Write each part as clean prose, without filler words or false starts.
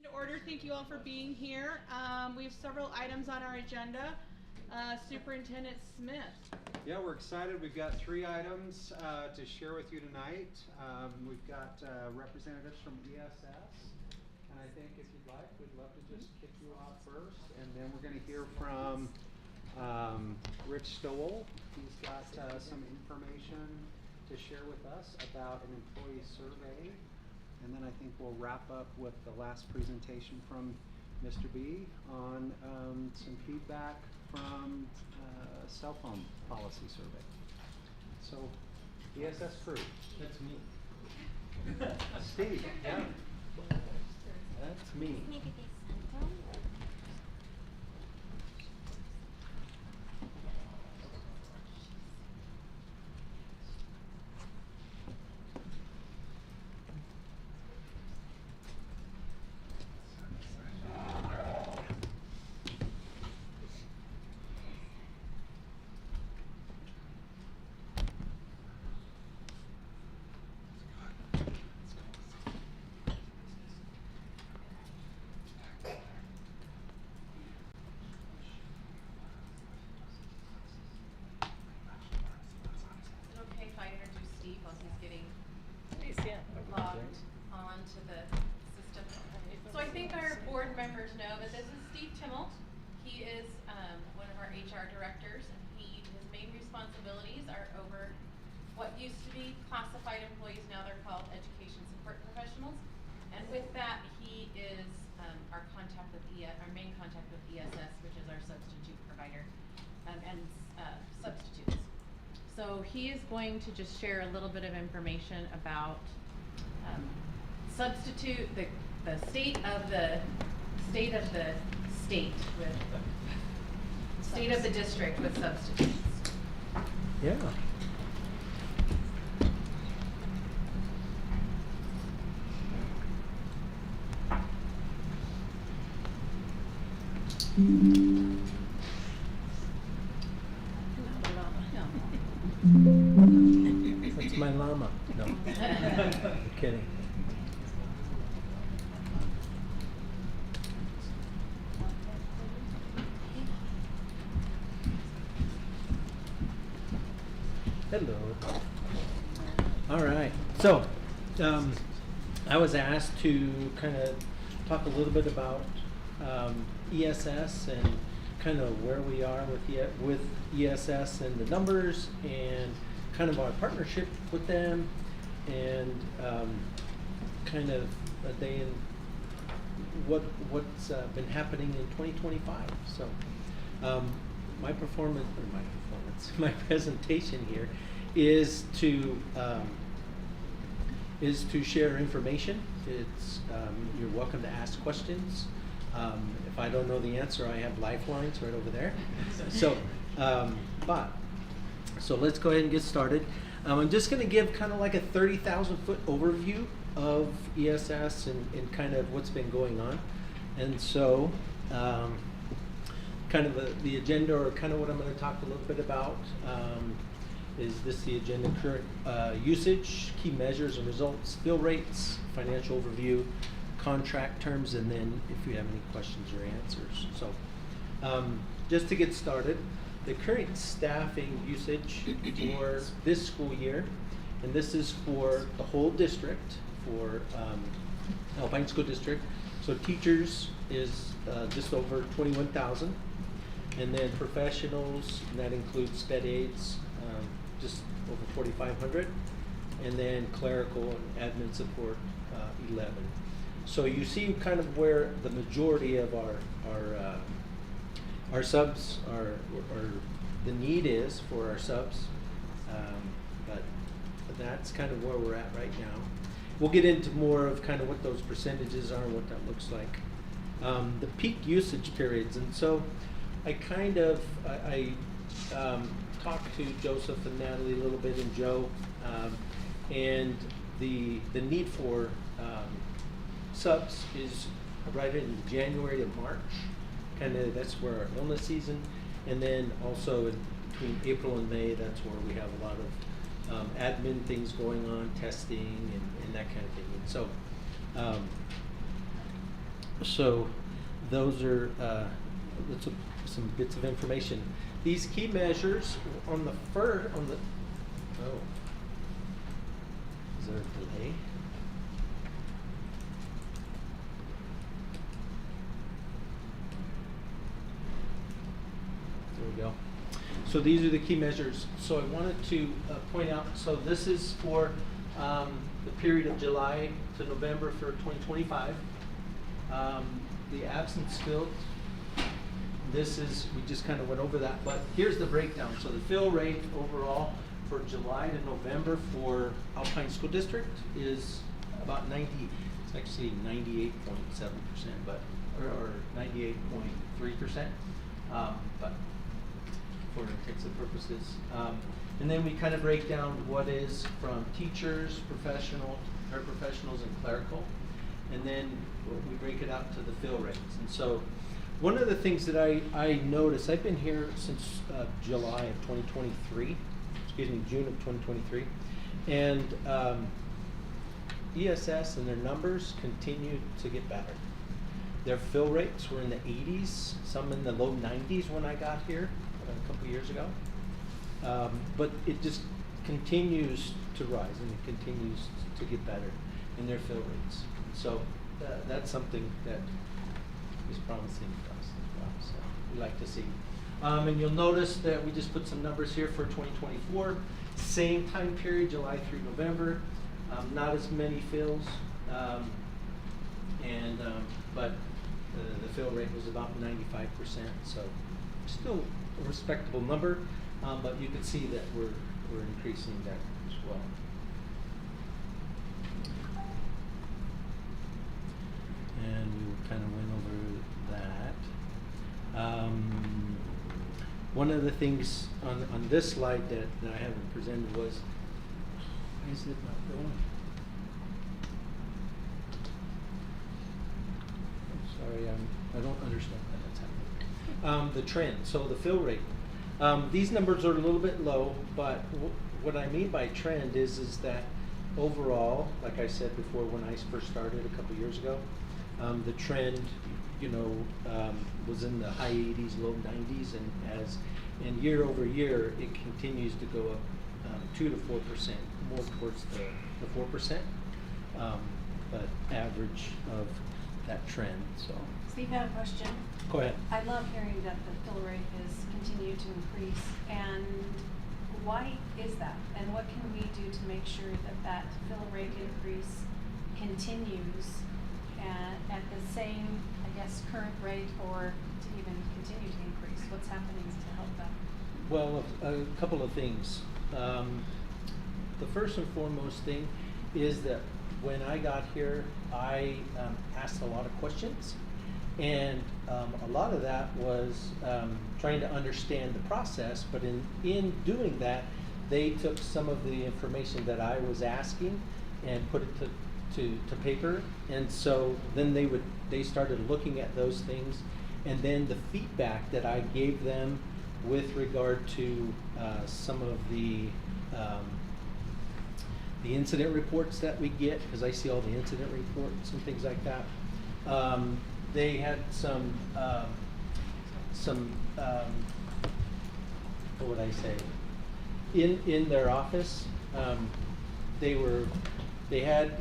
To order, thank you all for being here. We have several items on our agenda. Superintendent Smith. Yeah, we're excited. We've got 3 items to share with you tonight. We've got representatives from ESS, and I think if you'd like, we'd love to just kick you off first, and then we're going to hear from Rich Stowell. He's got some information to share with us about an employee survey. And then I think we'll wrap up with the last presentation from Mr. B on some feedback from cell phone policy survey. So, ESS crew. That's me. Steve, yeah. That's me. While he's getting logged onto the system. So I think our board members know that this is Steve Timmelt. He is one of our HR directors, and his main responsibilities are over what used to be classified employees. Now they're called education support professionals. And with that, he is our main contact with ESS, which is our substitute provider, and substitutes. So he is going to just share a little bit of information about substitute, the state of the district with substitutes. Yeah. That's my llama. No. I'm kidding. Hello. All right. So, I was asked to kind of talk a little bit about ESS and kind of where we are with ESS and the numbers and kind of our partnership with them and kind of a day in what's been happening in 2025. So my presentation here is to share information. It's you're welcome to ask questions. If I don't know the answer, I have lifelines right over there. So, so let's go ahead and get started. I'm just going to give kind of like a 30,000-foot overview of ESS and kind of what's been going on. And so, kind of the agenda, or kind of what I'm going to talk a little bit about, is this the agenda: current usage, key measures and results, bill rates, financial overview, contract terms, and then if you have any questions or answers. So just to get started, the current staffing usage for this school year, and this is for the whole district, for Alpine School District. So teachers is just over 21,000, and then professionals, and that includes sped aides, just over 4,500, and then clerical and admin support, 11. So you see kind of where the majority of our subs are, or the need is for our subs, but that's kind of where we're at right now. We'll get into more of kind of what those percentages are and what that looks like. The peak usage periods, and so I talked to Joseph and Natalie a little bit, and Joe, and the need for subs is right in January to March. Kind of that's where our illness season, and then also between April and May, that's where we have a lot of admin things going on, testing and that kind of thing. And so So those are some bits of information. These key measures on the oh, is there a delay? There we go. So these are the key measures. So I wanted to point out, so this is for the period of July to November for 2025. The absence filled, this is, we just kind of went over that, but here's the breakdown. So the fill rate overall for July to November for Alpine School District is about 90, it's actually 98.7%, but, or 98.3%, but for intents and purposes. And then we kind of break down what is from teachers, paraprofessionals, and clerical. And then we break it out to the fill rates. And so one of the things that I noticed, I've been here since July of 2023, June of 2023. And ESS and their numbers continue to get better. Their fill rates were in the 80s, some in the low 90s when I got here a couple years ago. But it just continues to rise and it continues to get better in their fill rates. So that's something that is promising for us as well. So we like to see. And you'll notice that we just put some numbers here for 2024. Same time period, July through November. Not as many fills, but the fill rate was about 95%. So still a respectable number, but you can see that we're increasing that as well. And we kind of went over that. One of the things on this slide that I haven't presented was, why is it not going? I'm sorry, I don't understand why that's happening. The trend, so the fill rate. These numbers are a little bit low, but what I mean by trend is that overall, like I said before when I first started a couple years ago, the trend, was in the high 80s, low 90s, and year over year, it continues to go up 2 to 4%, more towards the 4%, but average of that trend. So. Steve, I have a question. Go ahead. I love hearing that the fill rate has continued to increase, and why is that? And what can we do to make sure that fill rate increase continues at the same, I guess, current rate, or to even continue to increase? What's happening to help that? Well, a couple of things. The first and foremost thing is that when I got here, I asked a lot of questions, and a lot of that was trying to understand the process, but in doing that, they took some of the information that I was asking and put it to paper, and so then they started looking at those things, and then the feedback that I gave them with regard to some of the incident reports that we get, because I see all the incident reports and things like that. They had some what would I say? In their office, they had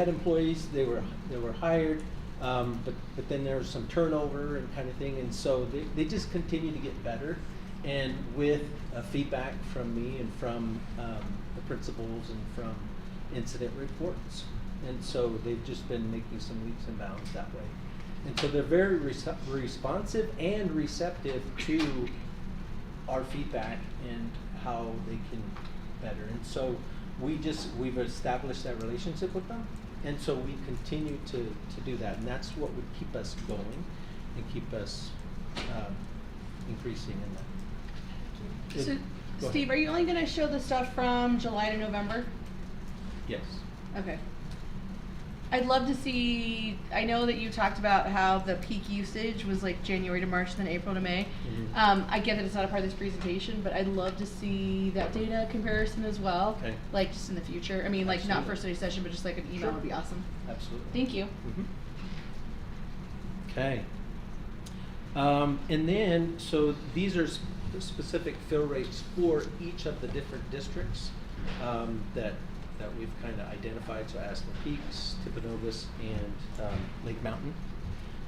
employees. They were hired, but then there was some turnover and kind of thing, and so they just continue to get better, and with feedback from me and from the principals and from incident reports, and so they've just been making some leaps and bounds that way, and so they're very responsive and receptive to our feedback and how they can better, and so we've established that relationship with them, and so we continue to do that, and that's what would keep us going and keep us increasing in that. So, Go Steve, ahead. are you only going to show the stuff from July to November? Yes. Okay. I'd love to see, I know that you talked about how the peak usage was like January to March, then April to May. Mhm. I get that it's not a part of this presentation, but I'd love to see that data comparison as well. Okay. Like just in the future. I mean, like not Absolutely. for study session, but just like an email Sure. would be awesome. Absolutely. Thank you. Mhm. Okay. And then, so these are specific fill rates for each of the different districts that we've kind of identified. So Aspen Peaks, Timpanogos, and Lake Mountain.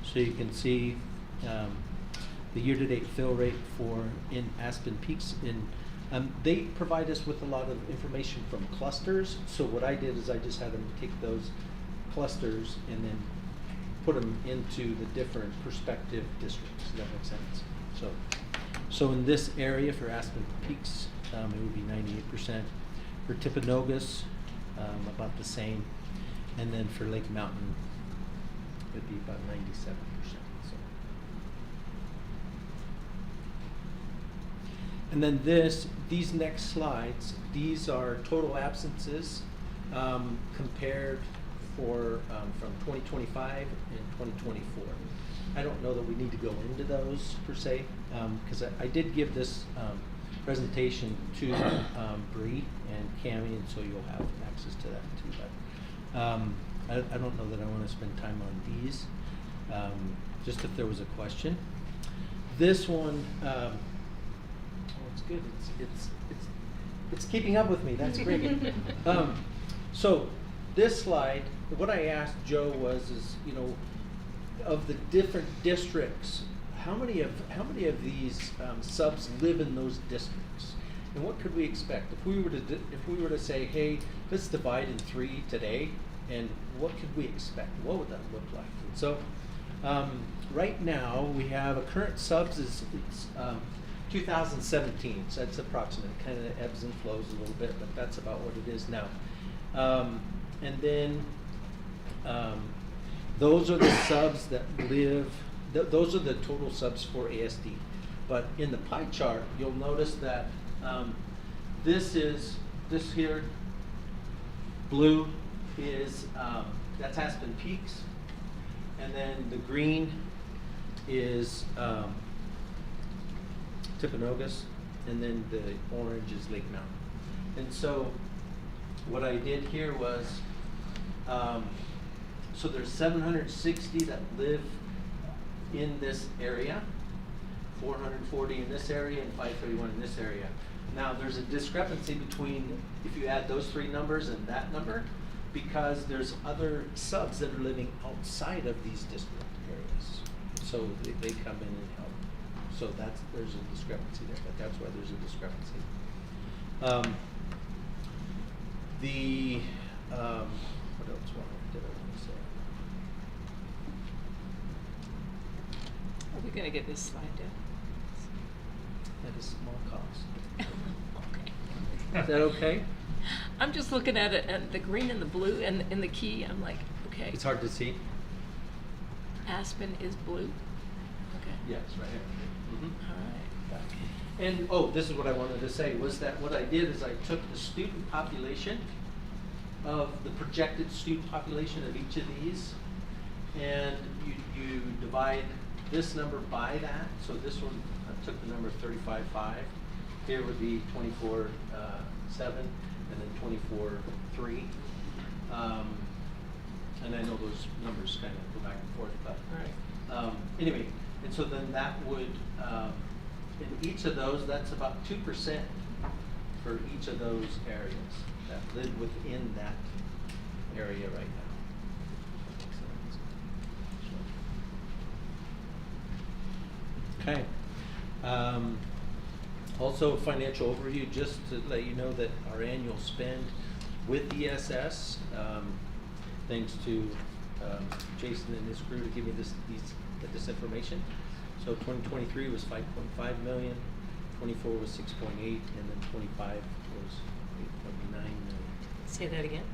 So you can see the year-to-date fill rate for in Aspen Peaks. They provide us with a lot of information from clusters. So what I did is I just had them take those clusters and then put them into the different prospective districts. Does that make sense? So in this area for Aspen Peaks, it would be 98%. For Timpanogos, about the same. And then for Lake Mountain, it would be about 97%. So. And then these next slides, these are total absences compared for from 2025 and 2024. I don't know that we need to go into those per se, because I did give this presentation to Bree and Cammie, and so you'll have access to that too. But I don't know that I want to spend time on these. Just if there was a question. This one, oh, it's good. It's keeping up with me. That's great. So this slide, what I asked Joe was, of the different districts, how many of these subs live in those districts, and what could we expect if we were to say, hey, let's divide in 3 today, and what could we expect? What would that look like? And so right now we have a current subs is 2017, so that's approximate. It kind of ebbs and flows a little bit, but that's about what it is now. And then those are the subs that live, those are the total subs for ASD. But in the pie chart, you'll notice that this here, blue is, that's Aspen Peaks. And then the green is Timpanogos. And then the orange is Lake Mountain. And so what I did here was, so there's 760 that live in this area, 440 in this area, and 531 in this area. Now there's a discrepancy between if you add those 3 numbers and that number, because there's other subs that are living outside of these district areas. So they come in and help. So there's a discrepancy there, but that's why there's a discrepancy. What else did I want to say? Are we going to get this slide down? At a small cost. Okay. Is that okay? I'm just looking at it, and the green and the blue and in the key, I'm like, okay. It's hard to see. Aspen is blue. Okay. Yes, right here. Mm-hmm. All right. And this is what I wanted to say, was that what I did is I took the student population of the projected student population of each of these, and you divide this number by that. So this one, I took the number 35.5. Here would be 24.7, and then 24.3. And I know those numbers kind of go back and forth, but All right. Anyway, and so then that would, in each of those, that's about 2% for each of those areas that live within that area right now. Okay. Also, financial overview, just to let you know that our annual spend with ESS, thanks to Jason and his crew to give me this information. So 2023 was 5.5 million, 24 was 6.8, and then 25 was 8.9 million. Say that again.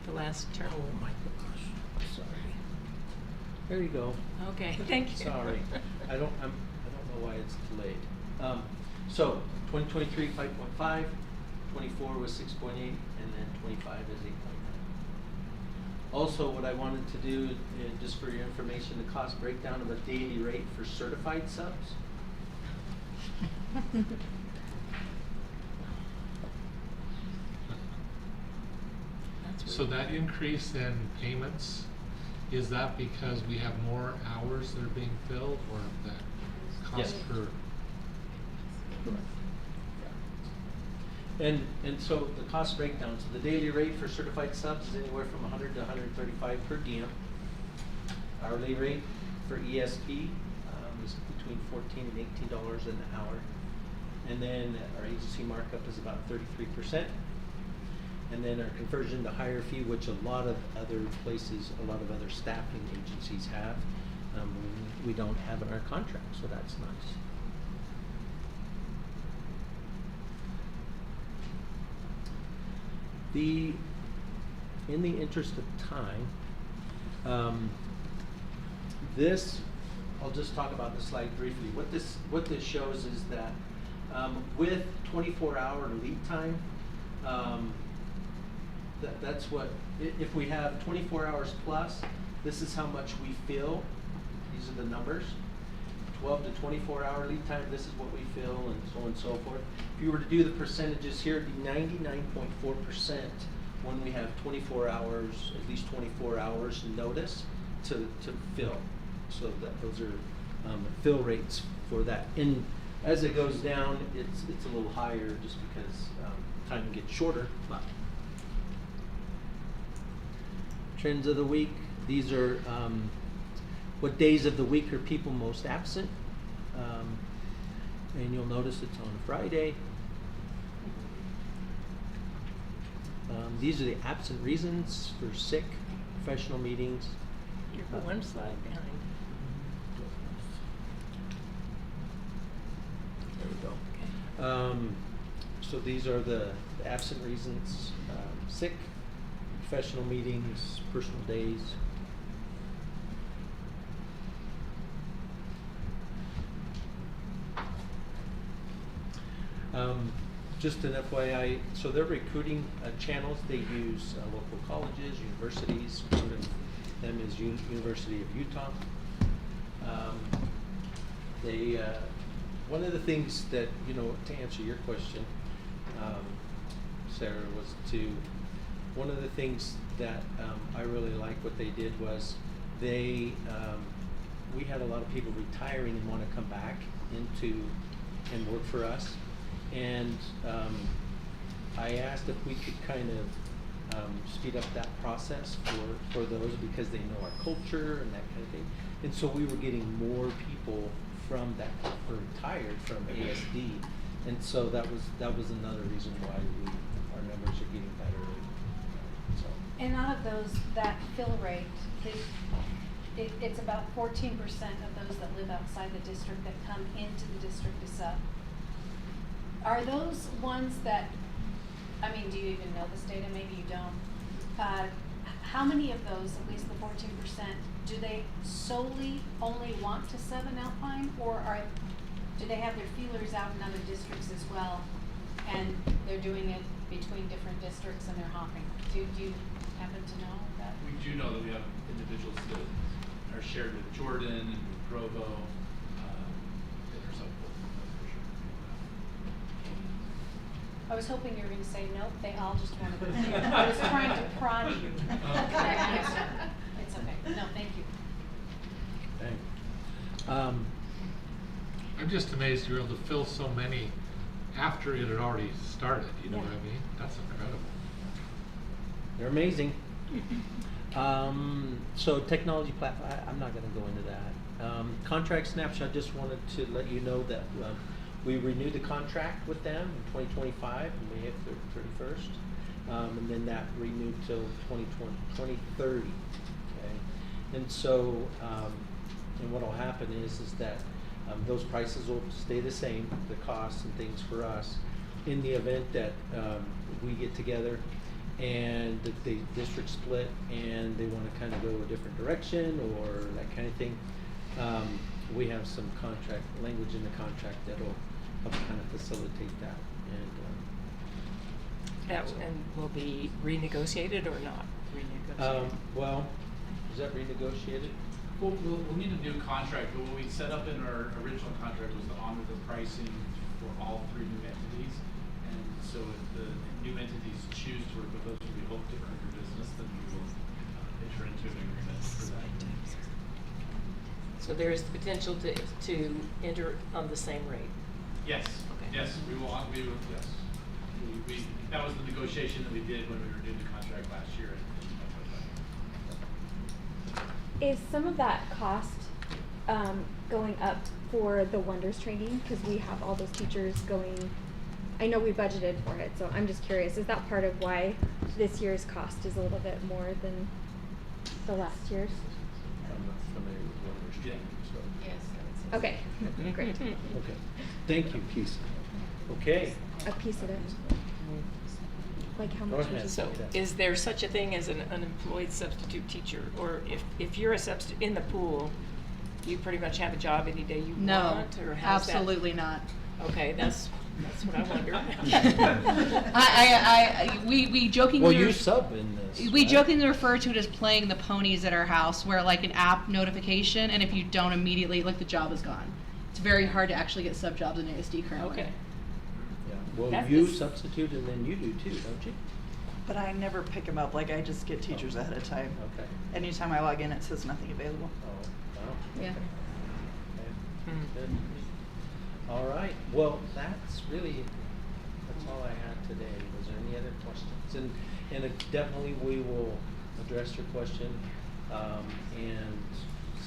The last term. Oh my gosh, sorry. There you go. Okay, thank you. Sorry, I don't know why it's delayed. So 2023 5.5, 24 was 6.8, and then 25 is 8.9. Also, what I wanted to do, just for your information, the cost breakdown of a daily rate for certified subs. That's So really that increase in payments Is that because we have more hours that are being filled, or the cost Yes. per? And so the cost breakdown, so the daily rate for certified subs is anywhere from 100 to 135 per diem. Hourly rate for ESP is between $14 and $18 an hour. And then our agency markup is about 33%. And then our conversion to higher fee, which a lot of other places, a lot of other staffing agencies have, we don't have in our contract, so that's nice. In the interest of time, this, I'll just talk about the slide briefly. What this shows is that with 24-hour lead time, that's what, if we have 24 hours plus, this is how much we fill. These are the numbers. 12 to 24-hour lead time, this is what we fill, and so on and so forth. If you were to do the percentages here, it'd be 99.4% when we have 24 hours, at least 24 hours notice to fill. So that those are fill rates for that. And as it goes down, it's a little higher just because time gets shorter. But trends of the week, these are what days of the week are people most absent. And you'll notice it's on a Friday. These are the absent reasons for sick, professional meetings. You're one slide behind. There we go. So these are the absent reasons: sick, professional meetings, personal days. Just an FYI, so their recruiting channels, they use local colleges, universities. One of them is University of Utah. One of the things that, to answer your question, Sarah, one of the things that I really like what they did was we had a lot of people retiring and want to come back and work for us. And I asked if we could kind of speed up that process for those, because they know our culture and that kind of thing. And so we were getting more people from that were retired from ASD, and so that was another reason why our numbers are getting better. So. And out of those, that fill rate, it's about 14% of those that live outside the district that come into the district to sub. Are those ones that, do you even know this data? Maybe you don't. How many of those, at least the 14%, do they solely only want to sub in Alpine, or do they have their feelers out in other districts as well, and they're doing it between different districts and they're hopping? Do you happen to know that? We do know that we have individuals that are shared with Jordan and with Provo. There's a for sure. I was hoping you were going to say, nope, they all just want to be here. I was trying to prod you. It's okay. No, thank you. Okay. I'm just amazed you were able to fill so many after it had already started, you know Yeah. what I mean? That's incredible. They're amazing. So technology platform, I'm not going to go into that. Contract snapshot, just wanted to let you know that we renewed the contract with them in 2025, and we hit the 31st. And then that renewed till 2030. Okay? And so, and what will happen is that those prices will stay the same, the costs and things for us, in the event that we get together and the district split and they want to kind of go a different direction or that kind of thing. We have some contract language in the contract that'll help kind of facilitate that. And will be renegotiated or not renegotiated? Well, is that renegotiated? Well, we'll need a new contract, but what we set up in our original contract was to honor the pricing for all three new entities. And so if the new entities choose to work with us, we hope to earn your business, then we will enter into an agreement for that. So there is the potential to enter on the same rate. Yes, Okay. yes, we will, yes. That was the negotiation that we did when we were doing the contract last year. Is some of that cost going up for the Wonders training? Because we have all those teachers going, I know we budgeted for it, so I'm just curious, is that part of why this year's cost is a little bit more than the last year's? I'm not familiar with Wonders Yeah. training, so. Yes. Okay, great. Okay, thank you, Keith. Okay. A piece of it. Like how Go much ahead. was So it? is there such a thing as an unemployed substitute teacher? Or if you're a substitute in the pool, you pretty much have a job any day you No, want? Or how's that? absolutely not. Okay, that's what I wonder. We jokingly. Well, you sub in this. We right? jokingly refer to it as playing the ponies at our house, where like an app notification, and if you don't immediately, like the job is gone. It's very hard to actually get sub jobs in ASD currently. Okay. Yeah. Well, That's you the s- substitute and then you do too, don't you? But I never pick them up, like I just get teachers ahead of time. Okay. Anytime I log in, it says nothing available. Oh, wow. Yeah. Okay. Hmm. Good. All right. Well, that's all I had today. Was there any other questions? And definitely we will address your question and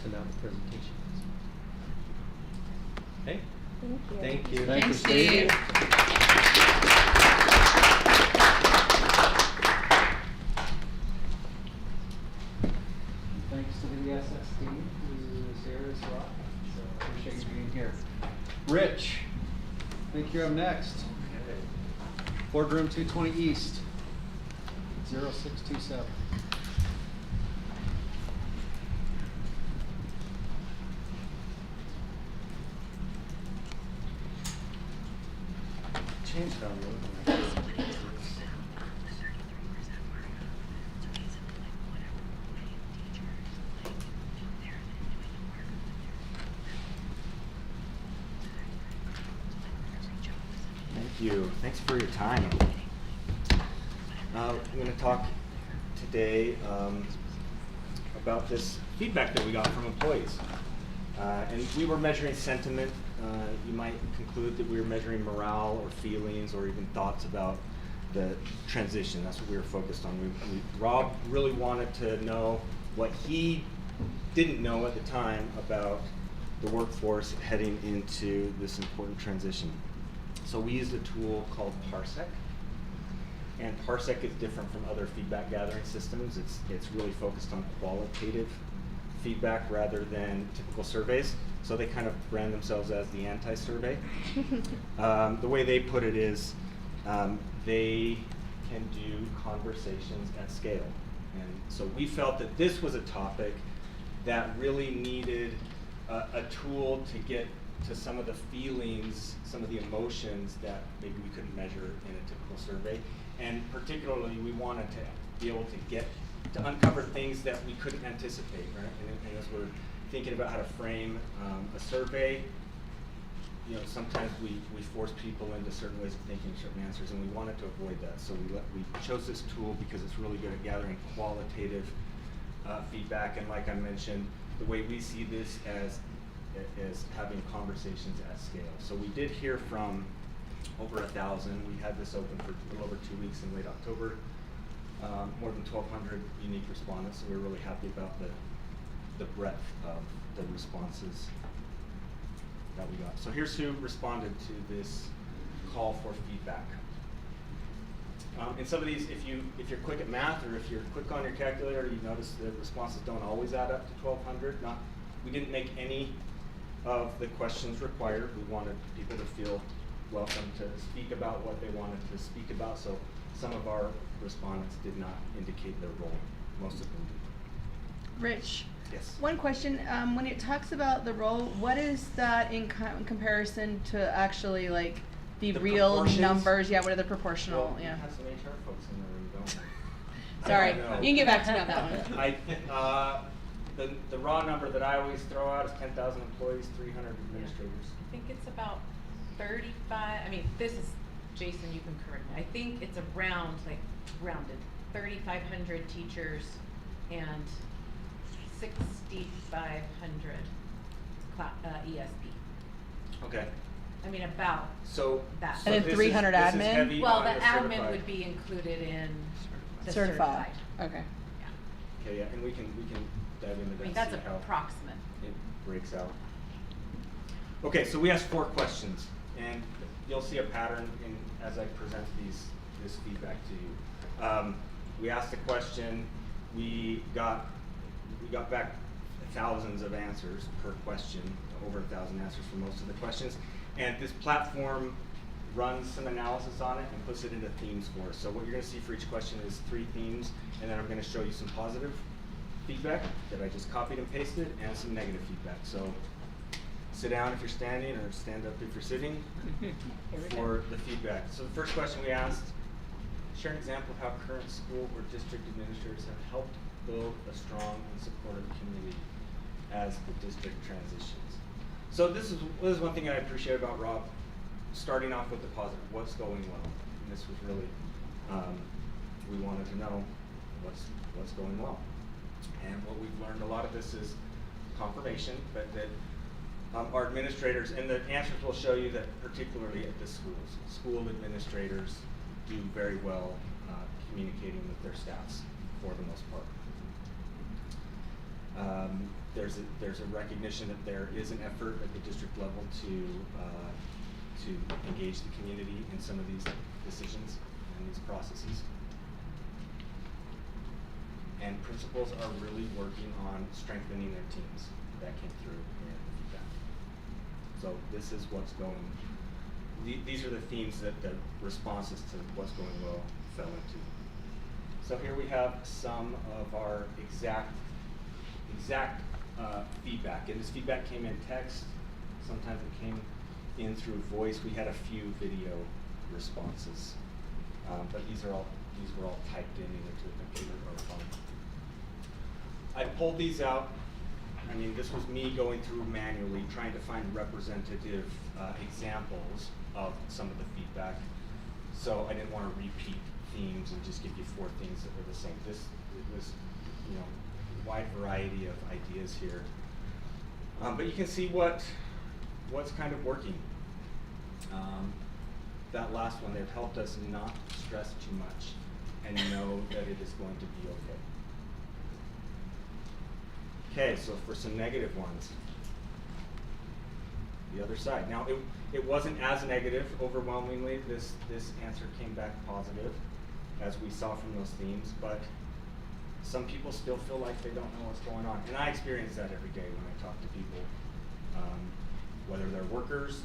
send out the presentations. Okay. Thank you. Thank you. Thanks, Steve. Thanks to the ESS team who's here as well. So appreciate you being here. Rich, I think you're up next. Boardroom 220 East, 0627. Changed on you. Thank you. Thanks for your time. I'm going to talk today about this feedback that we got from employees. And we were measuring sentiment. You might conclude that we were measuring morale or feelings or even thoughts about the transition. That's what we were focused on. Rob really wanted to know what he didn't know at the time about the workforce heading into this important transition. So we used a tool called Parsec. And Parsec is different from other feedback gathering systems. It's really focused on qualitative feedback rather than typical surveys. So they kind of brand themselves as the anti-survey. The way they put it is they can do conversations at scale. And so we felt that this was a topic that really needed a tool to get to some of the feelings, some of the emotions that maybe we couldn't measure in a typical survey. And particularly, we wanted to be able to uncover things that we couldn't anticipate, right? And as we're thinking about how to frame a survey, you know, sometimes we force people into certain ways of thinking certain answers, and we wanted to avoid that. So we chose this tool because it's really good at gathering qualitative feedback. And like I mentioned, the way we see this as having conversations at scale. So we did hear from over 1,000. We had this open for a little over 2 weeks in late October. More than 1,200 unique respondents, so we're really happy about the breadth of the responses that we got. So here's who responded to this call for feedback. And some of these, if you're quick at math or if you're quick on your calculator, you notice the responses don't always add up to 1,200. We didn't make any of the questions required. We wanted people to feel welcome to speak about what they wanted to speak about. So some of our respondents did not indicate their role. Most of them did. Rich. Yes. One question, when it talks about the role, what is that in comparison to actually like the real proportions? numbers? Yeah, what are the proportional? Well, Yeah. we have some HR folks in the room, don't we? Sorry, I don't know. you can get back to me on that one. The raw number that I always throw out is 10,000 employees, 300 administrators. I think it's about 35, I mean, this is, Jason, you can correct me. I think it's around, like, rounded, 3,500 teachers and 6,500 ESP. Okay. I mean, about So. that. so And then this is- 300 this is admin? heavy Well, on the admin certified. would be included in the Certified. certified. Okay. Yeah. Okay, yeah, and we can dive into that. I mean, and that's see how approximate. it breaks out. Okay, so we asked 4 questions, and you'll see a pattern in as I present this feedback to you. We asked a question, we got back thousands of answers per question, over 1,000 answers for most of the questions, and this platform runs some analysis on it and puts it into themes for us. So what you're going to see for each question is 3 themes, and then I'm going to show you some positive feedback that I just copied and pasted, and some negative feedback. So sit down if you're standing, or stand up if you're sitting for the feedback. So the first question we asked, share an example of how current school or district administrators have helped build a strong and supportive community as the district transitions. So this is one thing I appreciate about Rob, starting off with the positive, what's going well. And this was really, we wanted to know what's going well. And what we've learned, a lot of this is confirmation, but that our administrators, and the answers will show you that particularly at the schools, school administrators do very well communicating with their staffs for the most part. There's a recognition that there is an effort at the district level to engage the community in some of these decisions and these processes. And principals are really working on strengthening their teams. That came through in the feedback. So this is what's going. These are the themes that the responses to what's going well fell into. So here we have some of our exact feedback, and this feedback came in text. Sometimes it came in through voice. We had a few video responses, but these were all typed in either to the computer or phone. I pulled these out. I mean, this was me going through manually, trying to find representative examples of some of the feedback. So I didn't want to repeat themes and just give you 4 things that were the same. It was, wide variety of ideas here. But you can see what's kind of working. That last one, they've helped us not stress too much and know that it is going to be okay. Okay, so for some negative ones, the other side. Now, it wasn't as negative overwhelmingly. This answer came back positive, as we saw from those themes, but some people still feel like they don't know what's going on. And I experience that every day when I talk to people, whether they're workers,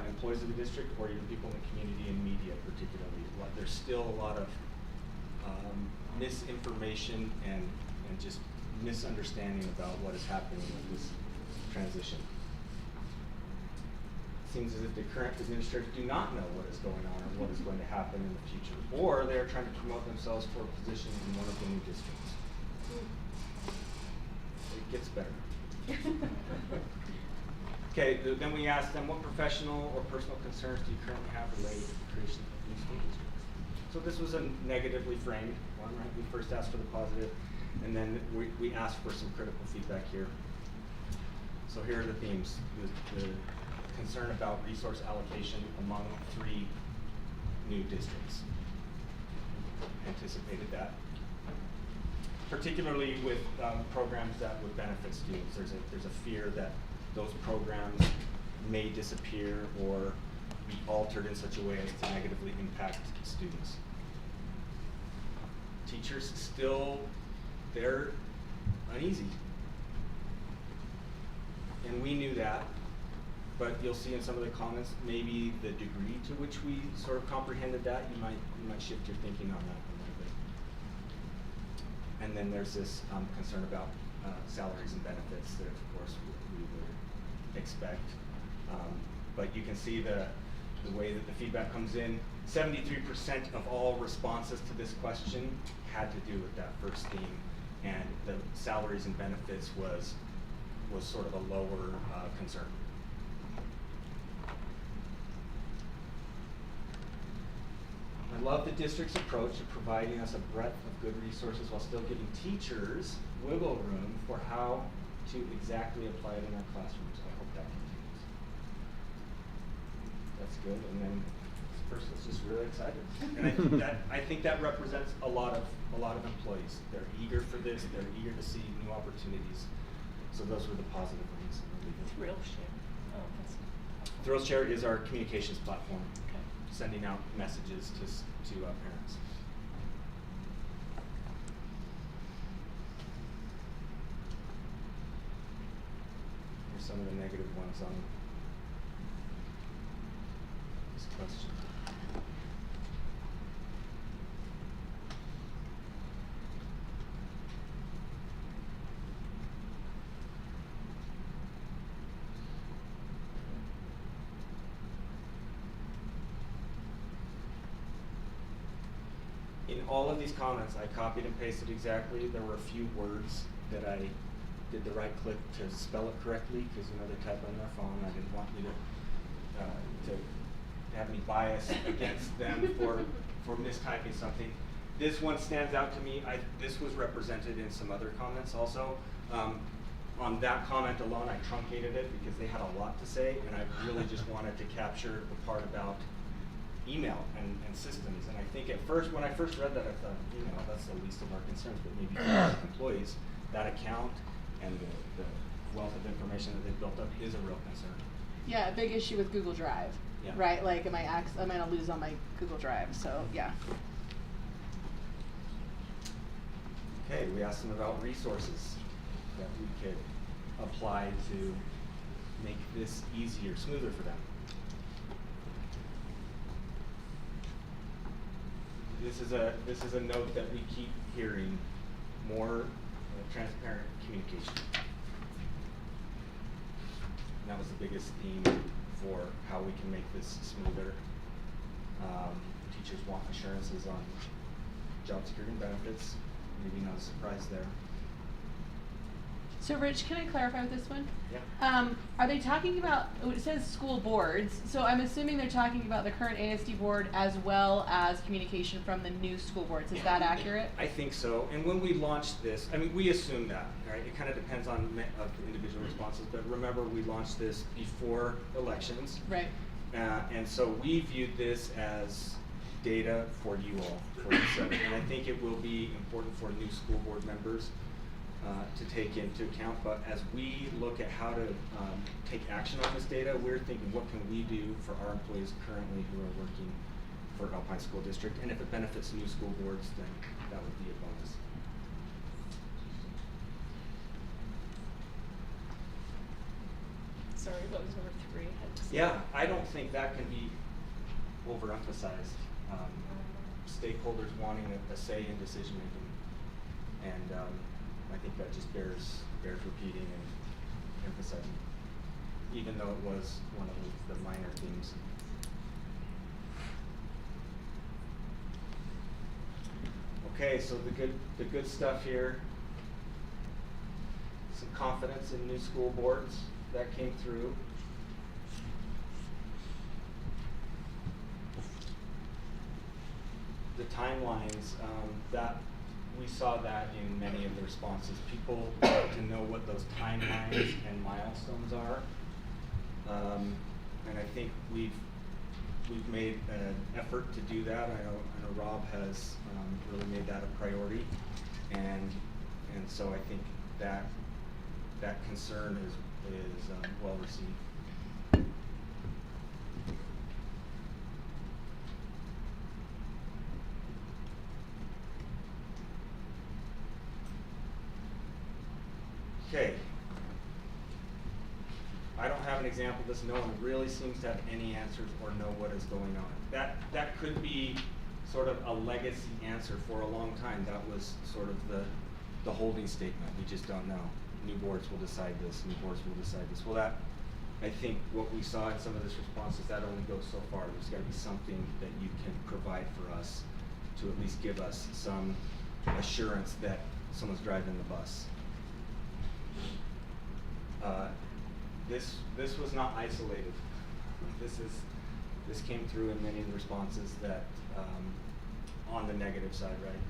employees of the district, or even people in the community and media particularly. There's still a lot of misinformation and just misunderstanding about what is happening with this transition. It seems as if the current administrators do not know what is going on or what is going to happen in the future, or they are trying to promote themselves for a position in one of the new districts. It gets better. Okay, then we asked them, what professional or personal concerns do you currently have related to the creation of new school districts? So this was a negatively framed one, right? We first asked for the positive, and then we asked for some critical feedback here. So here are the themes. The concern about resource allocation among 3 new districts. Anticipated that. Particularly with programs that would benefit students. There's a fear that those programs may disappear or be altered in such a way as to negatively impact students. Teachers still, they're uneasy. And we knew that, but you'll see in some of the comments, maybe the degree to which we sort of comprehended that, you might shift your thinking on that a little bit. And then there's this concern about salaries and benefits that, of course, we would expect. But you can see the way that the feedback comes in. 73% of all responses to this question had to do with that first theme, and the salaries and benefits was sort of a lower concern. I love the district's approach to providing us a breadth of good resources while still giving teachers wiggle room for how to exactly apply it in our classrooms. I hope that continues. That's good, and then this person's just really excited. And I think that represents a lot of employees. They're eager for this, they're eager to see new opportunities. So those were the positive things. Thrillshare. Oh, that's. Thrillshare is our communications platform, Okay. sending out messages to parents. Here's some of the negative ones on this question. In all of these comments, I copied and pasted exactly. There were a few words that I did the right click to spell it correctly, because they type on their phone. I didn't want you to have me biased against them for mistyping something. This one stands out to me. This was represented in some other comments also. On that comment alone, I truncated it because they had a lot to say, and I really just wanted to capture the part about email and systems. And I think at first, when I first read that, I thought, that's the least of our concerns, but maybe for employees, that account and the wealth of information that they've built up is a real concern. Yeah, a big issue with Google Drive, Yeah. right? Like, am I gonna lose on my Google Drive? So yeah. Okay, we asked them about resources that we could apply to make this easier, smoother for them. This is a note that we keep hearing: more transparent communication. And that was the biggest theme for how we can make this smoother. Teachers want assurances on job security and benefits. Maybe not a surprise there. So Rich, can I clarify with this one? Yeah. Are they talking about, it says school boards, so I'm assuming they're talking about the current ASD board as well as communication from the new school boards. Is that accurate? I think so. And when we launched this, I mean, we assume that, right? It kind of depends on individual responses, but remember, we launched this before elections. Right. And so we viewed this as data for you all, for the Senate. And I think it will be important for new school board members to take into account. But as we look at how to take action on this data, we're thinking, what can we do for our employees currently who are working for Alpine School District? And if it benefits new school boards, then that would be a bonus. Sorry, what was number 3? Yeah, I don't think that can be overemphasized. Stakeholders wanting a say in decision making, and I think that just bears repeating and emphasizing, even though it was one of the minor themes. Okay, so the good stuff here. Some confidence in new school boards that came through. The timelines, that we saw that in many of the responses. People like to know what those timelines and milestones are, and I think we've made an effort to do that. I know Rob has really made that a priority, and so I think that concern is well received. Okay. I don't have an example of this. No one really seems to have any answers or know what is going on. That could be sort of a legacy answer for a long time. That was sort of the holding statement. We just don't know. New boards will decide this. New boards will decide this. Well, I think what we saw in some of this response is that only goes so far. There's got to be something that you can provide for us to at least give us some assurance that someone's driving the bus. This was not isolated. This came through in many of the responses that on the negative side, right?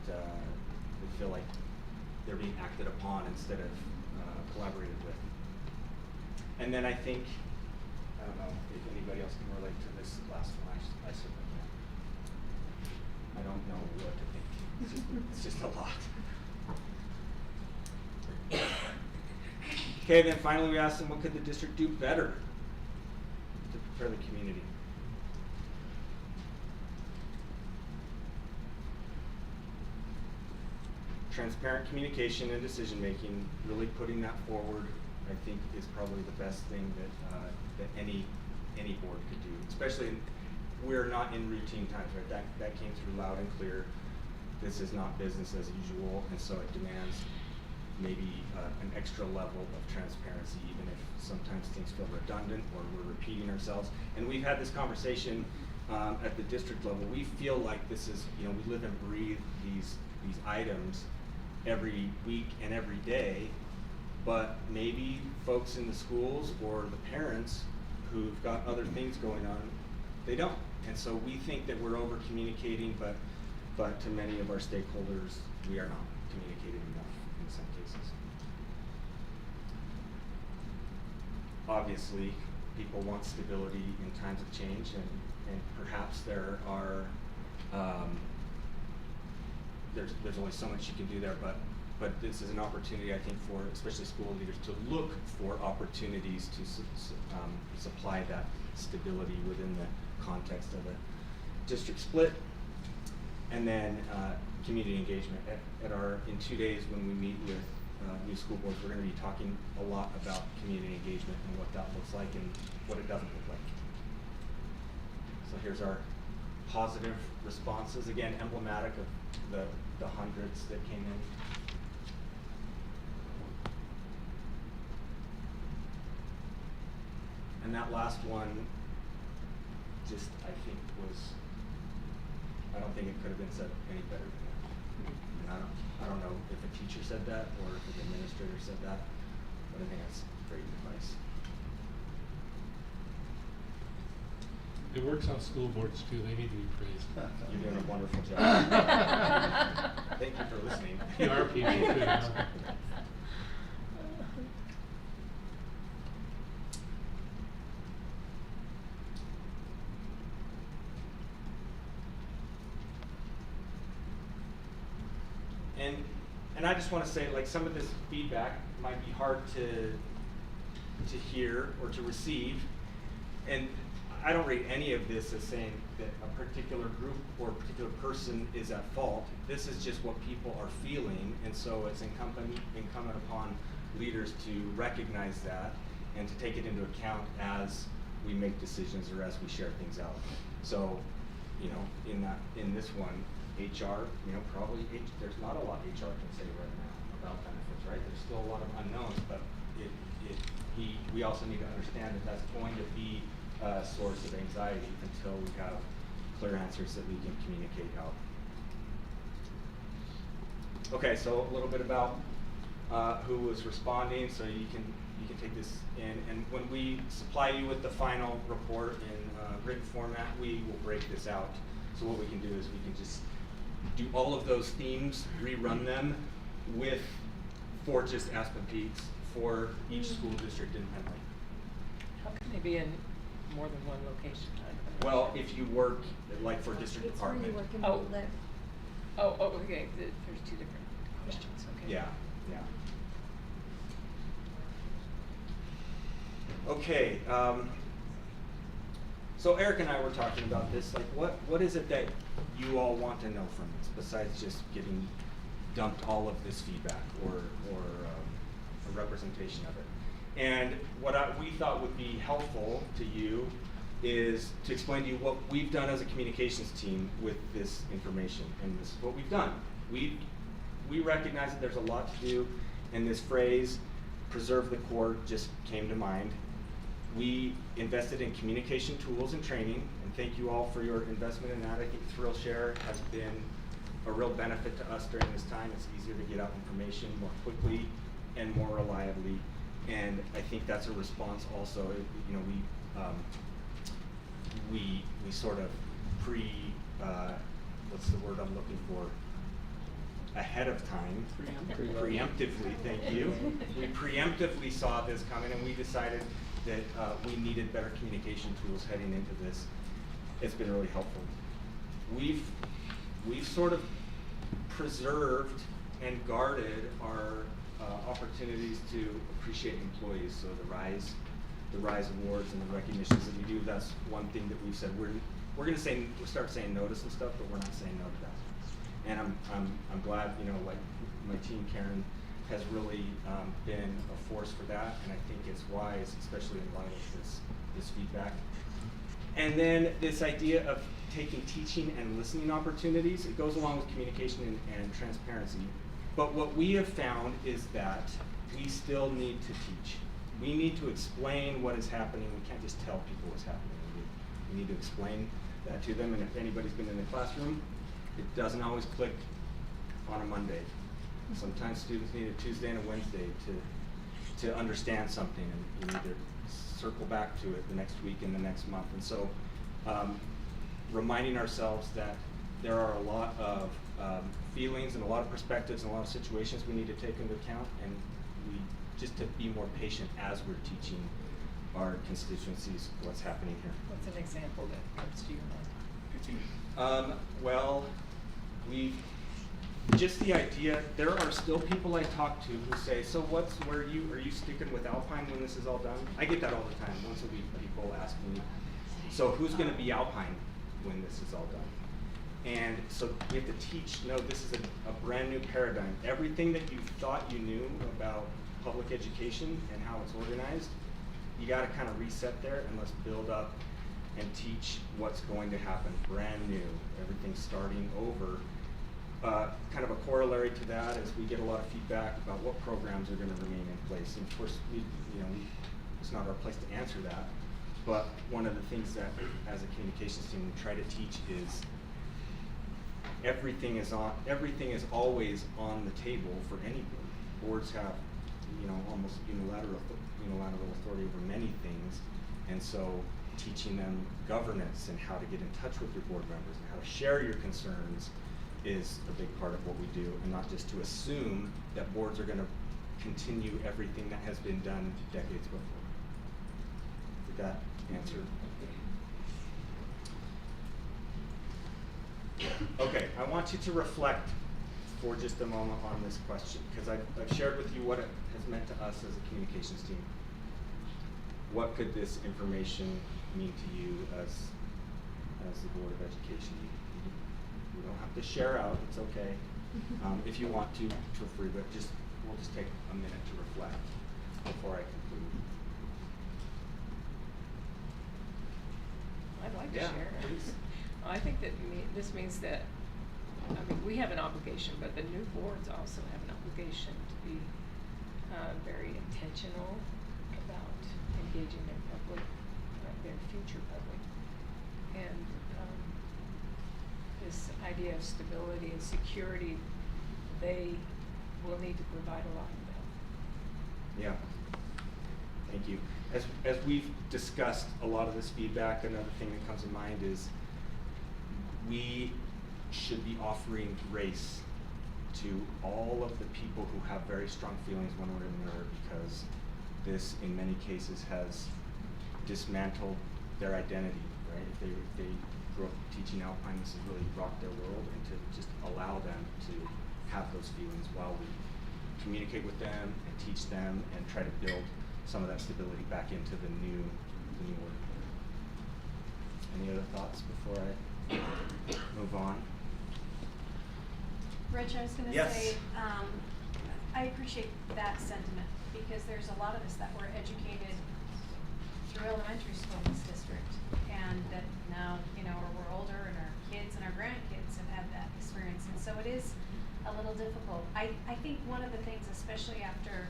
That they feel like they're being acted upon instead of collaborated with. And then I think, I don't know if anybody else can relate to this last one. I certainly can. I don't know what to think. It's just a lot. Okay, then finally we asked them, what could the district do better to prepare the community? Transparent communication and decision making, really putting that forward, I think is probably the best thing that any board could do. Especially, we're not in routine times, right? That came through loud and clear. This is not business as usual, and so it demands maybe an extra level of transparency, even if sometimes things feel redundant or we're repeating ourselves. And we've had this conversation at the district level. We feel like this is, we live and breathe these items every week and every day, but maybe folks in the schools or the parents who've got other things going on, they don't. And so we think that we're over communicating, but to many of our stakeholders, we are not communicating enough in some cases. Obviously, people want stability in times of change, and perhaps there are there's only so much you can do there, but this is an opportunity, I think, for especially school leaders to look for opportunities to supply that stability within the context of a district split. And then community engagement. In 2 days when we meet with new school boards, we're going to be talking a lot about community engagement and what that looks like and what it doesn't look like. So here's our positive responses, again emblematic of the hundreds that came in. And that last one just, I think, I don't think it could have been said any better than that. And I don't know if a teacher said that or if an administrator said that, but I think that's great advice. It works on school boards too, they need to be praised. You're doing a wonderful job. Thank you for listening. PR people too. And I just want to say, like, some of this feedback might be hard to hear or to receive, and I don't rate any of this as saying that a particular group or a particular person is at fault. This is just what people are feeling, and so it's incumbent upon leaders to recognize that and to take it into account as we make decisions or as we share things out. So, in this one, HR, probably there's not a lot HR can say right now about benefits, right? There's still a lot of unknowns, but we also need to understand that that's going to be a source of anxiety until we have clear answers that we can communicate out. Okay, so a little bit about who was responding, so you can take this in, and when we supply you with the final report in written format, we will break this out. So what we can do is we can just do all of those themes, rerun them for just Aspen Peaks for each school district independently. How can they be in more than one location? Well, if you work like for district It's where department. you work and Oh. live. Okay. There's two different questions. Okay. Yeah. Okay. So Eric and I were talking about this. Like, what is it that you all want to know from this, besides just getting dumped all of this feedback or a representation of it? And what we thought would be helpful to you is to explain to you what we've done as a communications team with this information, and this is what we've done. We recognize that there's a lot to do, and this phrase, preserve the core, just came to mind. We invested in communication tools and training, and thank you all for your investment in that. I think ThrillShare has been a real benefit to us during this time. It's easier to get out information more quickly and more reliably, and I think that's a response also. We sort of what's the word I'm looking for? ahead of time. Preemptively, thank you. We preemptively saw this coming, and we decided that we needed better communication tools heading into this. It's been really helpful. We've sort of preserved and guarded our opportunities to appreciate employees. So the Rise Awards and the recognitions that we do, that's one thing that we've said. We're going to start saying no to some stuff, but we're not saying no to that. And I'm glad, you know, like my team, Karen, has really been a force for that, and I think it's wise, especially in light of this feedback. And then this idea of taking teaching and listening opportunities, it goes along with communication and transparency. But what we have found is that we still need to teach. We need to explain what is happening. We can't just tell people what's happening. We need to explain that to them, and if anybody's been in the classroom, it doesn't always click on a Monday. Sometimes students need a Tuesday and a Wednesday to understand something, and you need to circle back to it the next week and the next month. And so reminding ourselves that there are a lot of feelings and a lot of perspectives and a lot of situations we need to take into account, and just to be more patient as we're teaching our constituencies what's happening here. What's an example that comes to your mind? Well, just the idea, there are still people I talk to who say, so are you sticking with Alpine when this is all done? I get that all the time. Once a week, people ask me, so who's going to be Alpine when this is all done? And so we have to teach, no, this is a brand new paradigm. Everything that you thought you knew about public education and how it's organized, you got to kind of reset there, and let's build up and teach what's going to happen, brand new, everything starting over. Kind of a corollary to that is we get a lot of feedback about what programs are going to remain in place. And of course, it's not our place to answer that. But one of the things that, as a communications team, we try to teach is everything is always on the table for any board. Boards have, almost unilateral authority over many things, and so teaching them governance and how to get in touch with your board members and how to share your concerns is a big part of what we do, and not just to assume that boards are going to continue everything that has been done decades before. Did that answer? Okay, I want you to reflect for just a moment on this question, because I've shared with you what it has meant to us as a communications team. What could this information mean to you as the Board of Education? You don't have to share out, it's okay. If you want to, feel free, but we'll just take a minute to reflect before I conclude. I'd like to Yeah, share. please. I think that this means that, we have an obligation, but the new boards also have an obligation to be very intentional about engaging their public, their future public. And this idea of stability and security, they will need to provide a lot of that. Yeah, thank you. As we've discussed a lot of this feedback, another thing that comes to mind is we should be offering grace to all of the people who have very strong feelings one way or another, because this, in many cases, has dismantled their identity, right? If they grew up teaching Alpine, this has really rocked their world, and to just allow them to have those feelings while we communicate with them and teach them and try to build some of that stability back into the new order. Any other thoughts before I move on? Rich, I was going to Yes. say, I appreciate that sentiment, because there's a lot of us that were educated through elementary school in this district, and that now, we're older, and our kids and our grandkids have had that experience, and so it is a little difficult. I think one of the things, especially after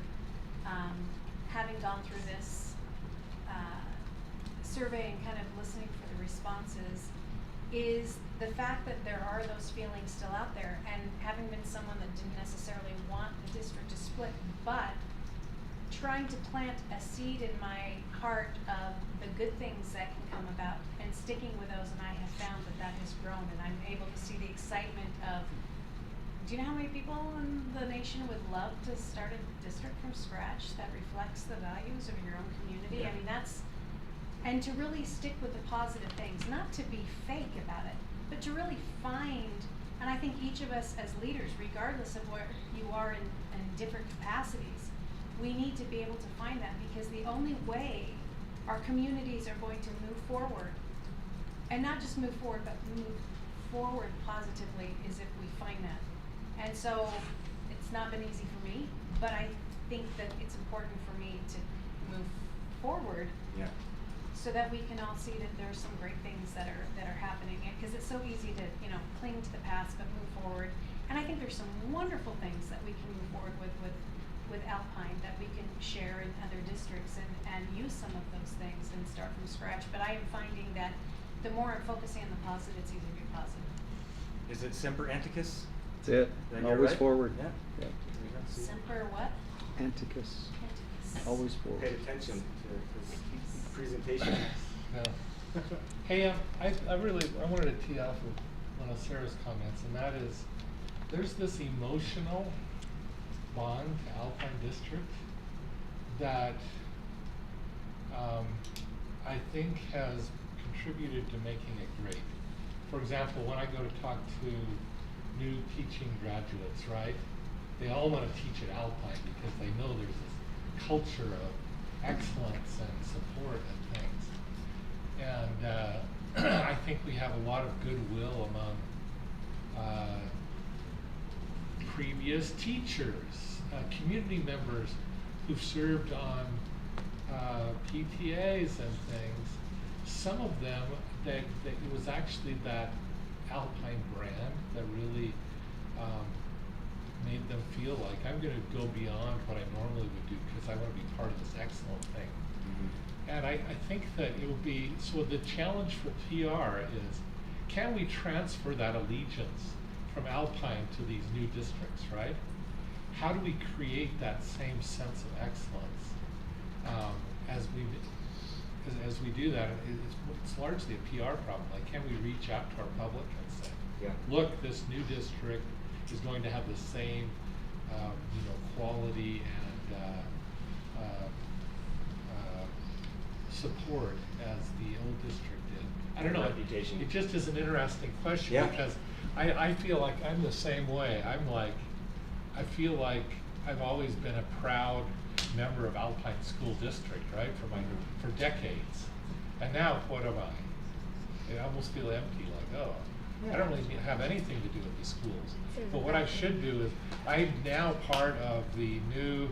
having gone through this survey and kind of listening for the responses, is the fact that there are those feelings still out there, and having been someone that didn't necessarily want the district to split, but trying to plant a seed in my heart of the good things that can come about, and sticking with those, and I have found that has grown, and I'm able to see the excitement of do you know how many people in the nation would love to start a district from scratch that reflects the values of your own community? Yeah. I mean, that's, and to really stick with the positive things, not to be fake about it, but to really find, and I think each of us as leaders, regardless of where you are in different capacities, we need to be able to find that, because the only way our communities are going to move forward, and not just move forward, but move forward positively, is if we find that. And so it's not been easy for me, but I think that it's important for me to move forward Yeah. so that we can all see that there's some great things that are happening, because it's so easy to, you know, cling to the past but move forward. And I think there's some wonderful things that we can move forward with Alpine that we can share in other districts and use some of those things and start from scratch. But I am finding that the more I'm focusing on the positive, it's easier to be positive. Is it Semper Anticus? That's it. Did I get it Always right? forward. Yeah. Yeah. See? Semper what? Anticus. Anticus. Always forward. Paid attention to this presentation. Yeah. Hey, I wanted to tee off with one of Sarah's comments, and that is, there's this emotional bond to Alpine District that I think has contributed to making it great. For example, when I go to talk to new teaching graduates, right, they all want to teach at Alpine because they know there's this culture of excellence and support and things. And I think we have a lot of goodwill among previous teachers, community members who've served on PTAs and things. Some of them, that it was actually that Alpine brand that really made them feel like, I'm going to go beyond what I normally would do because I want to be part of this excellent thing. Mm-hmm. And I think that it will be, so the challenge for PR is, can we transfer that allegiance from Alpine to these new districts, right? How do we create that same sense of excellence as we do that? It's largely a PR problem. Like, can we reach out to our public and say, Yeah. look, this new district is going to have the same, quality and support as the old district did. I don't know. Reputation. It just is an interesting question, Yeah. because I feel like I'm the same way. I feel like I've always been a proud member of Alpine School District, right, for decades. And now, what am I? I almost feel empty, like, oh, I don't really have anything to do with the schools. But what I should do is, I'm now part of the new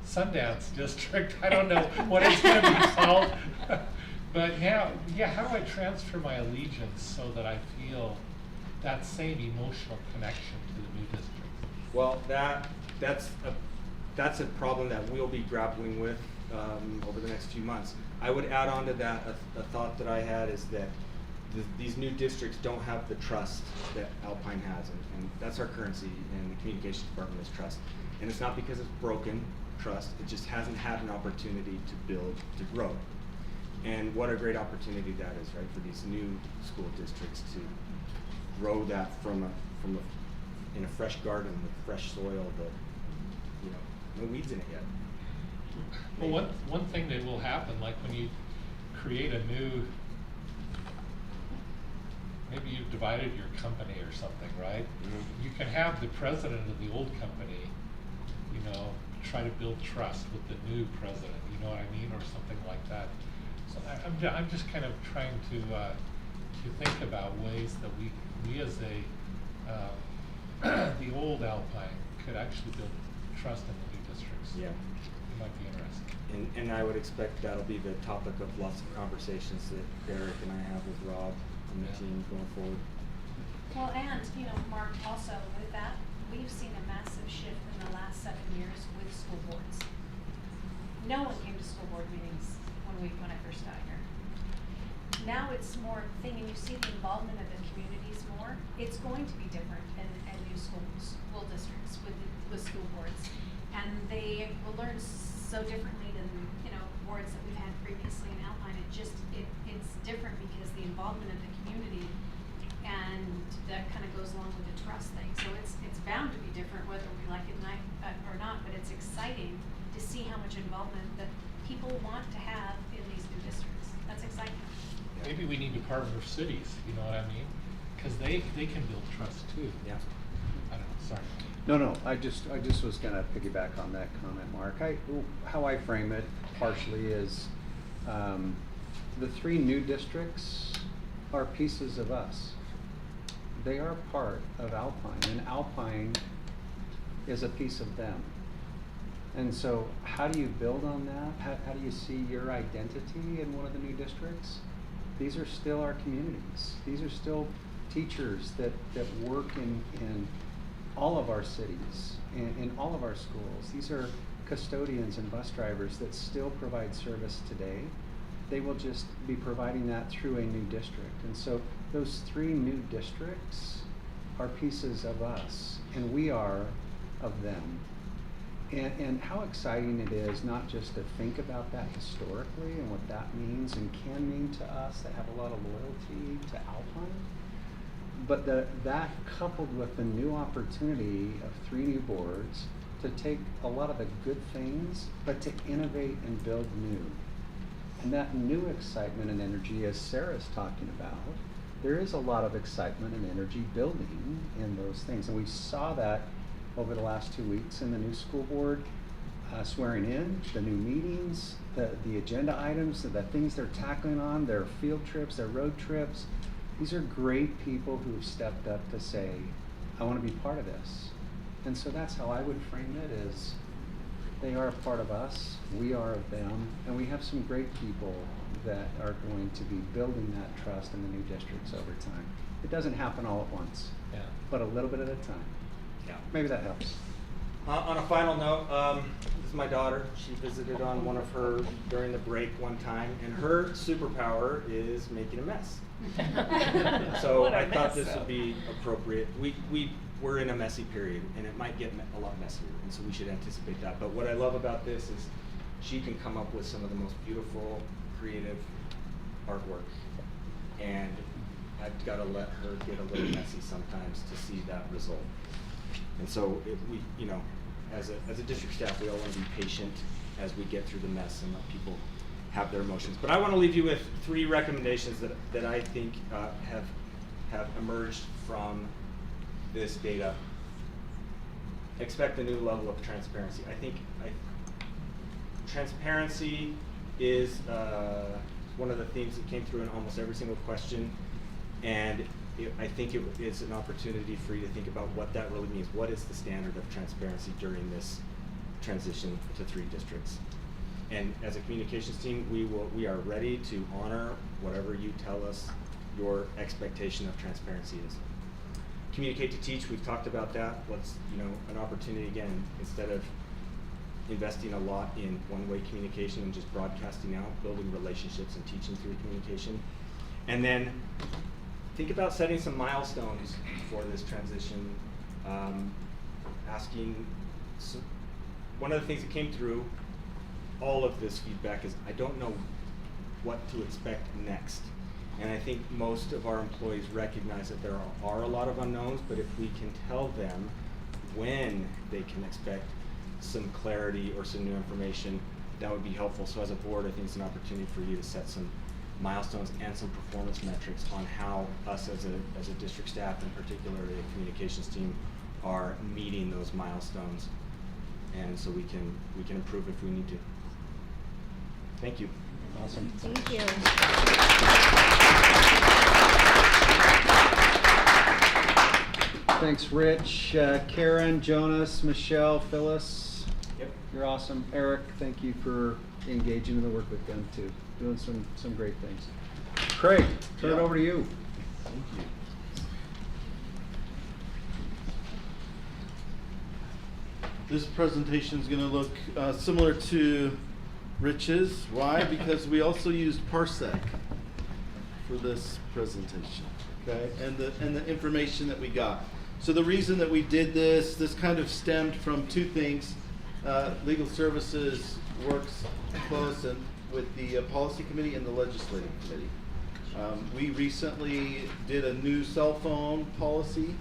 Sundance District. I don't know what it's going to be called. But now, how do I transfer my allegiance so that I feel that same emotional connection to the new district? Well, that's a problem that we'll be grappling with over the next few months. I would add on to that a thought that I had is that these new districts don't have the trust that Alpine has, and that's our currency in the communications department, is trust. And it's not because it's broken trust, it just hasn't had an opportunity to build, to grow. And what a great opportunity that is, right, for these new school districts to grow that in a fresh garden with fresh soil that, no weeds in it yet. Well, one thing that will happen, like when you create a new, maybe you've divided your company or something, right? Mm-hmm. You can have the president of the old company, try to build trust with the new president, you know what I mean, or something like that. So I'm just kind of trying to think about ways that we as the old Alpine could actually build trust in the new districts. Yeah. It might be interesting. And I would expect that'll be the topic of lots of conversations that Derek and I have with Rob and the team going forward. Well, and, Mark, also with that, we've seen a massive shift in the last 7 years with school boards. No one came to school board meetings when I first got here. Now it's more thing, and you see the involvement of the communities more. It's going to be different in new school districts with school boards, and they will learn so differently than boards that we've had previously in Alpine. It's different because the involvement of the community, and that kind of goes along with the trust thing. So it's bound to be different whether we like it or not, but it's exciting to see how much involvement that people want to have in these new districts. That's exciting. Maybe we need Department of Cities, you know what I mean? Because they can build trust too. Yeah. I don't know, sorry. No, I just was gonna piggyback on that comment, Mark. How I frame it partially is, the 3 new districts are pieces of us. They are part of Alpine, and Alpine is a piece of them. And so how do you build on that? How do you see your identity in one of the new districts? These are still our communities. These are still teachers that work in all of our cities, in all of our schools. These are custodians and bus drivers that still provide service today. They will just be providing that through a new district. And so those 3 new districts are pieces of us, and we are of them. And how exciting it is not just to think about that historically and what that means and can mean to us that have a lot of loyalty to Alpine, but that coupled with the new opportunity of 3 new boards to take a lot of the good things, but to innovate and build new. And that new excitement and energy, as Sarah's talking about, there is a lot of excitement and energy building in those things. And we saw that over the last 2 weeks in the new school board swearing in, the new meetings, the agenda items, the things they're tackling on, their field trips, their road trips. These are great people who've stepped up to say, I want to be part of this. And so that's how I would frame it, is they are a part of us, we are of them, and we have some great people that are going to be building that trust in the new districts over time. It doesn't happen all at once, Yeah. but a little bit at a time. Yeah. Maybe that helps. On a final note, this is my daughter. She visited on one of her during the break one time, and her superpower is making a mess. So What a I thought mess, this though. would be appropriate. We're in a messy period, and it might get a lot messier, and so we should anticipate that. But what I love about this is she can come up with some of the most beautiful, creative artwork, and I've got to let her get a little messy sometimes to see that result. And so as a district staff, we all want to be patient as we get through the mess and let people have their emotions. But I want to leave you with 3 recommendations that I think have emerged from this data. Expect a new level of transparency. I think transparency is one of the themes that came through in almost every single question, and I think it is an opportunity for you to think about what that really means. What is the standard of transparency during this transition to 3 districts? And as a communications team, we are ready to honor whatever you tell us your expectation of transparency is. Communicate to teach, we've talked about that. What's an opportunity again, instead of investing a lot in one-way communication and just broadcasting out, building relationships and teaching through communication. And then think about setting some milestones for this transition. One of the things that came through all of this feedback is I don't know what to expect next. And I think most of our employees recognize that there are a lot of unknowns, but if we can tell them when they can expect some clarity or some new information, that would be helpful. So as a board, I think it's an opportunity for you to set some milestones and some performance metrics on how us as a district staff, and particularly a communications team, are meeting those milestones. And so we can improve if we need to. Thank you. Awesome. Thank you. Thanks, Rich, Karen, Jonas, Michelle, Phyllis. Yep. You're awesome. Eric, thank you for engaging in the work with them too. Doing some great things. Craig, turn it over to you. Thank you. This presentation is going to look similar to Rich's. Why? Because we also used Parsec for this presentation, okay? And the information that we got. So the reason that we did this kind of stemmed from 2 things. Legal Services works close with the Policy Committee and the Legislative Committee. We recently did a new cell phone policy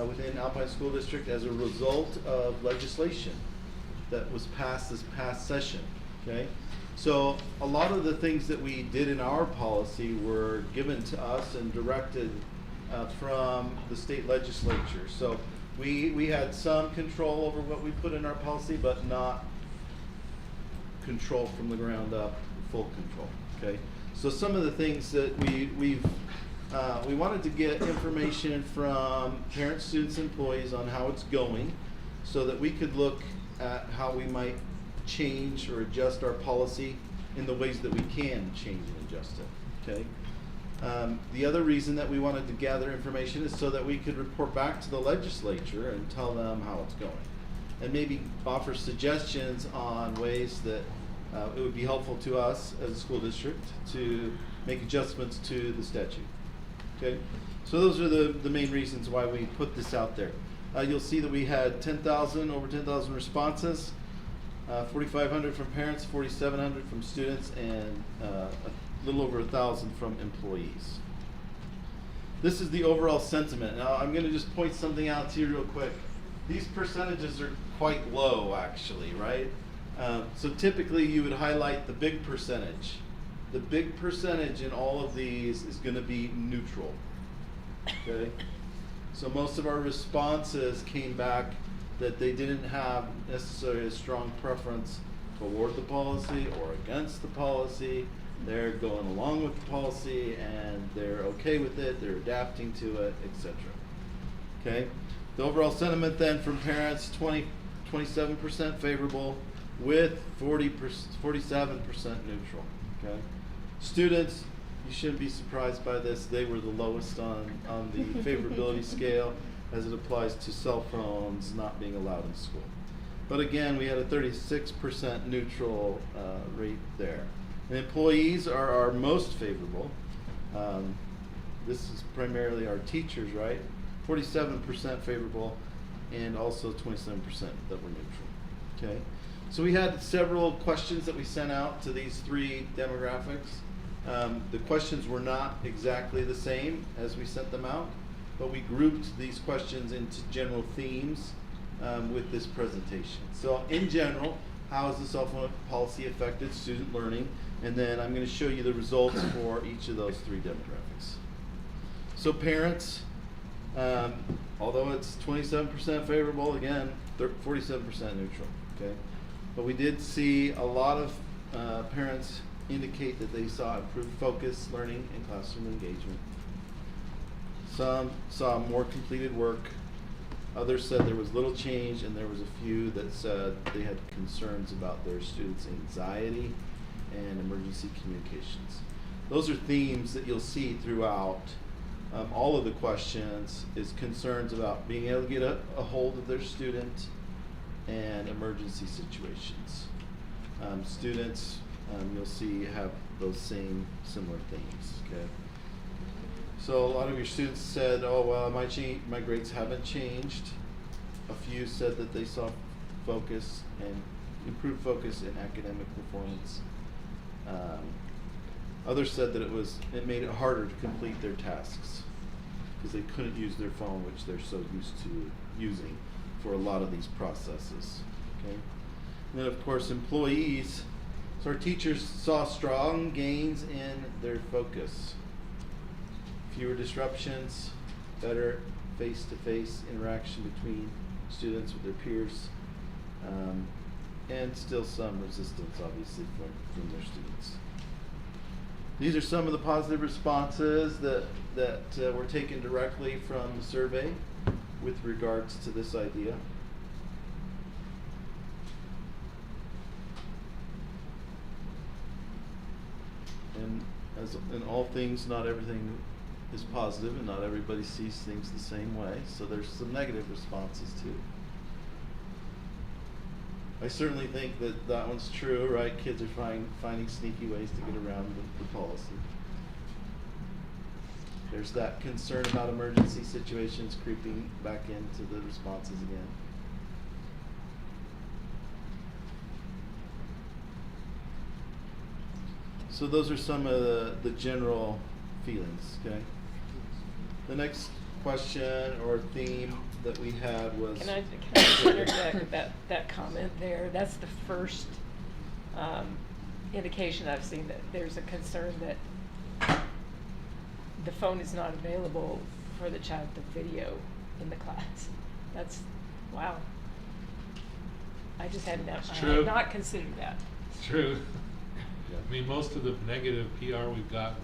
within Alpine School District as a result of legislation that was passed this past session, okay? So a lot of the things that we did in our policy were given to us and directed from the state legislature. So we had some control over what we put in our policy, but not control from the ground up, full control, okay? So some of the things that we wanted to get information from parents, students, employees on how it's going so that we could look at how we might change or adjust our policy in the ways that we can change and adjust it, okay? The other reason that we wanted to gather information is so that we could report back to the legislature and tell them how it's going. And maybe offer suggestions on ways that it would be helpful to us as a school district to make adjustments to the statute, okay? So those are the main reasons why we put this out there. You'll see that we had over 10,000 responses, 4,500 from parents, 4,700 from students, and a little over 1,000 from employees. This is the overall sentiment. Now I'm gonna just point something out to you real quick. These percentages are quite low actually, right? So typically you would highlight the big percentage. The big percentage in all of these is gonna be neutral, okay? So most of our responses came back that they didn't have necessarily a strong preference toward the policy or against the policy. They're going along with the policy and they're okay with it, they're adapting to it, etc. Okay? The overall sentiment then from parents, 27% favorable with 47% neutral. Okay? Students, you shouldn't be surprised by this, they were the lowest on the favorability scale as it applies to cell phones not being allowed in school. But again, we had a 36% neutral rate there. And employees are our most favorable. This is primarily our teachers, right? 47% favorable and also 27% that were neutral, okay? So we had several questions that we sent out to these three demographics. The questions were not exactly the same as we sent them out, but we grouped these questions into general themes with this presentation. So in general, how has the cell phone policy affected student learning? And then I'm going to show you the results for each of those three demographics. So parents, although it's 27% favorable, again, 47% neutral, okay? But we did see a lot of parents indicate that they saw improved focus, learning, and classroom engagement. Some saw more completed work. Others said there was little change, and there was a few that said they had concerns about their students' anxiety and emergency communications. Those are themes that you'll see throughout all of the questions, is concerns about being able to get a hold of their student and emergency situations. Students, you'll see, have those similar themes, okay? So a lot of your students said, oh, well, my grades haven't changed. A few said that they saw focus and improved focus in academic performance. Others said that it made it harder to complete their tasks because they couldn't use their phone, which they're so used to using for a lot of these processes, okay? And then of course employees, so our teachers saw strong gains in their focus. Fewer disruptions, better face-to-face interaction between students with their peers, and still some resistance, obviously, from their students. These are some of the positive responses that were taken directly from the survey with regards to this idea. And as in all things, not everything is positive and not everybody sees things the same way, so there's some negative responses too. I certainly think that one's true, right? Kids are finding sneaky ways to get around the policy. There's that concern about emergency situations creeping back into the responses again. So those are some of the general feelings, okay? The next question or theme that we had was. Can I just interject that comment there? That's the first indication I've seen that there's a concern that the phone is not available for the child to video in the class. That's, wow. I just had not, I True. had not considered that. It's true. I mean, most of the negative PR we've gotten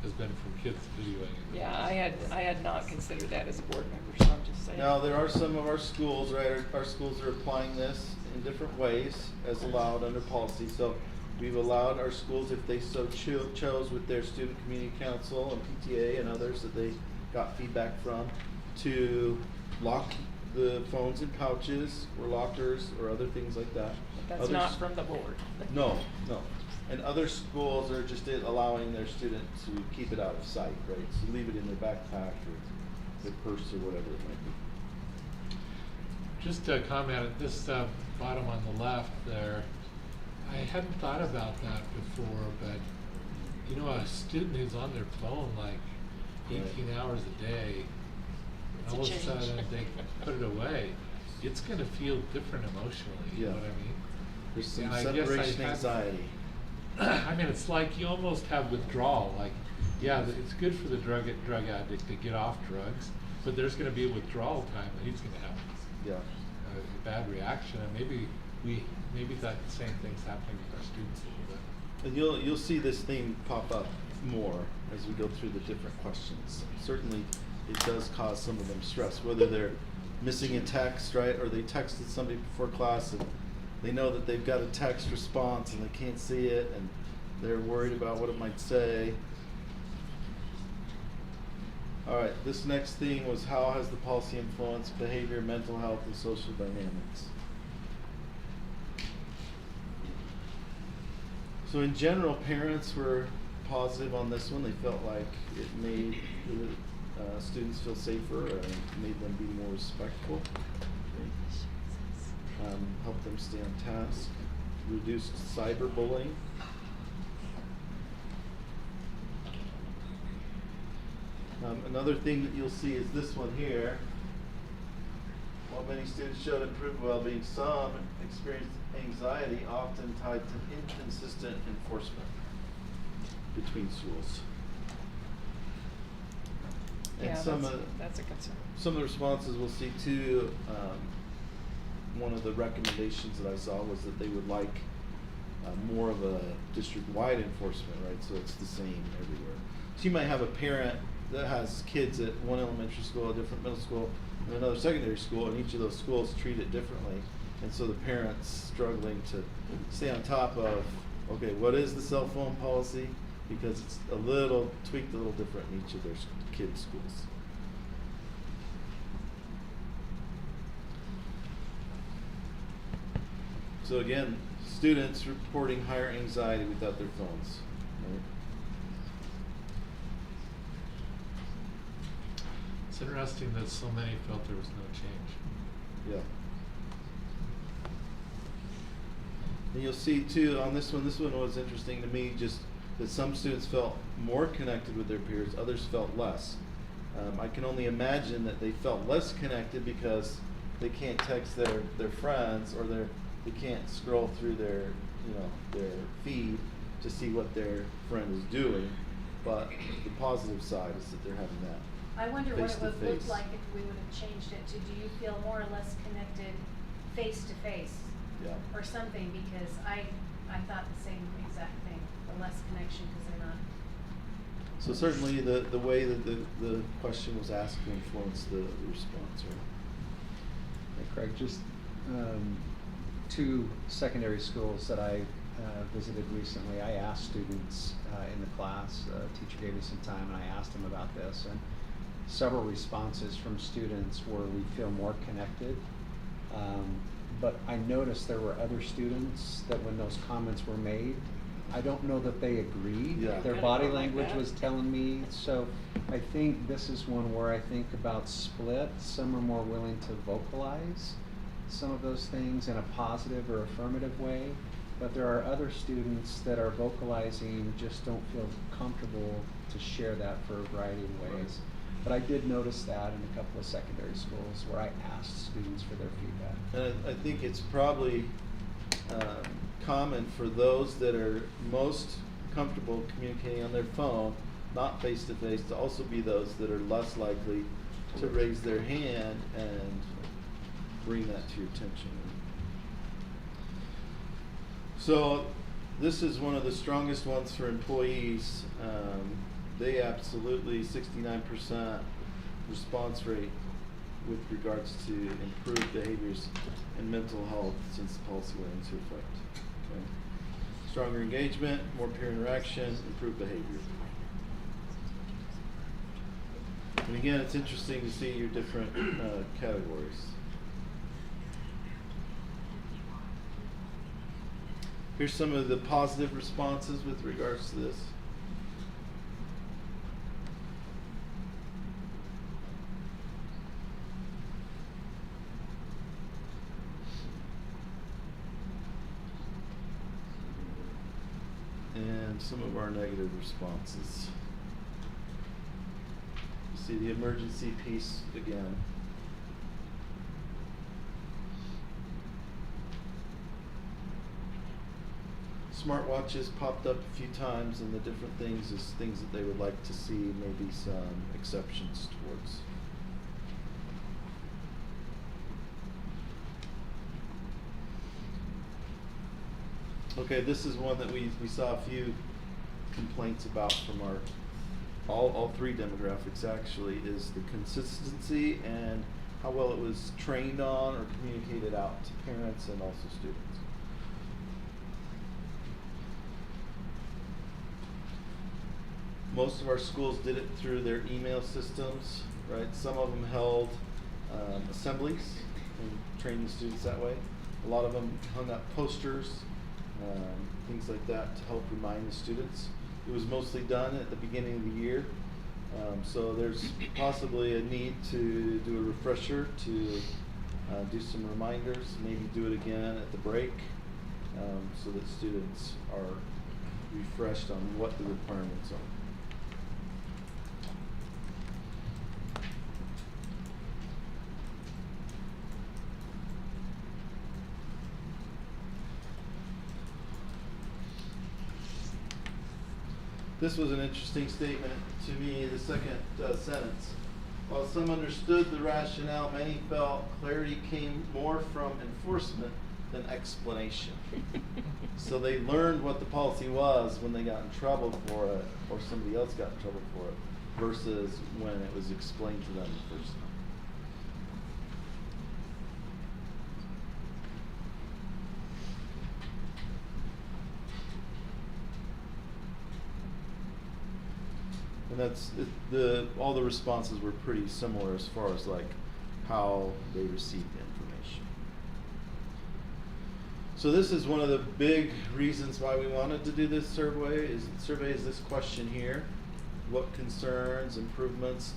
has been from kids videoing it. Yeah, I had not considered that as a board member, so I'm just saying. Now, there are some of our schools, right, our schools are applying this in different ways as allowed under policy. So we've allowed our schools, if they so chose with their student community council and PTA and others that they got feedback from, to lock the phones in pouches or lockers or other things like that. But that's Others- not from the board. No, no. And other schools are just allowing their student to keep it out of sight, right? So leave it in their backpack or their purse or whatever it might be. Just a comment at this bottom on the left there. I hadn't thought about that before, but you know, a student who's on their phone like 18 hours a day, It's a all of a change. sudden they put it away, it's going to feel different emotionally. You know Yeah. what I mean? There's some And I guess I separation hadn't- anxiety. I mean, it's like you almost have withdrawal. Like, yeah, it's good for the drug addict to get off drugs, but there's going to be a withdrawal time, and he's going to have Yeah. a bad reaction. And maybe that same thing's happening with our students a little bit. And you'll see this theme pop up more as we go through the different questions. Certainly, it does cause some of them stress, whether they're missing a text, right, or they texted somebody before class and they know that they've got a text response and they can't see it and they're worried about what it might say. All right, this next thing was how has the policy influenced behavior, mental health, and social dynamics? So in general, parents were positive on this one. They felt like it made the students feel safer and made them be more respectful. Helped them stay on task. Reduced cyberbullying. Another thing that you'll see is this one here. While many students showed improved well-being, some experienced anxiety, often tied to inconsistent enforcement between schools. And Yeah, some that's a concern. of the responses we'll see too. One of the recommendations that I saw was that they would like more of a district-wide enforcement, right? So it's the same everywhere. So you might have a parent that has kids at one elementary school, a different middle school, and another secondary school, and each of those schools treat it differently. And so the parent's struggling to stay on top of, okay, what is the cell phone policy? Because it's tweaked a little different in each of their kids' schools. So again, students reporting higher anxiety without their phones. Right? It's interesting that so many felt there was no change. Yeah. And you'll see too on this one was interesting to me, just that some students felt more connected with their peers, others felt less. I can only imagine that they felt less connected because they can't text their friends or they can't scroll through their feed to see what their friend is doing. But the positive side is that they're having that. I wonder what it would look Face-to-face. like if we would have changed it to, do you feel more or less connected face to face? Yeah. Or something, because I thought the same exact thing, the less connection because they're not. So certainly the way that the question was asked influenced the response, right? Hey, Craig, just two secondary schools that I visited recently. I asked students in the class, a teacher gave me some time, and I asked them about this, and several responses from students were, we feel more connected. But I noticed there were other students that when those comments were made, I don't know that they agreed. Yeah. Their body language was telling me, so I think this is one where I think about split. Some are more willing to vocalize some of those things in a positive or affirmative way, but there are other students that are vocalizing, just don't feel comfortable to share that for a variety of ways. But I did notice that in a couple of secondary schools where I asked students for their feedback. And I think it's probably common for those that are most comfortable communicating on their phone, not face to face, to also be those that are less likely to raise their hand and bring that to your attention. So this is one of the strongest ones for employees. They absolutely 69% response rate with regards to improved behaviors and mental health since the policy went into effect. Okay. Stronger engagement, more peer interaction, improved behavior. And again, it's interesting to see your different categories. Here's some of the positive responses with regards to this. And some of our negative responses. You see the emergency piece again. Smartwatches popped up a few times, and the different things is things that they would like to see, maybe some exceptions towards. Okay, this is one that we saw a few complaints about from our all three demographics actually, is the consistency and how well it was trained on or communicated out to parents and also students. Most of our schools did it through their email systems, right? Some of them held assemblies and trained the students that way. A lot of them hung up posters, things like that to help remind the students. It was mostly done at the beginning of the year. So there's possibly a need to do a refresher, to do some reminders, maybe do it again at the break, so that students are refreshed on what the requirements are. This was an interesting statement to me, the second sentence. While some understood the rationale, many felt clarity came more from enforcement than explanation. So they learned what the policy was when they got in trouble for it, or somebody else got in trouble for it, versus when it was explained to them the first time. And all the responses were pretty similar as far as like how they received the information. So this is one of the big reasons why we wanted to do this survey is this question here. What concerns, improvements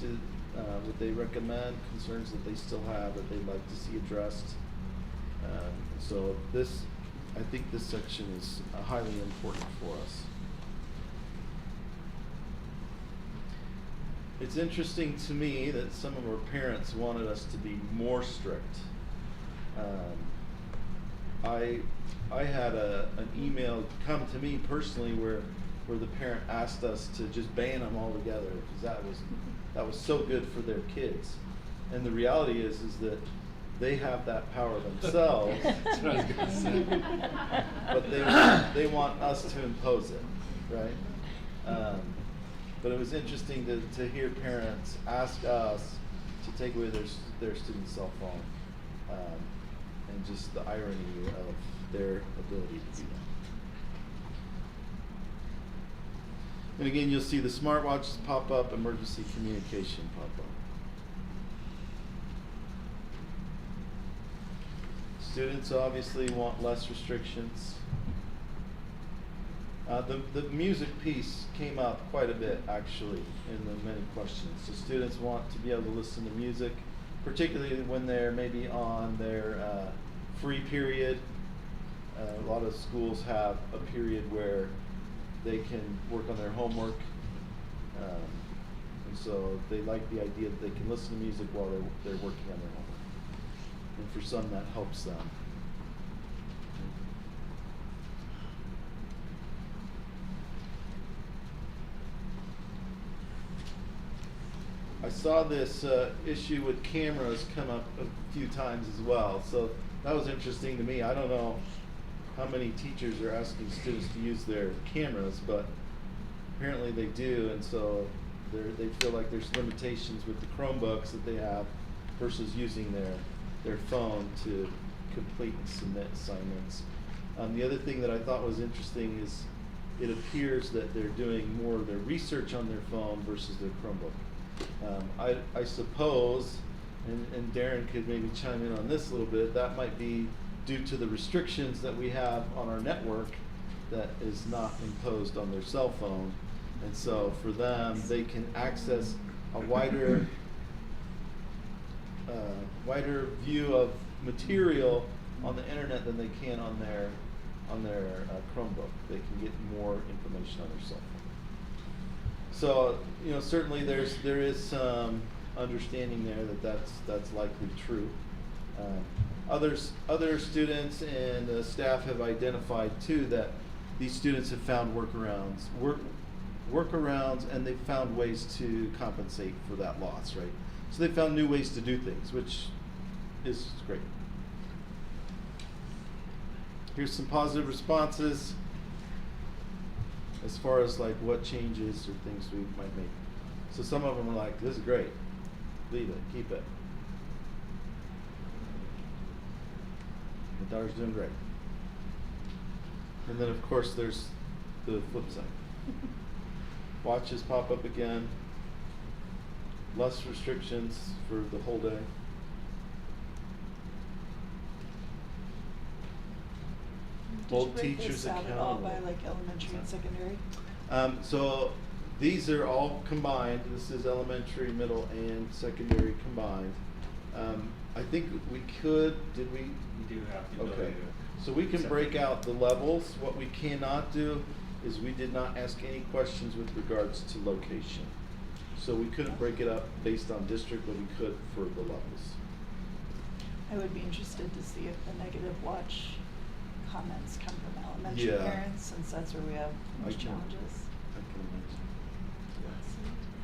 would they recommend, concerns that they still have that they'd like to see addressed? So I think this section is highly important for us. It's interesting to me that some of our parents wanted us to be more strict. I had an email come to me personally where the parent asked us to just ban them all together because that was so good for their kids. And the reality is that they have that power themselves. That's what I was gonna say. But they want us to impose it, right? But it was interesting to hear parents ask us to take away their student's cell phone, and just the irony of their ability to do that. And again, you'll see the smartwatches pop up, emergency communication pop up. Students obviously want less restrictions. The music piece came up quite a bit actually in the many questions. So students want to be able to listen to music, particularly when they're maybe on their free period, A lot of schools have a period where they can work on their homework. And so they like the idea that they can listen to music while they're working on their homework. And for some, that helps them. I saw this issue with cameras come up a few times as well, so that was interesting to me. I don't know how many teachers are asking students to use their cameras, but apparently they do, and so they feel like there's limitations with the Chromebooks that they have versus using their phone to complete and submit assignments. The other thing that I thought was interesting is it appears that they're doing more of their research on their phone versus their Chromebook. I suppose, and Darren could maybe chime in on this a little bit, that might be due to the restrictions that we have on our network that is not imposed on their cell phone. And so for them, they can access a wider view of material on the internet than they can on their Chromebook. They can get more information on their cell phone. So, you know, certainly there is some understanding there that that's likely true. Other students and staff have identified too that these students have found workarounds, and they've found ways to compensate for that loss, right? So they found new ways to do things, which is great. Here's some positive responses as far as like what changes or things we might make. So some of them are like, this is great, leave it, keep it. My daughter's doing great. And then of course there's the flip side. Watches pop up again, less restrictions for the whole day. Hold teachers accountable. At all by like elementary and secondary? So these are all combined. This is elementary, middle, and secondary combined. I think we could, did we? We do have the ability Okay. to So we can break separate. out the levels. What we cannot do is we did not ask any questions with regards to location. So we couldn't break it up based on district, but we could for the levels. I would be interested to see if the negative watch comments come from elementary Yeah. parents, since that's where we have I most can- challenges. I can imagine.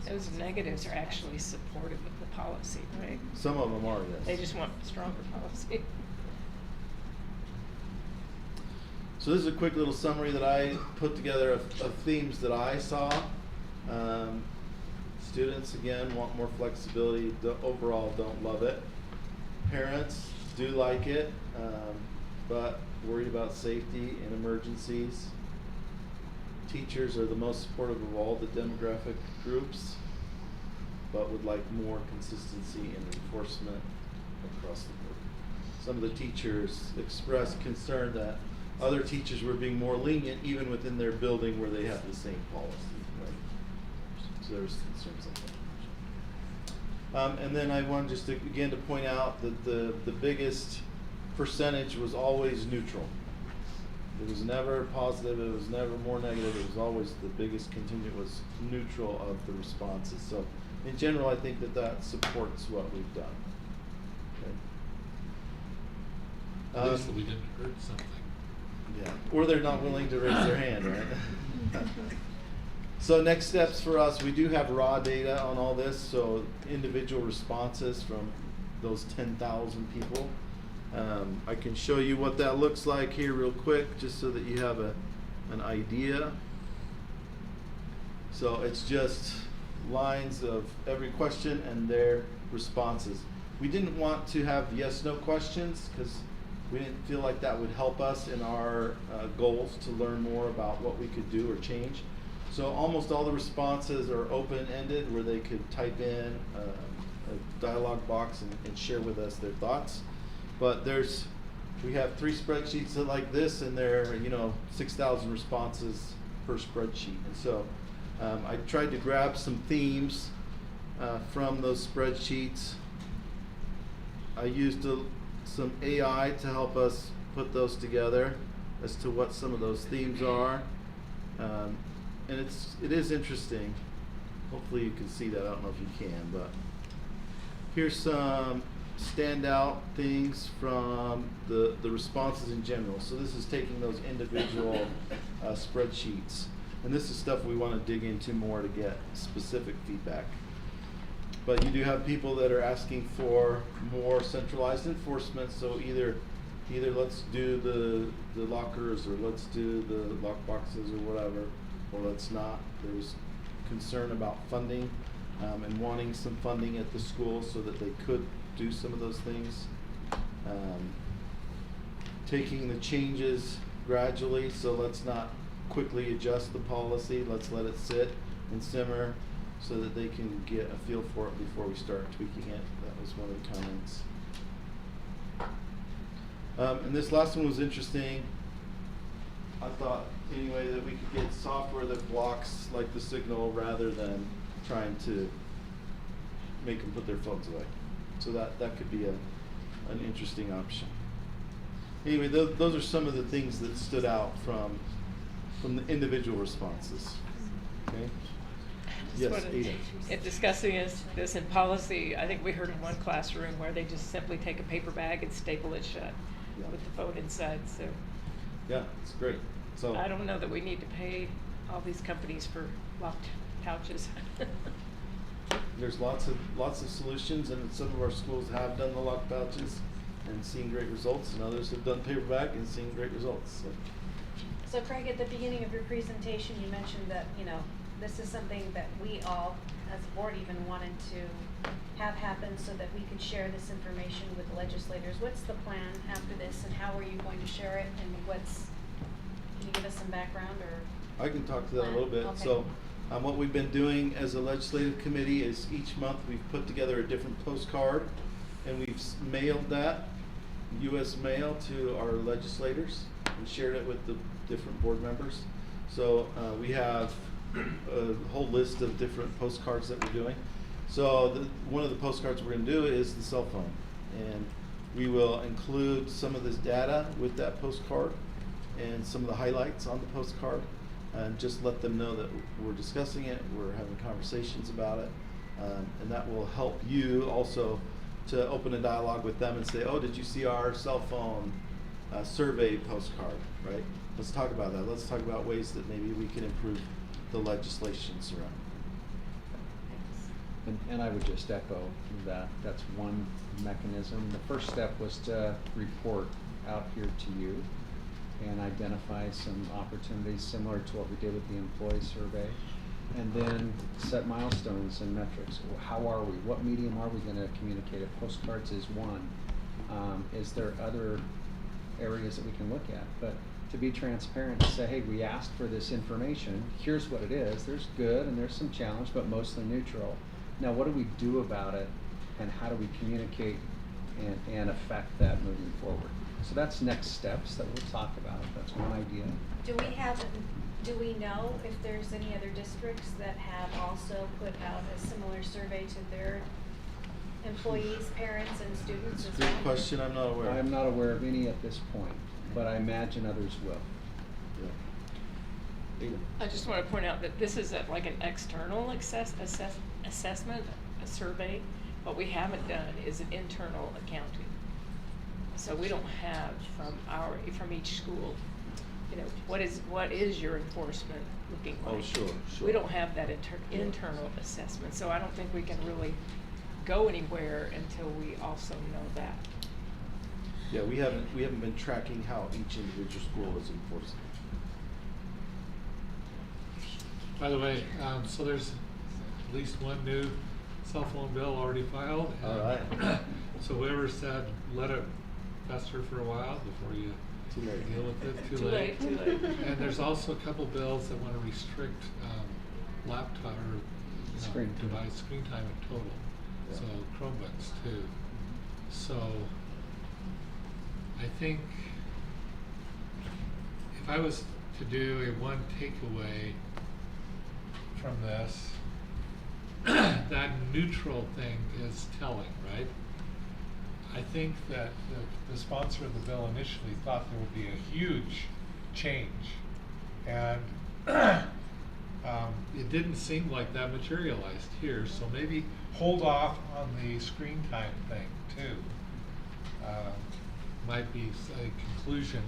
Those negatives are actually supportive of the policy, right? Some of them are, yes. They just want stronger policy. So this is a quick little summary that I put together of themes that I saw. Students, again, want more flexibility, overall don't love it. Parents do like it, but worried about safety and emergencies. Teachers are the most supportive of all the demographic groups, but would like more consistency and enforcement across the board. Some of the teachers expressed concern that other teachers were being more lenient even within their building where they have the same policy, right? So there's concerns like that. And then I wanted just to, again, to point out that the biggest percentage was always neutral. It was never positive, it was never more negative, it was always the biggest contingent was neutral of the responses. So in general, I think that supports what we've done. Okay. At least we didn't hurt something. Yeah, or they're not willing to raise their hand, right? So next steps for us, we do have raw data on all this, so individual responses from those 10,000 people. I can show you what that looks like here real quick, just so that you have an idea. So it's just lines of every question and their responses. We didn't want to have yes/no questions because we didn't feel like that would help us in our goals to learn more about what we could do or change. So almost all the responses are open-ended, where they could type in a dialogue box and share with us their thoughts. But we have 3 spreadsheets like this, and there are 6,000 responses per spreadsheet. And so I tried to grab some themes from those spreadsheets. I used some AI to help us put those together. as to what some of those themes are. And it is interesting. Hopefully you can see that. I don't know if you can, but here's some standout things from the responses in general. So this is taking those individual spreadsheets, and this is stuff we want to dig into more to get specific feedback. But you do have people that are asking for more centralized enforcement. So either let's do the lockers, or let's do the lock boxes, or whatever, or let's not. There's concern about funding, and wanting some funding at the school so that they could do some of those things. Taking the changes gradually, so let's not quickly adjust the policy. Let's let it sit and simmer so that they can get a feel for it before we start tweaking it. That was one of the comments. And this last one was interesting. I thought anyway that we could get software that blocks like the signal rather than trying to make them put their phones away. So that could be an interesting option. Anyway, those are some of the things that stood out from the individual responses. Okay. Yes, Ada. In discussing this in policy, I think we heard in one classroom where they just simply take a paper bag and staple it shut with the phone inside. So yeah, it's great. So I don't know that we need to pay all these companies for locked pouches. there's lots of solutions, and some of our schools have done the lock pouches and seen great results, and others have done paperback and seen great results. So Craig, at the beginning of your presentation, you mentioned that, this is something that we all, as a board, even wanted to have happen so that we could share this information with the legislators. What's the plan after this, and how are you going to share it, and can you give us some background, or? I can talk to that a little bit. Okay. So what we've been doing as a legislative committee is each month we've put together a different postcard, and we've mailed that, U.S. mail, to our legislators and shared it with the different board members. So we have a whole list of different postcards that we're doing. So one of the postcards we're going to do is the cell phone, and we will include some of this data with that postcard and some of the highlights on the postcard, and just let them know that we're discussing it, we're having conversations about it, and that will help you also to open a dialogue with them and say, oh, did you see our cell phone survey postcard, right? Let's talk about that. Let's talk about ways that maybe we can improve the legislation surrounding. And I would just echo that that's one mechanism. The first step was to report out here to you and identify some opportunities similar to what we did with the employee survey, and then set milestones and metrics. How are we? What medium are we going to communicate it? Postcards is one. Is there other areas that we can look at? But to be transparent, to say, hey, we asked for this information, here's what it is. There's good and there's some challenge, but mostly neutral. Now, what do we do about it, and how do we communicate and affect that moving forward? So that's next steps that we'll talk about. That's one idea. Do we know if there's any other districts that have also put out a similar survey to their employees, parents, and students as well? Good question. I'm not aware. I'm not aware of any at this point, but I imagine others will. Yeah. I just want to point out that this is like an external assessment, a survey. What we haven't done is an internal accounting. So we don't have from each school, what is your enforcement looking like? Oh, sure. We don't have that internal assessment, so I don't think we can really go anywhere until we also know that. Yeah, we haven't been tracking how each individual school is enforcing. By the way, so there's at least one new cell phone bill already filed. All right. So whoever said let it fester for a while before you Too late. deal with it, too Too late. late, too late. And there's also a couple bills that want to restrict laptop or Screen time. device screen time in total. Yeah. So Chromebooks too. So I think if I was to do a one takeaway from this, that neutral thing is telling, right? I think that the sponsor of the bill initially thought there would be a huge change. And it didn't seem like that materialized here, so maybe hold off on the screen time thing too. Might be a conclusion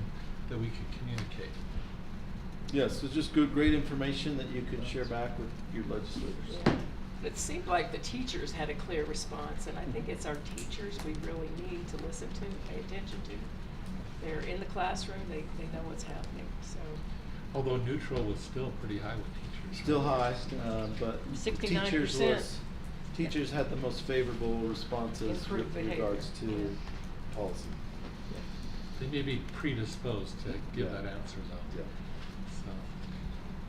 that we could communicate. Yes, so just good, great information that you could share back with your legislators. Yeah. It seemed like the teachers had a clear response, and I think it's our teachers we really need to listen to, pay attention to. They're in the classroom, they know what's happening, so. Although neutral was still pretty high with teachers. Still high, but 69%. teachers had the most favorable responses Improved with behavior. regards to policy. They may be predisposed to give that answer though. Yeah. So.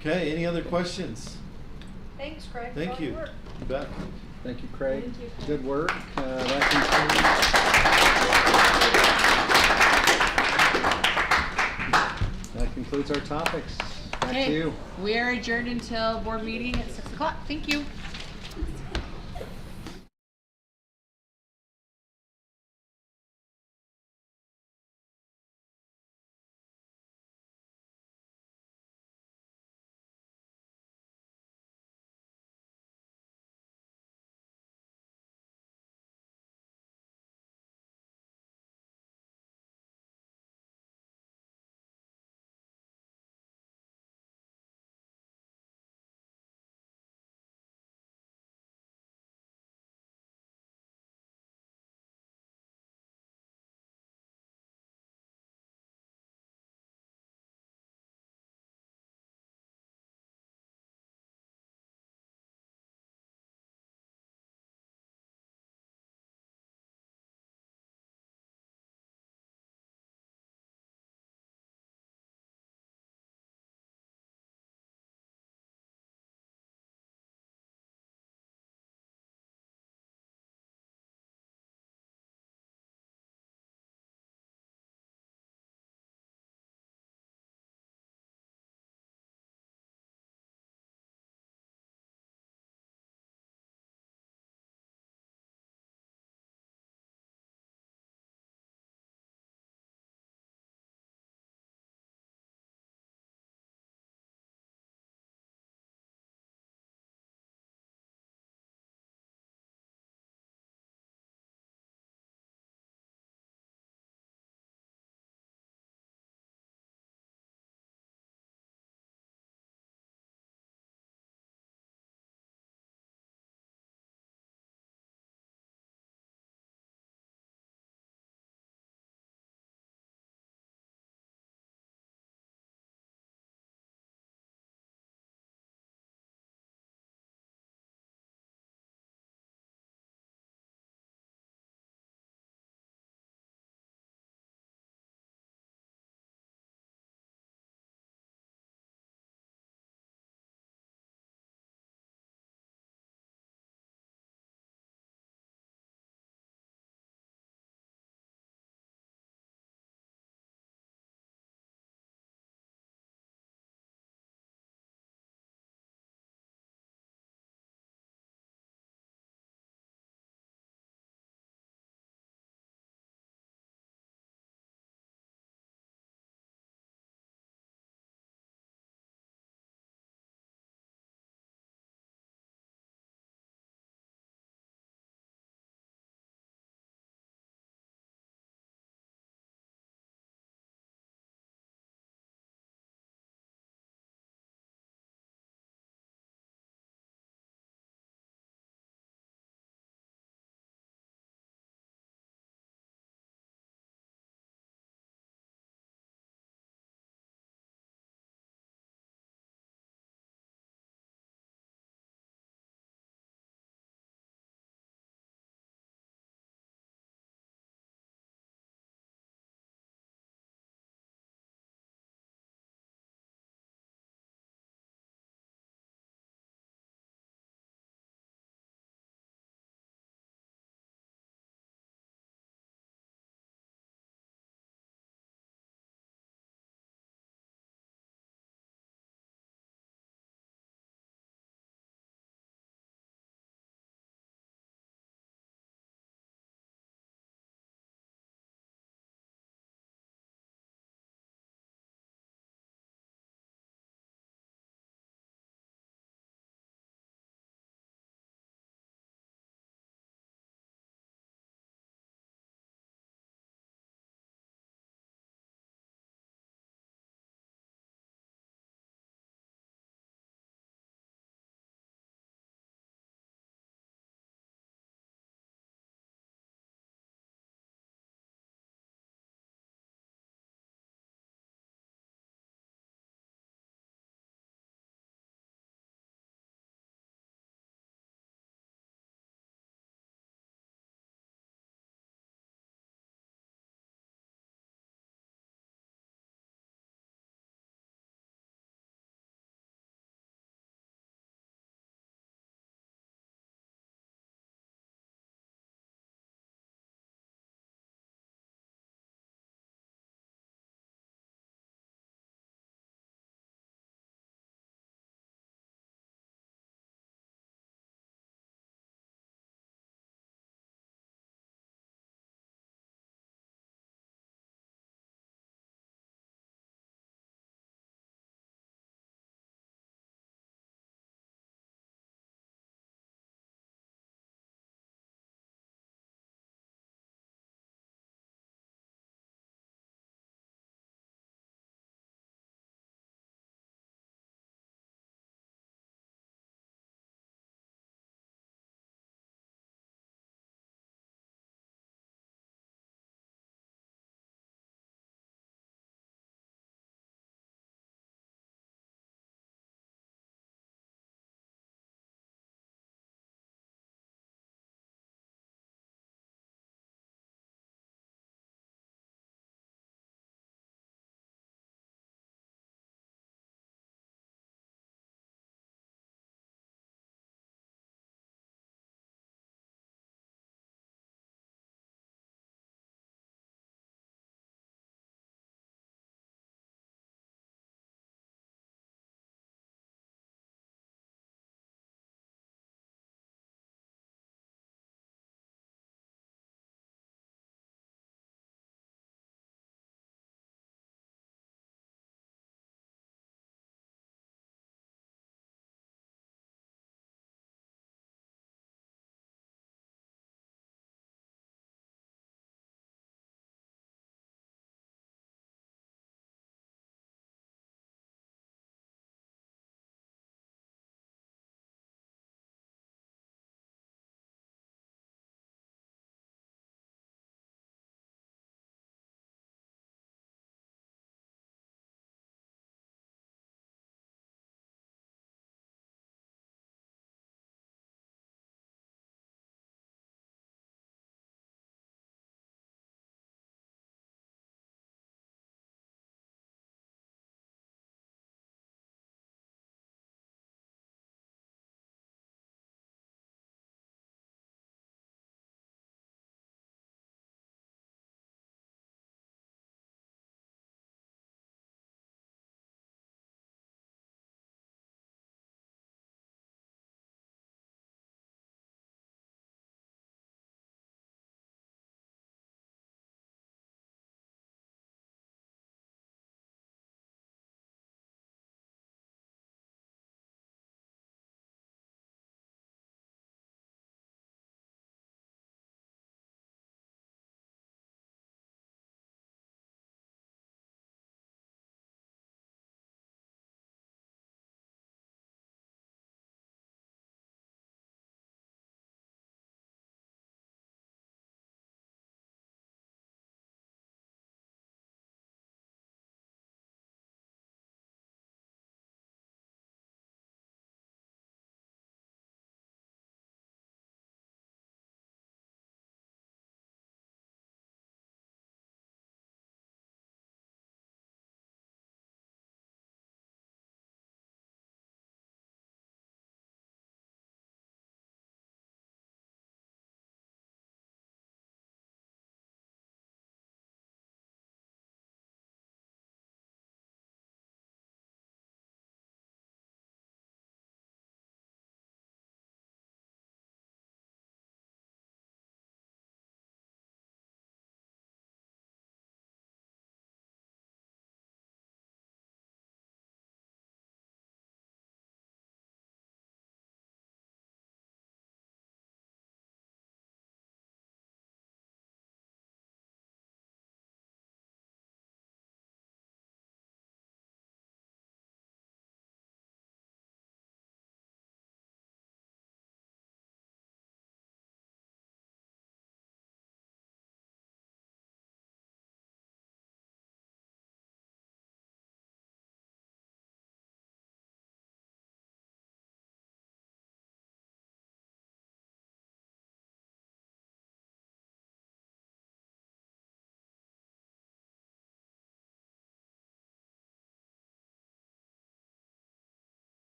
Okay, any other questions? Thanks, Craig. Thank for all your you. work. You bet. Thank you, Craig. Thank you, Craig. Good work. That concludes our topics. Back to you. We are adjourned until board meeting at 6 o'clock. Thank you.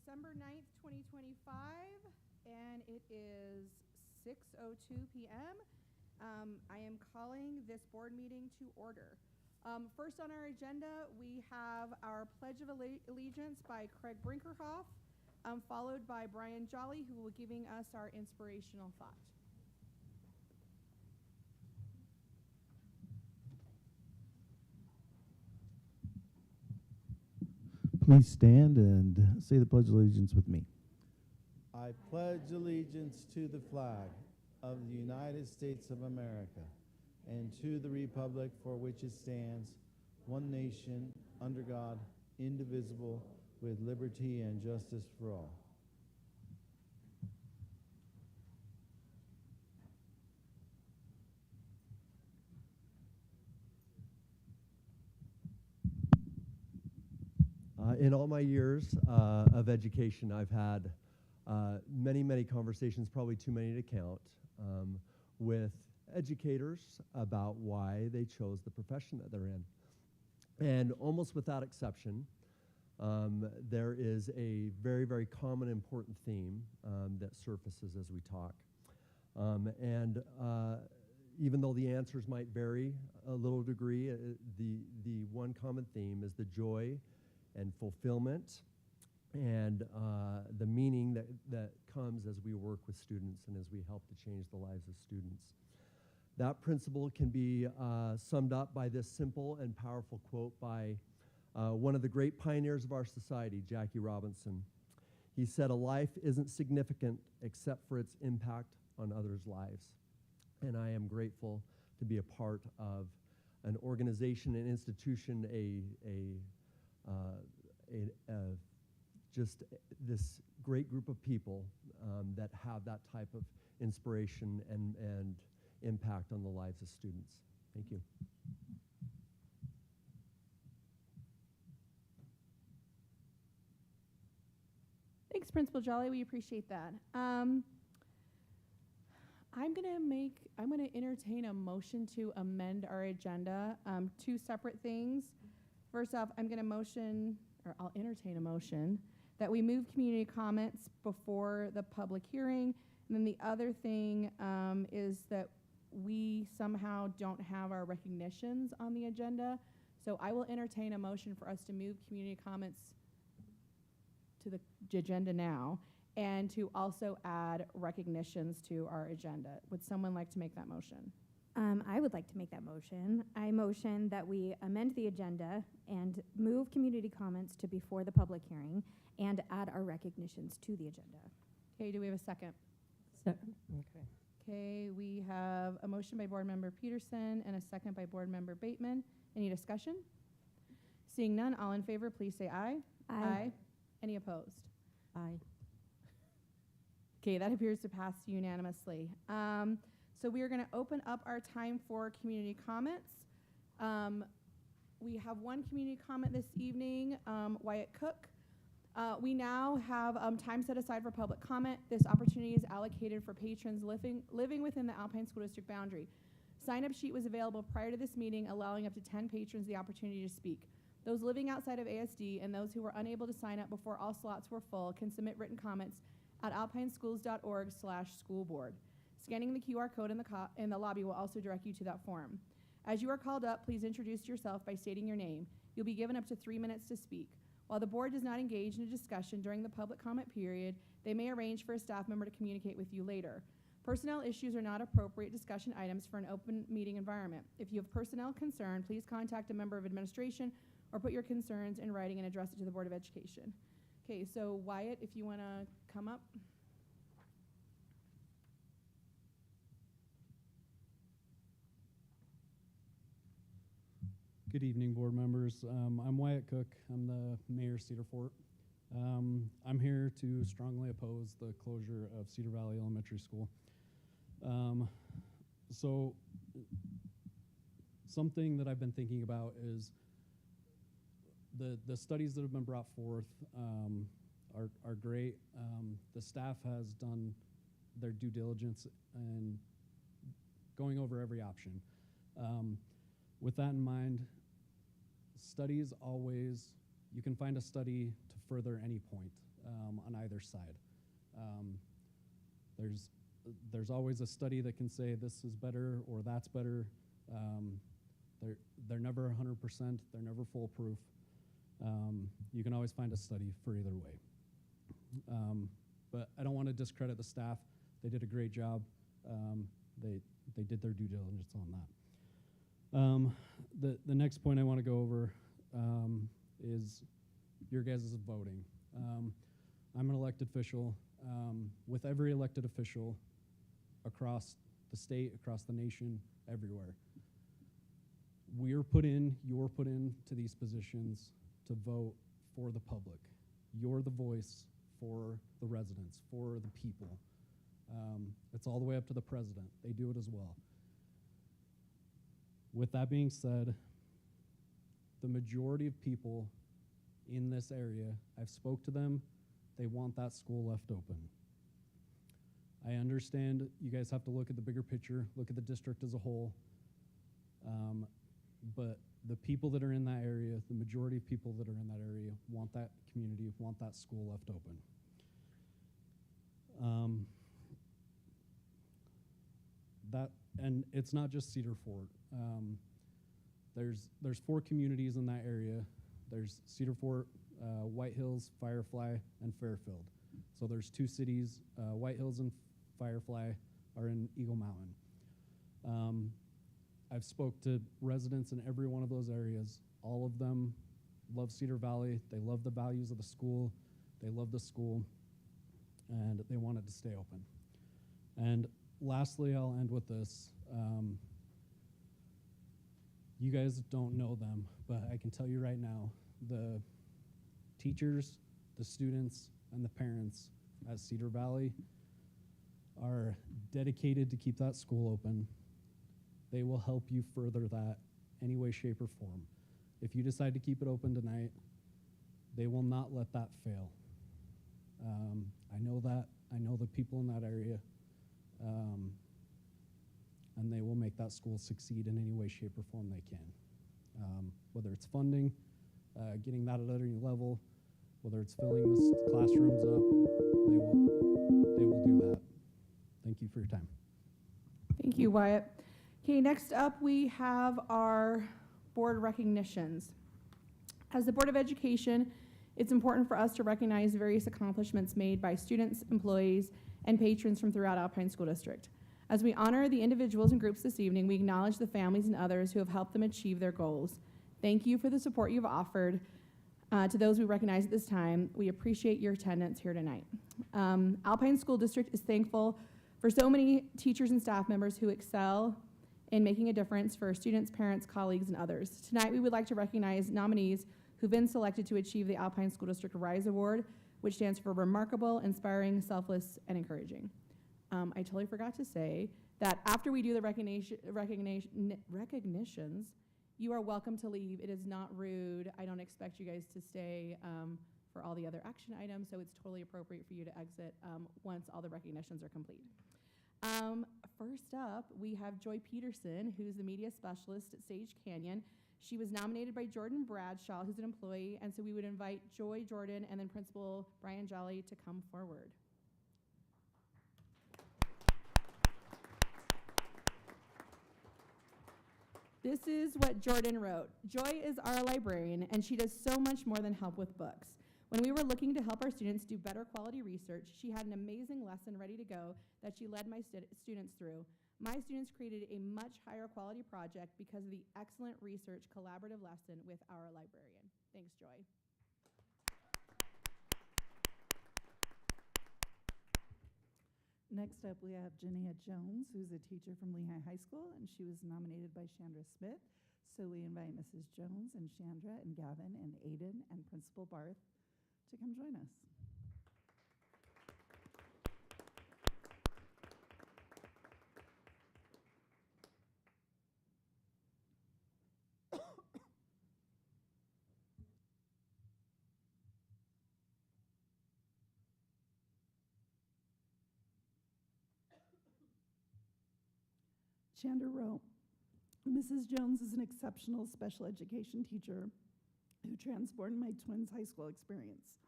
December 9th, 2025, and it is 6:02 p.m. I am calling this board meeting to order. First on our agenda, we have our Pledge of Allegiance by Craig Brinkerhoff, followed by Brian Jolly, who will be giving us our inspirational thought. Please stand and say the Pledge of Allegiance with me. I pledge allegiance to the flag of the United States of America and to the republic for which it stands, one nation, under God, indivisible, with liberty and justice for all. In all my years of education, I've had many conversations, probably too many to count, with educators about why they chose the profession that they're in. And almost without exception, there is a very common important theme that surfaces as we talk. Even though the answers might vary a little degree, the one common theme is the joy and fulfillment and the meaning that comes as we work with students and as we help to change the lives of students. That principle can be summed up by this simple and powerful quote by one of the great pioneers of our society, Jackie Robinson. He said, "A life isn't significant except for its impact on others' lives." And I am grateful to be a part of an organization, an institution, just this great group of people that have that type of inspiration and impact on the lives of students. Thank you. Thanks, Principal Jolly. We appreciate that. I'm gonna entertain a motion to amend our agenda. Two separate things. First off, I'll entertain a motion that we move community comments before the public hearing. And then the other thing is that we somehow don't have our recognitions on the agenda. So I will entertain a motion for us to move community comments to the agenda now and to also add recognitions to our agenda. Would someone like to make that motion? I would like to make that motion. I motion that we amend the agenda and move community comments to before the public hearing and add our recognitions to the agenda. Okay, do we have a second? Second. Okay. Okay, we have a motion by Board Member Peterson and a second by Board Member Bateman. Any discussion? Seeing none, all in favor, please say aye. Aye. Any opposed? Aye. Okay, that appears to pass unanimously. So we are going to open up our time for community comments. We have one community comment this evening, Wyatt Cook. We now have time set aside for public comment. This opportunity is allocated for patrons living within the Alpine School District boundary. Sign-up sheet was available prior to this meeting, allowing up to 10 patrons the opportunity to speak. Those living outside of ASD and those who were unable to sign up before all slots were full can submit written comments at alpineschools.org/schoolboard. Scanning the QR code in the lobby will also direct you to that form. As you are called up, please introduce yourself by stating your name. You'll be given up to 3 minutes to speak. While the board does not engage in a discussion during the public comment period, they may arrange for a staff member to communicate with you later. Personnel issues are not appropriate discussion items for an open meeting environment. If you have personnel concern, please contact a member of administration or put your concerns in writing and address it to the Board of Education. Okay, so Wyatt, if you want to come up. Good evening, board members. I'm Wyatt Cook. I'm the mayor of Cedar Fort. I'm here to strongly oppose the closure of Cedar Valley Elementary School. So something that I've been thinking about is the studies that have been brought forth are great. The staff has done their due diligence and going over every option. With that in mind, studies always, you can find a study to further any point. on either side. There's always a study that can say this is better or that's better. They're never 100%. They're never foolproof. You can always find a study for either way. But I don't want to discredit the staff. They did a great job. They did their due diligence on that. The next point I want to go over is your guys' voting. I'm an elected official. With every elected official across the state, across the nation, everywhere, you're put in to these positions to vote for the public. You're the voice for the residents, for the people. It's all the way up to the president. They do it as well. With that being said, the majority of people in this area, I've spoke to them, they want that school left open. I understand you guys have to look at the bigger picture, look at the district as a whole, but the people that are in that area, the majority of people that are in that area want that community, want that school left open. And it's not just Cedar Fort. There's 4 communities in that area. There's Cedar Fort, White Hills, Firefly, and Fairfield. So there's 2 cities. White Hills and Firefly are in Eagle Mountain. I've spoke to residents in every one of those areas. All of them love Cedar Valley. They love the values of the school. They love the school, and they want it to stay open. And lastly, I'll end with this. You guys don't know them, but I can tell you right now, the teachers, the students, and the parents at Cedar Valley are dedicated to keep that school open. They will help you further that any way, shape, or form. If you decide to keep it open tonight, they will not let that fail. I know that. I know the people in that area. And they will make that school succeed in any way, shape, or form they can. Whether it's funding, getting that at any level, whether it's filling the classrooms up, they will do that. Thank you for your time. Thank you, Wyatt. Okay, next up we have our board recognitions. As the Board of Education, it's important for us to recognize various accomplishments made by students, employees, and patrons from throughout Alpine School District. As we honor the individuals and groups this evening, we acknowledge the families and others who have helped them achieve their goals. Thank you for the support you've offered to those we recognize at this time. We appreciate your attendance here tonight. Alpine School District is thankful for so many teachers and staff members who excel in making a difference for students, parents, colleagues, and others. Tonight, we would like to recognize nominees who've been selected to achieve the Alpine School District RISE Award, which stands for Remarkable, Inspiring, Selfless, and Encouraging. I totally forgot to say that after we do the recognitions, you are welcome to leave. It is not rude. I don't expect you guys to stay for all the other action items, so it's totally appropriate for you to exit once all the recognitions are complete. First up, we have Joy Peterson, who's the media specialist at Sage Canyon. She was nominated by Jordan Bradshaw, who's an employee, and so we would invite Joy, Jordan, and then Principal Brian Jolly to come forward. This is what Jordan wrote. Joy is our librarian, and she does so much more than help with books. When we were looking to help our students do better quality research, she had an amazing lesson ready to go that she led my students through. My students created a much higher quality project because of the excellent research collaborative lesson with our librarian. Thanks, Joy. Next up, we have Jania Jones, who's a teacher from Lehigh High School, and she was nominated by Chandra Smith. So we invite Mrs. Jones and Chandra and Gavin and Aiden and Principal Barth to come join us. Chandra wrote, Mrs. Jones is an exceptional special education teacher who transformed my twins' high school experience.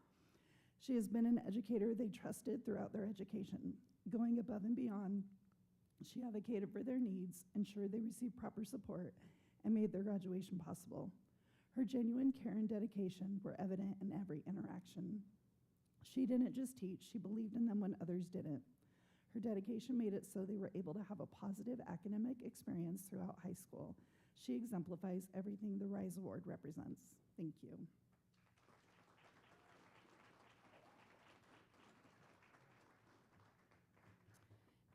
She has been an educator they trusted throughout their education, going above and beyond. She advocated for their needs, ensured they received proper support, and made their graduation possible. Her genuine care and dedication were evident in every interaction. She didn't just teach, she believed in them when others didn't. Her dedication made it so they were able to have a positive academic experience throughout high school. She exemplifies everything the RISE Award represents. Thank you.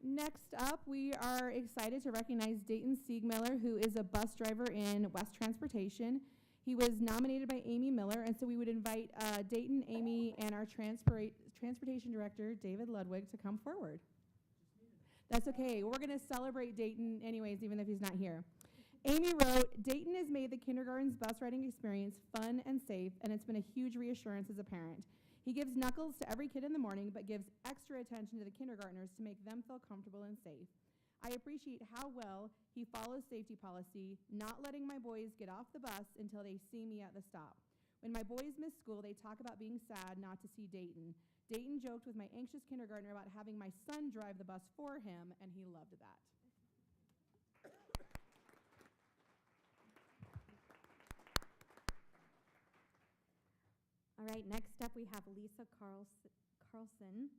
Next up, we are excited to recognize Dayton Siegmiller, who is a bus driver in West Transportation. He was nominated by Amy Miller, and so we would invite Dayton, Amy, and our transportation director, David Ludwig, to come forward. That's okay. We're going to celebrate Dayton anyways, even if he's not here. Amy wrote, Dayton has made the kindergarten's bus riding experience fun and safe, and it's been a huge reassurance as a parent. He gives knuckles to every kid in the morning, but gives extra attention to the kindergartners to make them feel comfortable and safe. I appreciate how well he follows safety policy, not letting my boys get off the bus until they see me at the stop. When my boys miss school, they talk about being sad not to see Dayton. Dayton joked with my anxious kindergartner about having my son drive the bus for him, and he loved that. All right, next up we have Lisa Carlson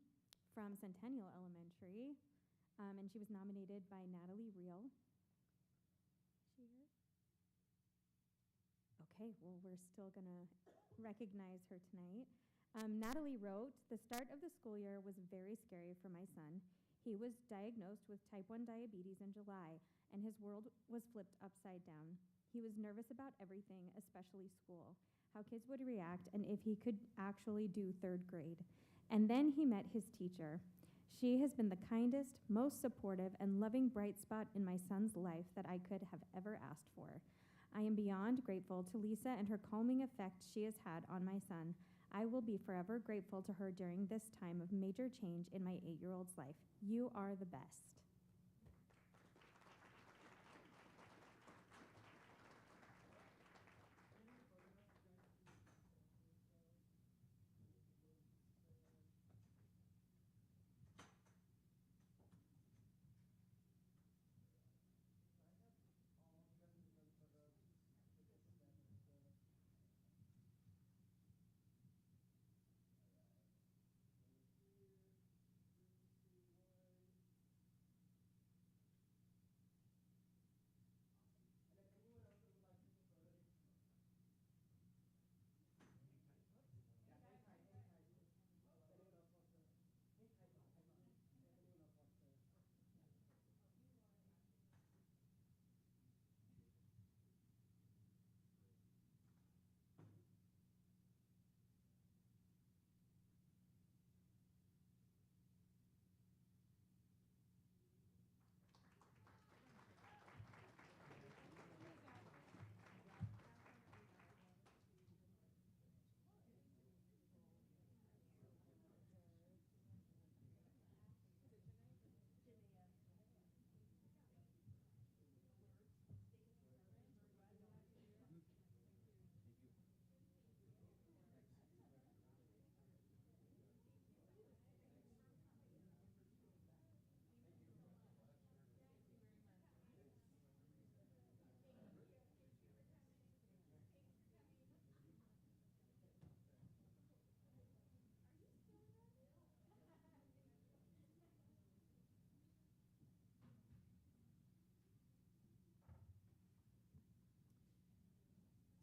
from Centennial Elementary, and she was nominated by Natalie Reel. Is she here? Okay, well, we're still gonna recognize her tonight. Natalie wrote, the start of the school year was very scary for my son. He was diagnosed with type 1 diabetes in July, and his world was flipped upside down. He was nervous about everything, especially school, how kids would react, and if he could actually do 3rd grade. And then he met his teacher. She has been the kindest, most supportive, and loving bright spot in my son's life that I could have ever asked for. I am beyond grateful to Lisa and her calming effect she has had on my son. I will be forever grateful to her during this time of major change in my 8-year-old's life. You are the best.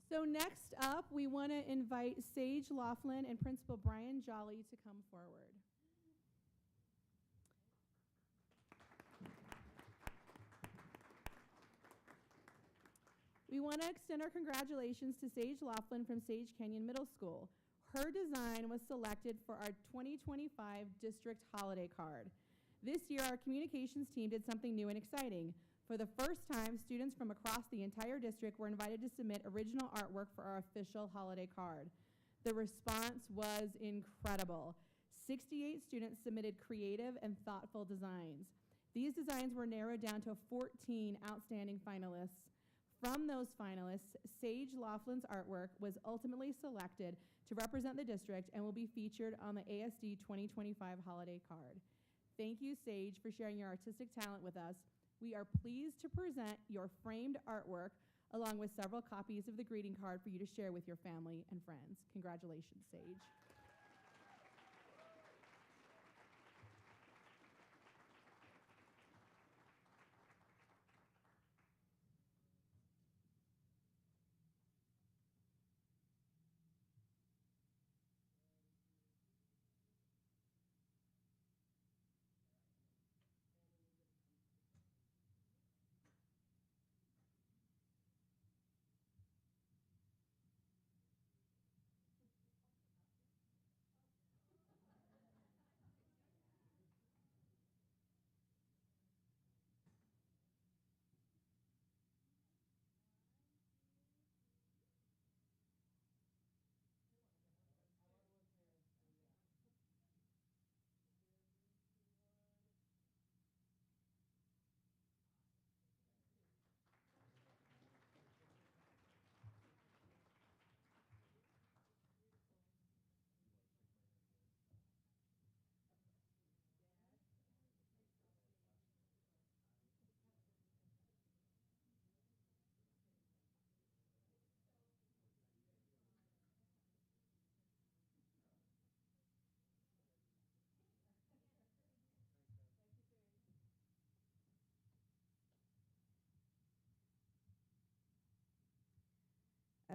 So next up, we want to invite Sage Laughlin and Principal Brian Jolly to come forward. We want to extend our congratulations to Sage Laughlin from Sage Canyon Middle School. Her design was selected for our 2025 district holiday card. This year, our communications team did something new and exciting. For the first time, students from across the entire district were invited to submit original artwork for our official holiday card. The response was incredible. 68 students submitted creative and thoughtful designs. These designs were narrowed down to 14 outstanding finalists. From those finalists, Sage Laughlin's artwork was ultimately selected to represent the district and will be featured on the ASD 2025 holiday card. Thank you, Sage, for sharing your artistic talent with us. We are pleased to present your framed artwork along with several copies of the greeting card for you to share with your family and friends. Congratulations, Sage.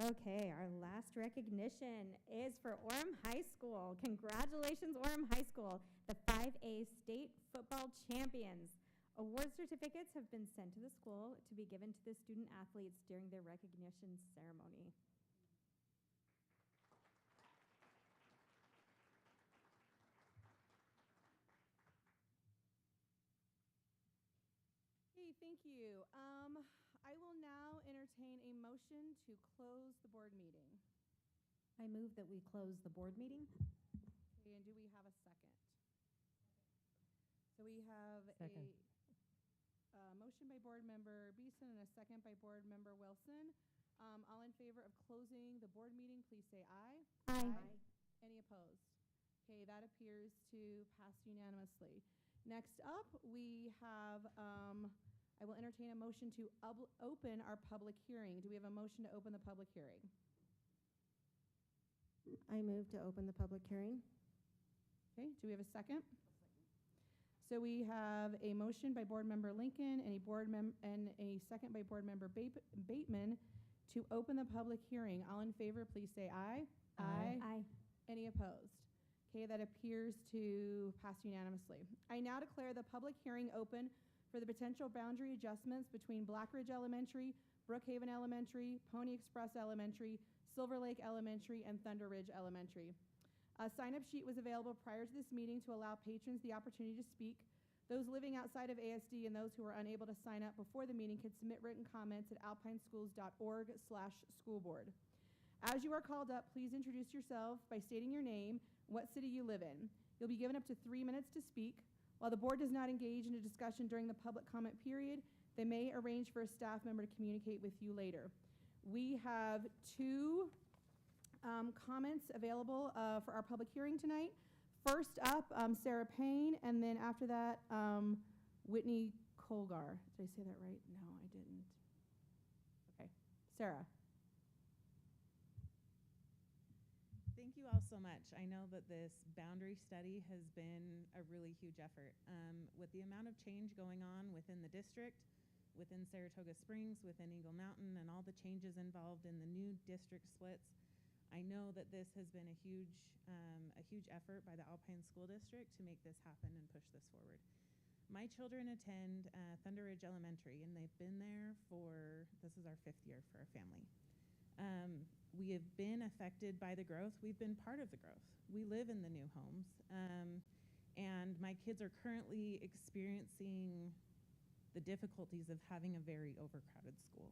Okay, our last recognition is for Orem High School. Congratulations, Orem High School, the 5A state football champions. Award certificates have been sent to the school to be given to the student athletes during their recognition ceremony. Hey, thank you. I will now entertain a motion to close the board meeting. I move that we close the board meeting. Okay, and do we have a second? So we have Second. a motion by board member Beeson and a second by board member Wilson. All in favor of closing the board meeting, please say aye. Aye. Any opposed? Okay, that appears to pass unanimously. Next up, we have, I will entertain a motion to open our public hearing. Do we have a motion to open the public hearing? I move to open the public hearing. Okay, do we have a second? So we have a motion by board member Lincoln and a second by board member Bateman to open the public hearing. All in favor, please say aye. Aye. Aye. Any opposed? Okay, that appears to pass unanimously. I now declare the public hearing open for the potential boundary adjustments between Black Ridge Elementary, Brookhaven Elementary, Pony Express Elementary, Silver Lake Elementary, and Thunder Ridge Elementary. A sign-up sheet was available prior to this meeting to allow patrons the opportunity to speak. Those living outside of ASD and those who are unable to sign up before the meeting can submit written comments at alpineschools.org/schoolboard. As you are called up, please introduce yourself by stating your name, what city you live in. You'll be given up to 3 minutes to speak. While the board does not engage in a discussion during the public comment period, they may arrange for a staff member to communicate with you later. We have two comments available for our public hearing tonight. First up, Sarah Payne, and then after that, Whitney Colgar. Did I say that right? No, I didn't. Okay, Sarah. Thank you all so much. I know that this boundary study has been a really huge effort. With the amount of change going on within the district, within Saratoga Springs, within Eagle Mountain, and all the changes involved in the new district splits, I know that this has been a huge effort by the Alpine School District to make this happen and push this forward. My children attend Thunder Ridge Elementary, and they've been there this is our 5th year for our family. We have been affected by the growth. We've been part of the growth. We live in the new homes. And my kids are currently experiencing the difficulties of having a very overcrowded school,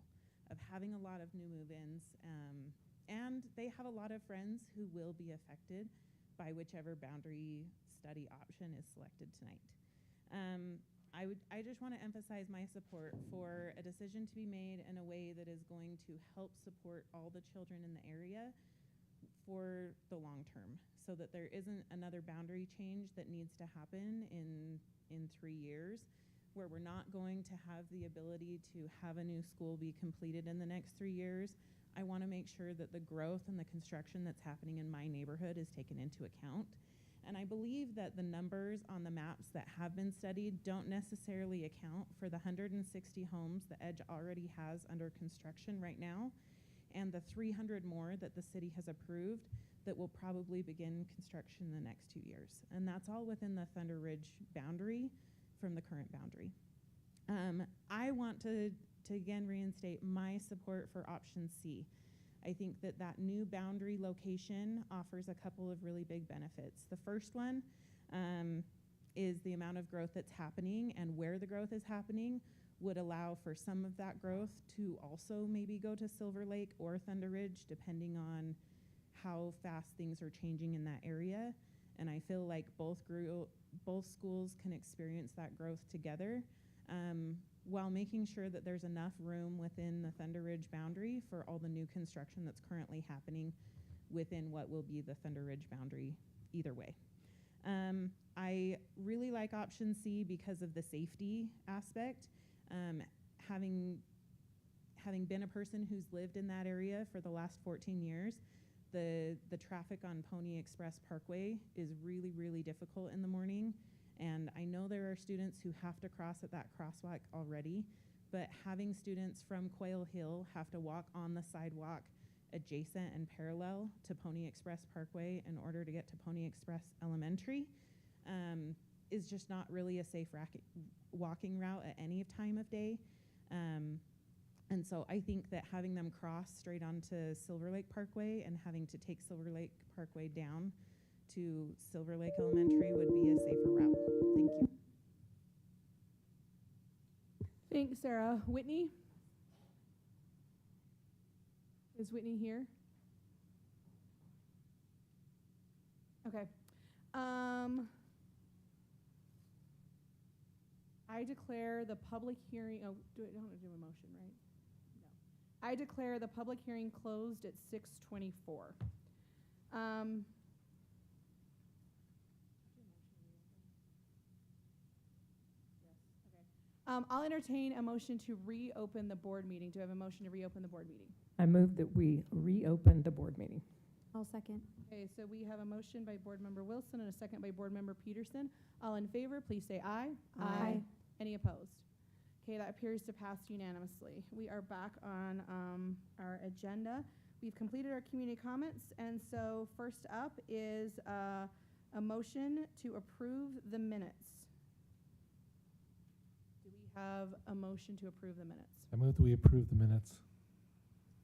of having a lot of new move-ins. And they have a lot of friends who will be affected by whichever boundary study option is selected tonight. I just want to emphasize my support for a decision to be made in a way that is going to help support all the children in the area for the long term, so that there isn't another boundary change that needs to happen in 3 years, where we're not going to have the ability to have a new school be completed in the next 3 years. I want to make sure that the growth and the construction that's happening in my neighborhood is taken into account. And I believe that the numbers on the maps that have been studied don't necessarily account for the 160 homes the Edge already has under construction right now, and the 300 more that the city has approved that will probably begin construction in the next 2 years. And that's all within the Thunder Ridge boundary from the current boundary. I want to again reinstate my support for option C. I think that that new boundary location offers a couple of really big benefits. The first one is the amount of growth that's happening, and where the growth is happening would allow for some of that growth to also maybe go to Silver Lake or Thunder Ridge, depending on how fast things are changing in that area. And I feel like both schools can experience that growth together, while making sure that there's enough room within the Thunder Ridge boundary for all the new construction that's currently happening within what will be the Thunder Ridge boundary either way. I really like option C because of the safety aspect. Having been a person who's lived in that area for the last 14 years, the traffic on Pony Express Parkway is really, really difficult in the morning. And I know there are students who have to cross at that crosswalk already, but having students from Quail Hill have to walk on the sidewalk adjacent and parallel to Pony Express Parkway in order to get to Pony Express Elementary is just not really a safe walking route at any time of day. And so I think that having them cross straight onto Silver Lake Parkway and having to take Silver Lake Parkway down to Silver Lake Elementary would be a safer route. Thank you. Thanks, Sarah. Whitney? Is Whitney here? Okay. I declare the public hearing, I don't have to do a motion, right? No. I declare the public hearing closed at 6:24. I'll entertain a motion to reopen the board meeting. Do I have a motion to reopen the board meeting? I move that we reopen the board meeting. I'll second. Okay, so we have a motion by Board Member Wilson and a second by Board Member Peterson. All in favor, please say aye. Aye. Any opposed? Okay, that appears to pass unanimously. We are back on our agenda. We've completed our community comments, and so first up is a motion to approve the minutes. Do we have a motion to approve the minutes? I move that we approve the minutes.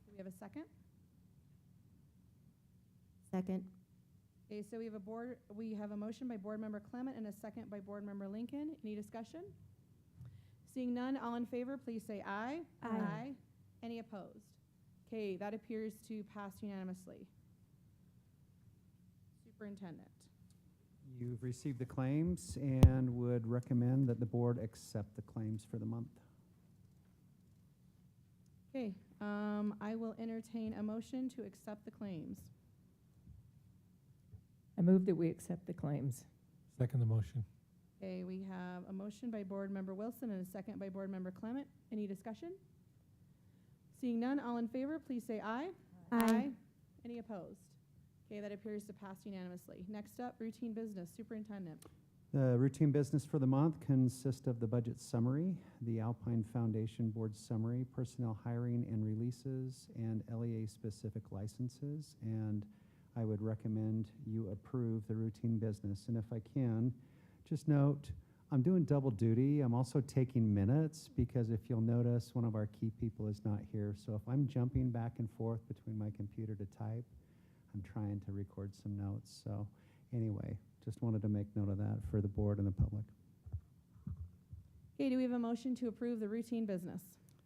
Do we have a second? Second. Okay, so we have a motion by Board Member Clement and a second by Board Member Lincoln. Any discussion? Seeing none, all in favor, please say aye. Aye. Any opposed? Okay, that appears to pass unanimously. Superintendent. You've received the claims and would recommend that the board accept the claims for the month. Okay, I will entertain a motion to accept the claims. I move that we accept the claims. Second the motion. Okay, we have a motion by Board Member Wilson and a second by Board Member Clement. Any discussion? Seeing none, all in favor, please say aye. Aye. Any opposed? Okay, that appears to pass unanimously. Next up, routine business. Superintendent. The routine business for the month consists of the budget summary, the Alpine Foundation Board summary, personnel hiring and releases, and LEA-specific licenses. And I would recommend you approve the routine business. And if I can, just note, I'm doing double duty. I'm also taking minutes because if you'll notice, one of our key people is not here. So if I'm jumping back and forth between my computer to type, I'm trying to record some notes. So anyway, just wanted to make note of that for the board and the public. Okay, do we have a motion to approve the routine business?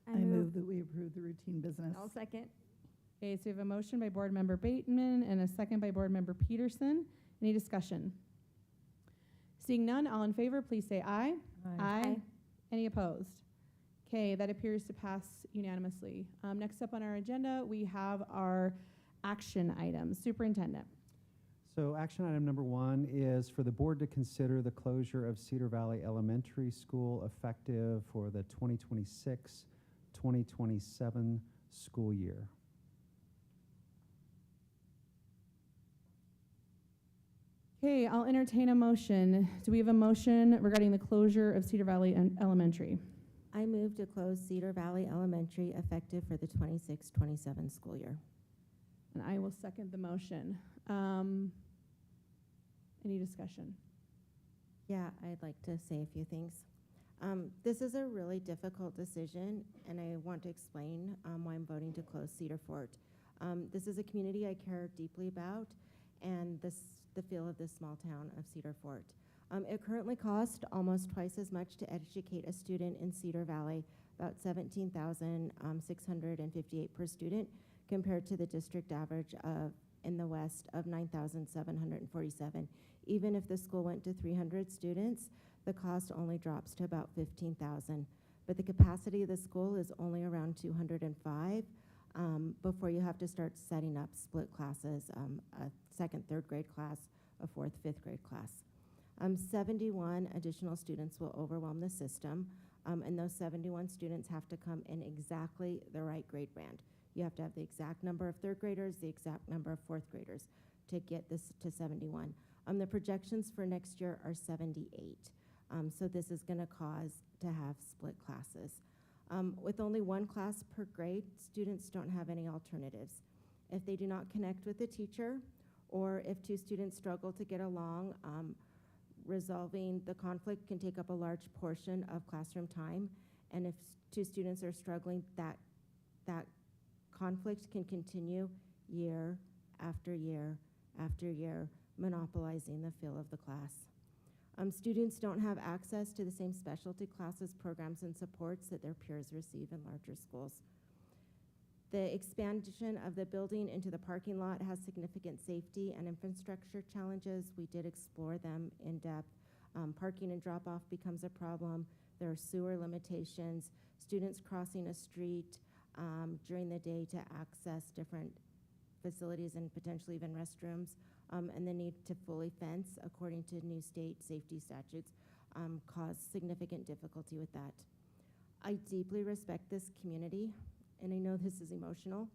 I move that we approve the routine business. I'll second. Okay, so we have a motion by Board Member Bateman and a second by Board Member Peterson. Any discussion? Seeing none, all in favor, please say aye. Aye. Any opposed? Okay, that appears to pass unanimously. Next up on our agenda, we have our action items. Superintendent. So action item number 1 is for the board to consider the closure of Cedar Valley Elementary School effective for the 2026-2027 school year. Okay, I'll entertain a motion. Do we have a motion regarding the closure of Cedar Valley Elementary? I move to close Cedar Valley Elementary effective for the 26-27 school year. And I will second the motion. Any discussion? Yeah, I'd like to say a few things. This is a really difficult decision, and I want to explain why I'm voting to close Cedar Fort. This is a community I care deeply about, and the feel of this small town of Cedar Fort. It currently costs almost twice as much to educate a student in Cedar Valley, about $17,658 per student, compared to the district average of in the West of $9,747. Even if the school went to 300 students, the cost only drops to about $15,000. But the capacity of the school is only around 205 before you have to start setting up split classes, a second, third grade class, a fourth, fifth grade class. 71 additional students will overwhelm the system, and those 71 students have to come in exactly the right grade band. You have to have the exact number of third graders, the exact number of fourth graders to get this to 71. The projections for next year are 78. So this is going to cause to have split classes. With only one class per grade, students don't have any alternatives. If they do not connect with the teacher, or if two students struggle to get along, resolving the conflict can take up a large portion of classroom time. And if two students are struggling, that conflict can continue year after year after year, monopolizing the feel of the class. Students don't have access to the same specialty classes, programs, and supports that their peers receive in larger schools. The expansion of the building into the parking lot has significant safety and infrastructure challenges. We did explore them in depth. Parking and drop-off becomes a problem. There are sewer limitations, students crossing a street during the day to access different facilities and potentially even restrooms, and the need to fully fence, according to new state safety statutes, cause significant difficulty with that. I deeply respect this community, and I know this is emotional,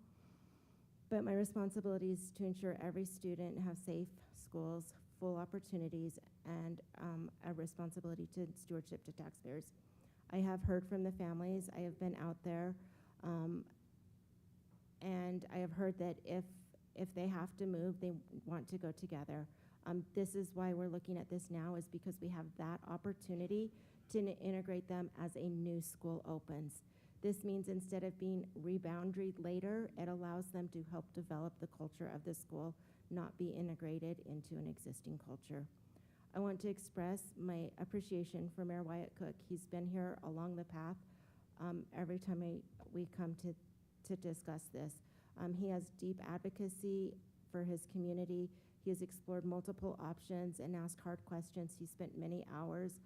but my responsibility is to ensure every student have safe schools, full opportunities, and a responsibility to stewardship to taxpayers. I have heard from the families. I have been out there, and I have heard that if they have to move, they want to go together. This is why we're looking at this now, is because we have that opportunity to integrate them as a new school opens. This means instead of being reboundaried later, it allows them to help develop the culture of the school, not be integrated into an existing culture. I want to express my appreciation for Mayor Wyatt Cook. He's been here along the path every time we come to discuss this. He has deep advocacy for his community. He has explored multiple options and asked hard questions. He spent many hours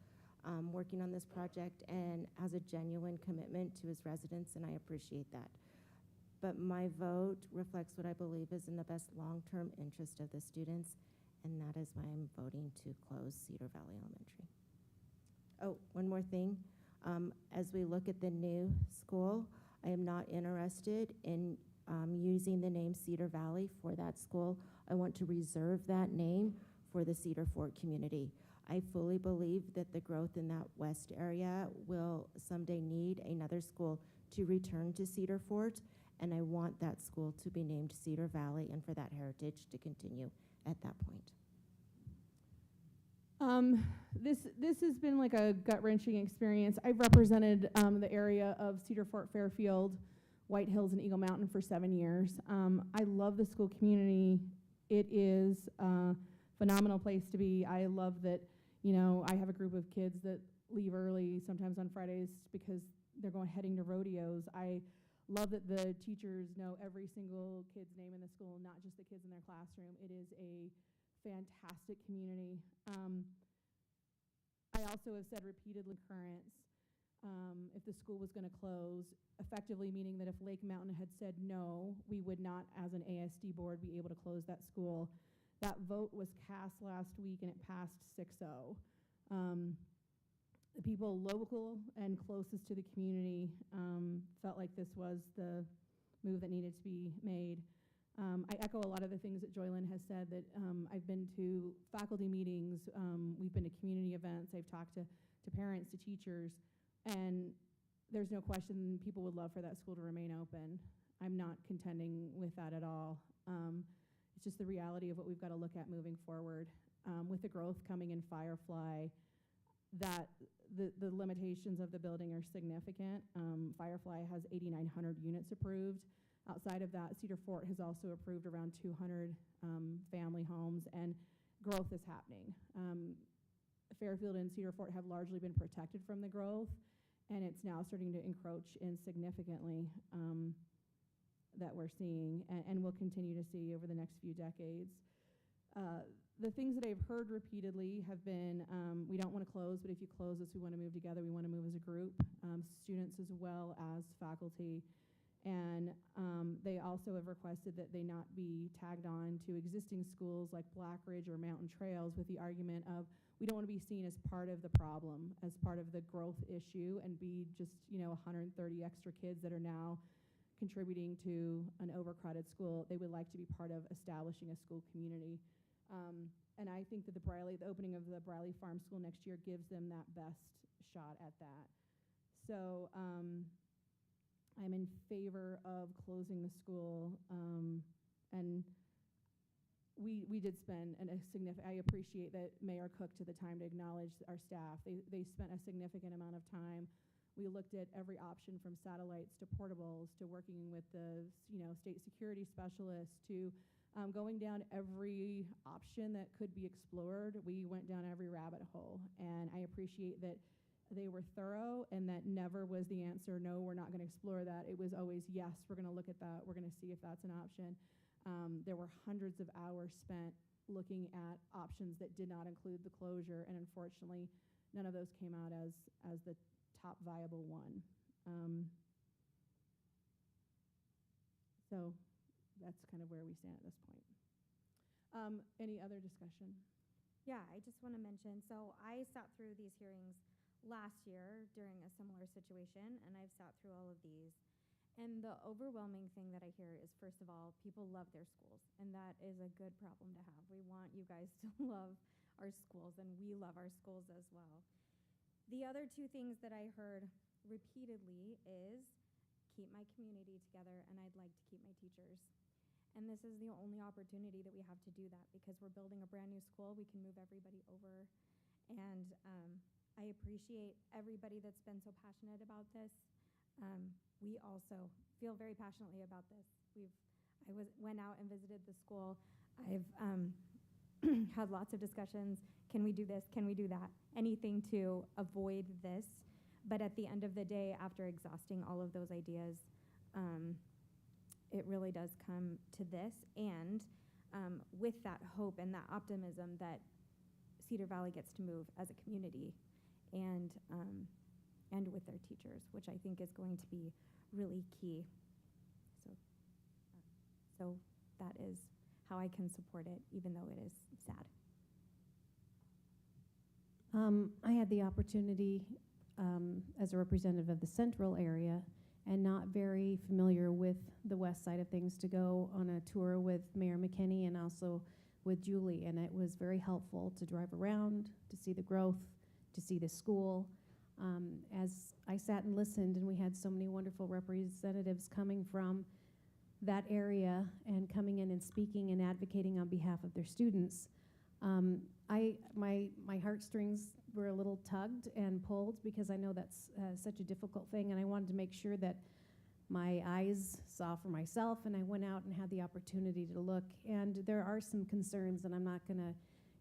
working on this project and has a genuine commitment to his residents, and I appreciate that. But my vote reflects what I believe is in the best long-term interest of the students, and that is why I'm voting to close Cedar Valley Elementary. Oh, one more thing. As we look at the new school, I am not interested in using the name Cedar Valley for that school. I want to reserve that name for the Cedar Fort community. I fully believe that the growth in that west area will someday need another school to return to Cedar Fort, and I want that school to be named Cedar Valley and for that heritage to continue at that point. This has been like a gut-wrenching experience. I've represented the area of Cedar Fort, Fairfield, White Hills, and Eagle Mountain for 7 years. I love the school community. It is a phenomenal place to be. I love that, you know, I have a group of kids that leave early, sometimes on Fridays, because they're heading to rodeos. I love that the teachers know every single kid's name in the school, not just the kids in their classroom. It is a fantastic community. I also have said repeatedly, currents. if the school was going to close, effectively meaning that if Lake Mountain had said no, we would not, as an ASD board, be able to close that school. That vote was cast last week and it passed 6-0. The people local and closest to the community felt like this was the move that needed to be made. I echo a lot of the things that Joylyn has said, that I've been to faculty meetings, we've been to community events, I've talked to parents, to teachers, and there's no question people would love for that school to remain open. I'm not contending with that at all. It's just the reality of what we've got to look at moving forward. With the growth coming in Firefly, that the limitations of the building are significant. Firefly has 8,900 units approved. Outside of that, Cedar Fort has also approved around 200 family homes, and growth is happening. Fairfield and Cedar Fort have largely been protected from the growth, and it's now starting to encroach in significantly that we're seeing, and we'll continue to see over the next few decades. The things that I've heard repeatedly have been, we don't want to close, but if you close us, we want to move together, we want to move as a group, students as well as faculty. And they also have requested that they not be tagged on to existing schools like Black Ridge or Mountain Trails, with the argument of, we don't want to be seen as part of the problem, as part of the growth issue, and be just 130 extra kids that are now contributing to an overcrowded school. They would like to be part of establishing a school community. And I think that the opening of the Briley Farm School next year gives them that best shot at that. So I'm in favor of closing the school, and we did spend a significant, I appreciate that Mayor Cook took the time to acknowledge our staff. They spent a significant amount of time. We looked at every option, from satellites to portables to working with the state security specialists to going down every option that could be explored. We went down every rabbit hole, and I appreciate that they were thorough, and that never was the answer, no, we're not going to explore that. It was always, yes, we're going to look at that, we're going to see if that's an option. There were hundreds of hours spent looking at options that did not include the closure, and unfortunately, none of those came out as the top viable one. So that's kind of where we stand at this point. Any other discussion? Yeah, I just want to mention, so I sat through these hearings last year during a similar situation, and I've sat through all of these. And the overwhelming thing that I hear is, first of all, people love their schools, and that is a good problem to have. We want you guys to love our schools, and we love our schools as well. The other two things that I heard repeatedly is, keep my community together, and I'd like to keep my teachers. And this is the only opportunity that we have to do that, because we're building a brand new school. We can move everybody over. And I appreciate everybody that's been so passionate about this. We also feel very passionately about this. Went out and visited the school. I've had lots of discussions. Can we do this? Can we do that? Anything to avoid this. But at the end of the day, after exhausting all of those ideas, it really does come to this. And with that hope and that optimism that Cedar Valley gets to move as a community, and with their teachers, which I think is going to be really key. So that is how I can support it, even though it is sad. I had the opportunity as a representative of the central area, and not very familiar with the west side of things, to go on a tour with Mayor McKinney and also with Julie, and it was very helpful to drive around, to see the growth, to see the school. As I sat and listened, and we had so many wonderful representatives coming from that area and coming in and speaking and advocating on behalf of their students, my heartstrings were a little tugged and pulled, because I know that's such a difficult thing, and I wanted to make sure that my eyes saw for myself, and I went out and had the opportunity to look. And there are some concerns, and I'm not going to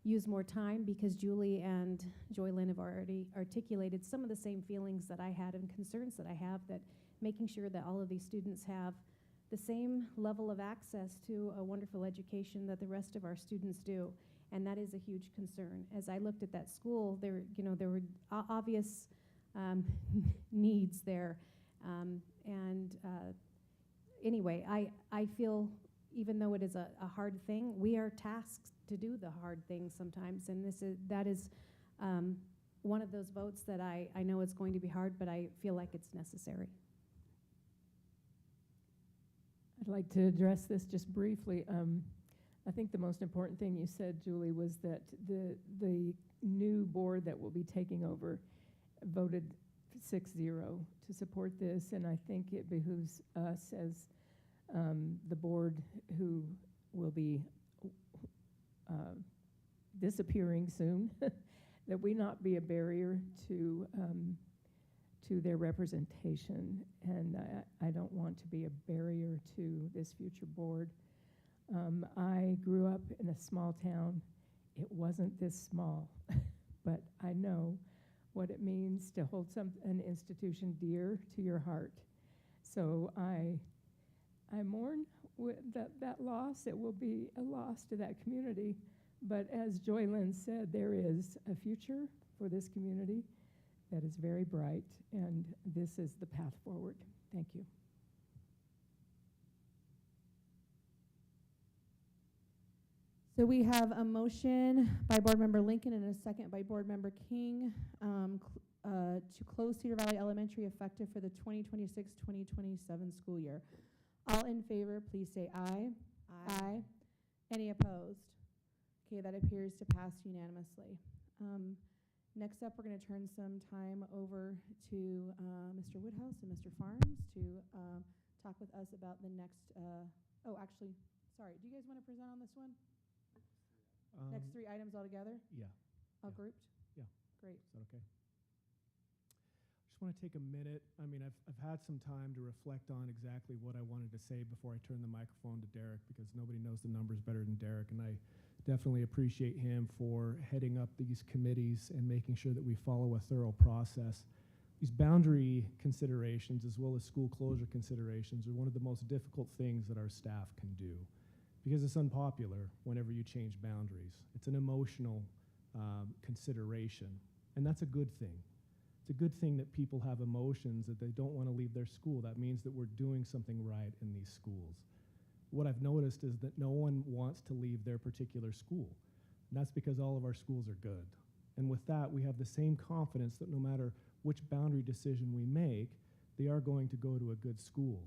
use more time, because Julie and Joylyn have already articulated some of the same feelings that I had and concerns that I have, that making sure that all of these students have the same level of access to a wonderful education that the rest of our students do. And that is a huge concern. As I looked at that school, there were obvious needs there. Anyway, I feel, even though it is a hard thing, we are tasked to do the hard things sometimes, and that is one of those votes that I know it's going to be hard, but I feel like it's necessary. I'd like to address this just briefly. I think the most important thing you said, Julie, was that the new board that will be taking over voted 6-0 to support this, and I think it behooves us as the board who will be disappearing soon, that we not be a barrier to their representation, and I don't want to be a barrier to this future board. I grew up in a small town. It wasn't this small, but I know what it means to hold an institution dear to your heart. So I mourn that loss. It will be a loss to that community, but as Joy Lynn said, there is a future for this community that is very bright, and this is the path forward. Thank you. So we have a motion by Board Member Lincoln and a second by Board Member King to close Cedar Valley Elementary effective for the 2026-2027 school year. All in favor, please say aye. Aye. Any opposed? Okay, that appears to pass unanimously. Next up, we're going to turn some time over to Mr. Woodhouse and Mr. Farms to talk with us about the next, actually, sorry, do you guys want to present on this one? Next 3 items all together? Yeah. All grouped? Yeah. Great. Is that okay? I just want to take a minute. I mean, I've had some time to reflect on exactly what I wanted to say before I turn the microphone to Derek, because nobody knows the numbers better than Derek, and I definitely appreciate him for heading up these committees and making sure that we follow a thorough process. These boundary considerations, as well as school closure considerations, are one of the most difficult things that our staff can do, because it's unpopular whenever you change boundaries. It's an emotional consideration, and that's a good thing. It's a good thing that people have emotions, that they don't want to leave their school. That means that we're doing something right in these schools. What I've noticed is that no one wants to leave their particular school, and that's because all of our schools are good. And with that, we have the same confidence that no matter which boundary decision we make, they are going to go to a good school.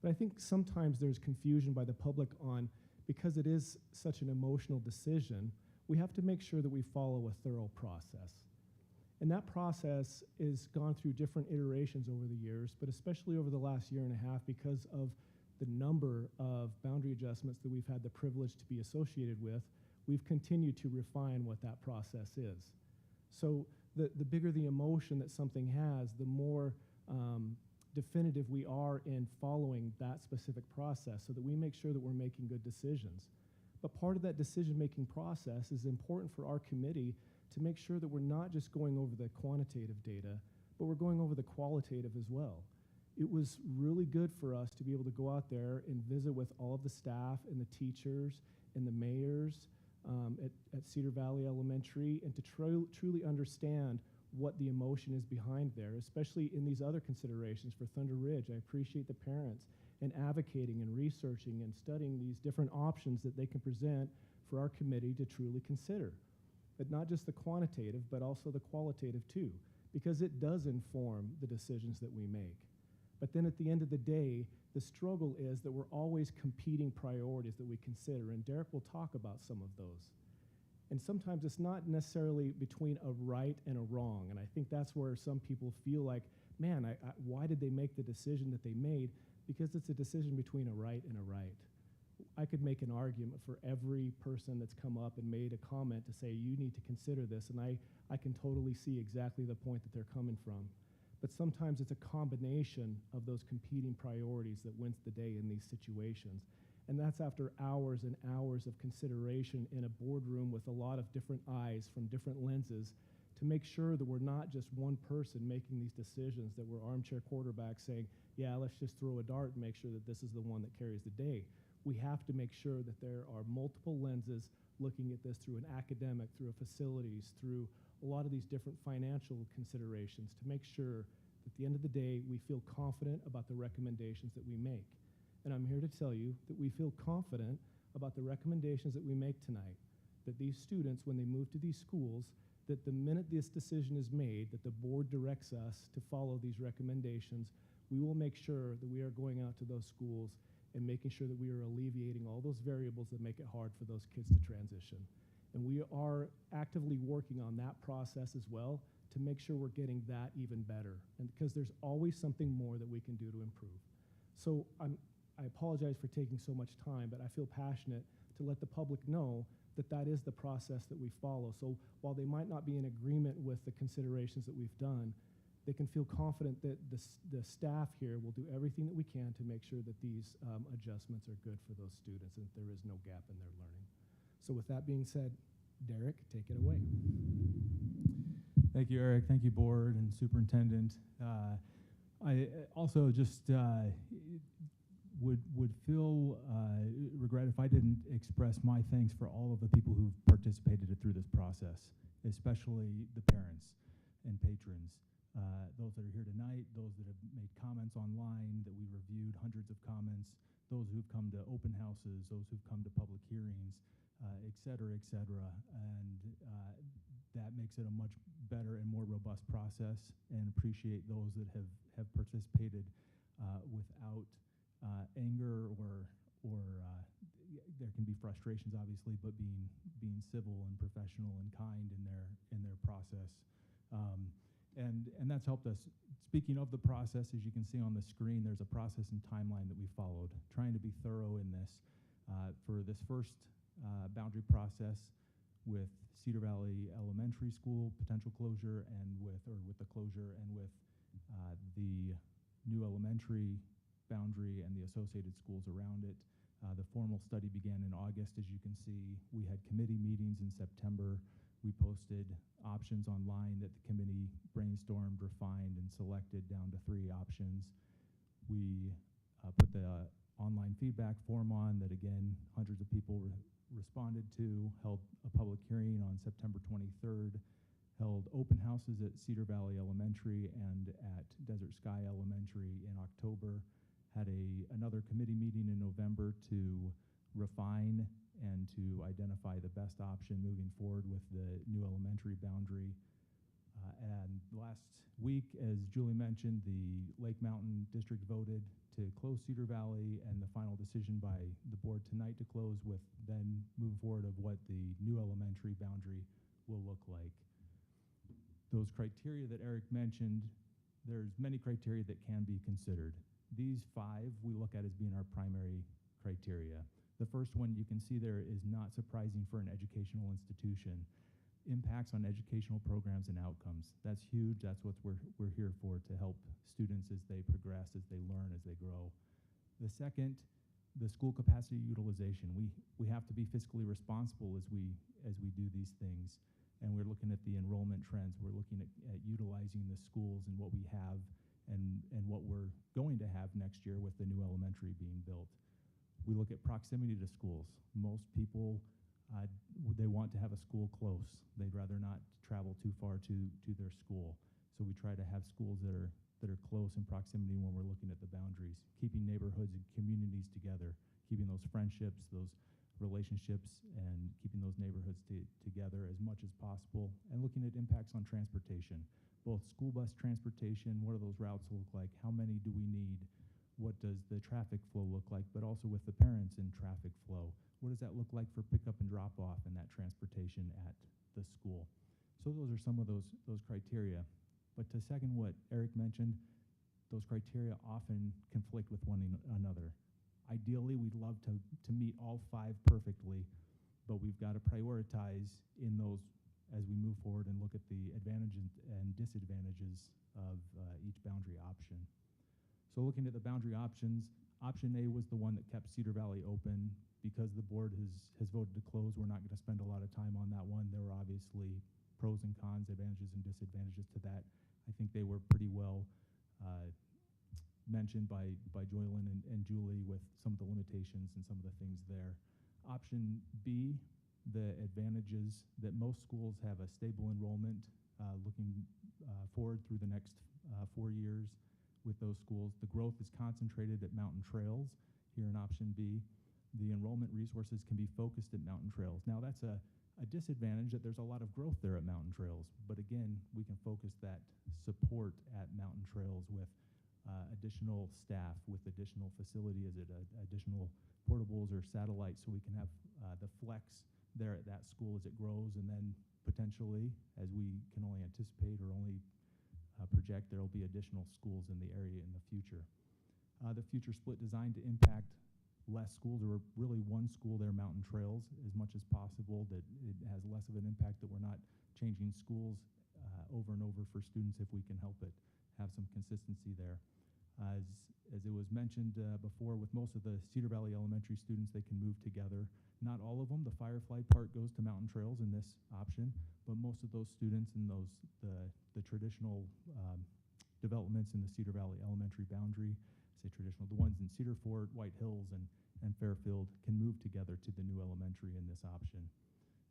But I think sometimes there's confusion by the public on, because it is such an emotional decision, we have to make sure that we follow a thorough process. And that process is gone through different iterations over the years, but especially over the last year and a half, because of the number of boundary adjustments that we've had the privilege to be associated with, we've continued to refine what that process is. So the bigger the emotion that something has, the more definitive we are in following that specific process, so that we make sure that we're making good decisions. But part of that decision-making process is important for our committee to make sure that we're not just going over the quantitative data, but we're going over the qualitative as well. It was really good for us to be able to go out there and visit with all of the staff and the teachers and the mayors at Cedar Valley Elementary, and to truly understand what the emotion is behind there, especially in these other considerations for Thunder Ridge. I appreciate the parents and advocating and researching and studying these different options that they can present for our committee to truly consider. But not just the quantitative, but also the qualitative too, because it does inform the decisions that we make. But then at the end of the day, the struggle is that we're always competing priorities that we consider, and Derek will talk about some of those. And sometimes it's not necessarily between a right and a wrong, and I think that's where some people feel like, man, why did they make the decision that they made? Because it's a decision between a right and a right. I could make an argument for every person that's come up and made a comment to say, you need to consider this, and I can totally see exactly the point that they're coming from. But sometimes it's a combination of those competing priorities that wins the day in these situations. And that's after hours and hours of consideration in a boardroom with a lot of different eyes from different lenses, to make sure that we're not just one person making these decisions, that we're armchair quarterbacks saying, yeah, let's just throw a dart and make sure that this is the one that carries the day. We have to make sure that there are multiple lenses looking at this through an academic, through a facilities, through a lot of these different financial considerations to make sure that at the end of the day, we feel confident about the recommendations that we make. And I'm here to tell you that we feel confident about the recommendations that we make tonight, that these students, when they move to these schools, that the minute this decision is made, that the board directs us to follow these recommendations, we will make sure that we are going out to those schools and making sure that we are alleviating all those variables that make it hard for those kids to transition. And we are actively working on that process as well to make sure we're getting that even better. And because there's always something more that we can do to improve. So I apologize for taking so much time, but I feel passionate to let the public know that that is the process that we follow. So while they might not be in agreement with the considerations that we've done, they can feel confident that the staff here will do everything that we can to make sure that these adjustments are good for those students and that there is no gap in their learning. So with that being said, Derek, take it away. Thank you, Eric. Thank you, board and superintendent. I also just would feel regret if I didn't express my thanks for all of the people who've participated through this process, especially the parents and patrons. Those that are here tonight, those that have made comments online that we reviewed, hundreds of comments, those who've come to open houses, those who've come to public hearings, et cetera, et cetera. And that makes it a much better and more robust process, and appreciate those that have participated without anger or there can be frustrations obviously, but being civil and professional and kind in their process. And that's helped us. Speaking of the process, as you can see on the screen, there's a process and timeline that we followed, trying to be thorough in this. For this first boundary process with Cedar Valley Elementary School potential closure, and with the closure, and with the new elementary boundary and the associated schools around it. The formal study began in August, as you can see. We had committee meetings in September. We posted options online that the committee brainstormed, refined, and selected down to 3 options. We put the online feedback form on that, again, hundreds of people responded to, held a public hearing on September 23rd, held open houses at Cedar Valley Elementary and at Desert Sky Elementary in October, had another committee meeting in November to refine and to identify the best option moving forward with the new elementary boundary. And last week, as Julie mentioned, the Lake Mountain District voted to close Cedar Valley, and the final decision by the board tonight to close, with then move forward of what the new elementary boundary will look like. Those criteria that Eric mentioned, there's many criteria that can be considered. These 5 we look at as being our primary criteria. The first one you can see there is not surprising for an educational institution. Impacts on educational programs and outcomes. That's huge. That's what we're here for, to help students as they progress, as they learn, as they grow. The second, the school capacity utilization. We have to be fiscally responsible as we do these things, and we're looking at the enrollment trends. We're looking at utilizing the schools and what we have and what we're going to have next year with the new elementary being built. We look at proximity to schools. Most people, they want to have a school close. They'd rather not travel too far to their school. So we try to have schools that are close in proximity when we're looking at the boundaries, keeping neighborhoods and communities together, keeping those friendships, those relationships, and keeping those neighborhoods together as much as possible, and looking at impacts on transportation, both school bus transportation, what do those routes look like, how many do we need, what does the traffic flow look like, but also with the parents in traffic flow. What does that look like for pickup and drop off and that transportation at the school? So those are some of those criteria. But to second what Eric mentioned, those criteria often conflict with one another. Ideally, we'd love to meet all 5 perfectly, but we've got to prioritize in those as we move forward and look at the advantages and disadvantages of each boundary option. So looking at the boundary options, option A was the one that kept Cedar Valley open. Because the board has voted to close, we're not going to spend a lot of time on that one. There were obviously pros and cons, advantages and disadvantages to that. I think they were pretty well mentioned by Joylyn and Julie, with some of the limitations and some of the things there. Option B the advantages that most schools have a stable enrollment looking forward through the next 4 years with those schools. The growth is concentrated at Mountain Trails here in option B. The enrollment resources can be focused at Mountain Trails. Now that's a disadvantage that there's a lot of growth there at Mountain Trails, but again, we can focus that support at Mountain Trails with additional staff, with additional facility, additional portables or satellites, so we can have the flex there at that school as it grows, and then potentially, as we can only anticipate or only project, there will be additional schools in the area in the future. The future split designed to impact less schools, or really one school there, Mountain Trails, as much as possible, that it has less of an impact, that we're not changing schools over and over for students if we can help it, have some consistency there. As it was mentioned before, with most of the Cedar Valley Elementary students, they can move together. Not all of them. The Firefly part goes to Mountain Trails in this option, but most of those students in the traditional developments in the Cedar Valley Elementary boundary, say traditional, the ones in Cedar Fort, White Hills, and Fairfield can move together to the new elementary in this option.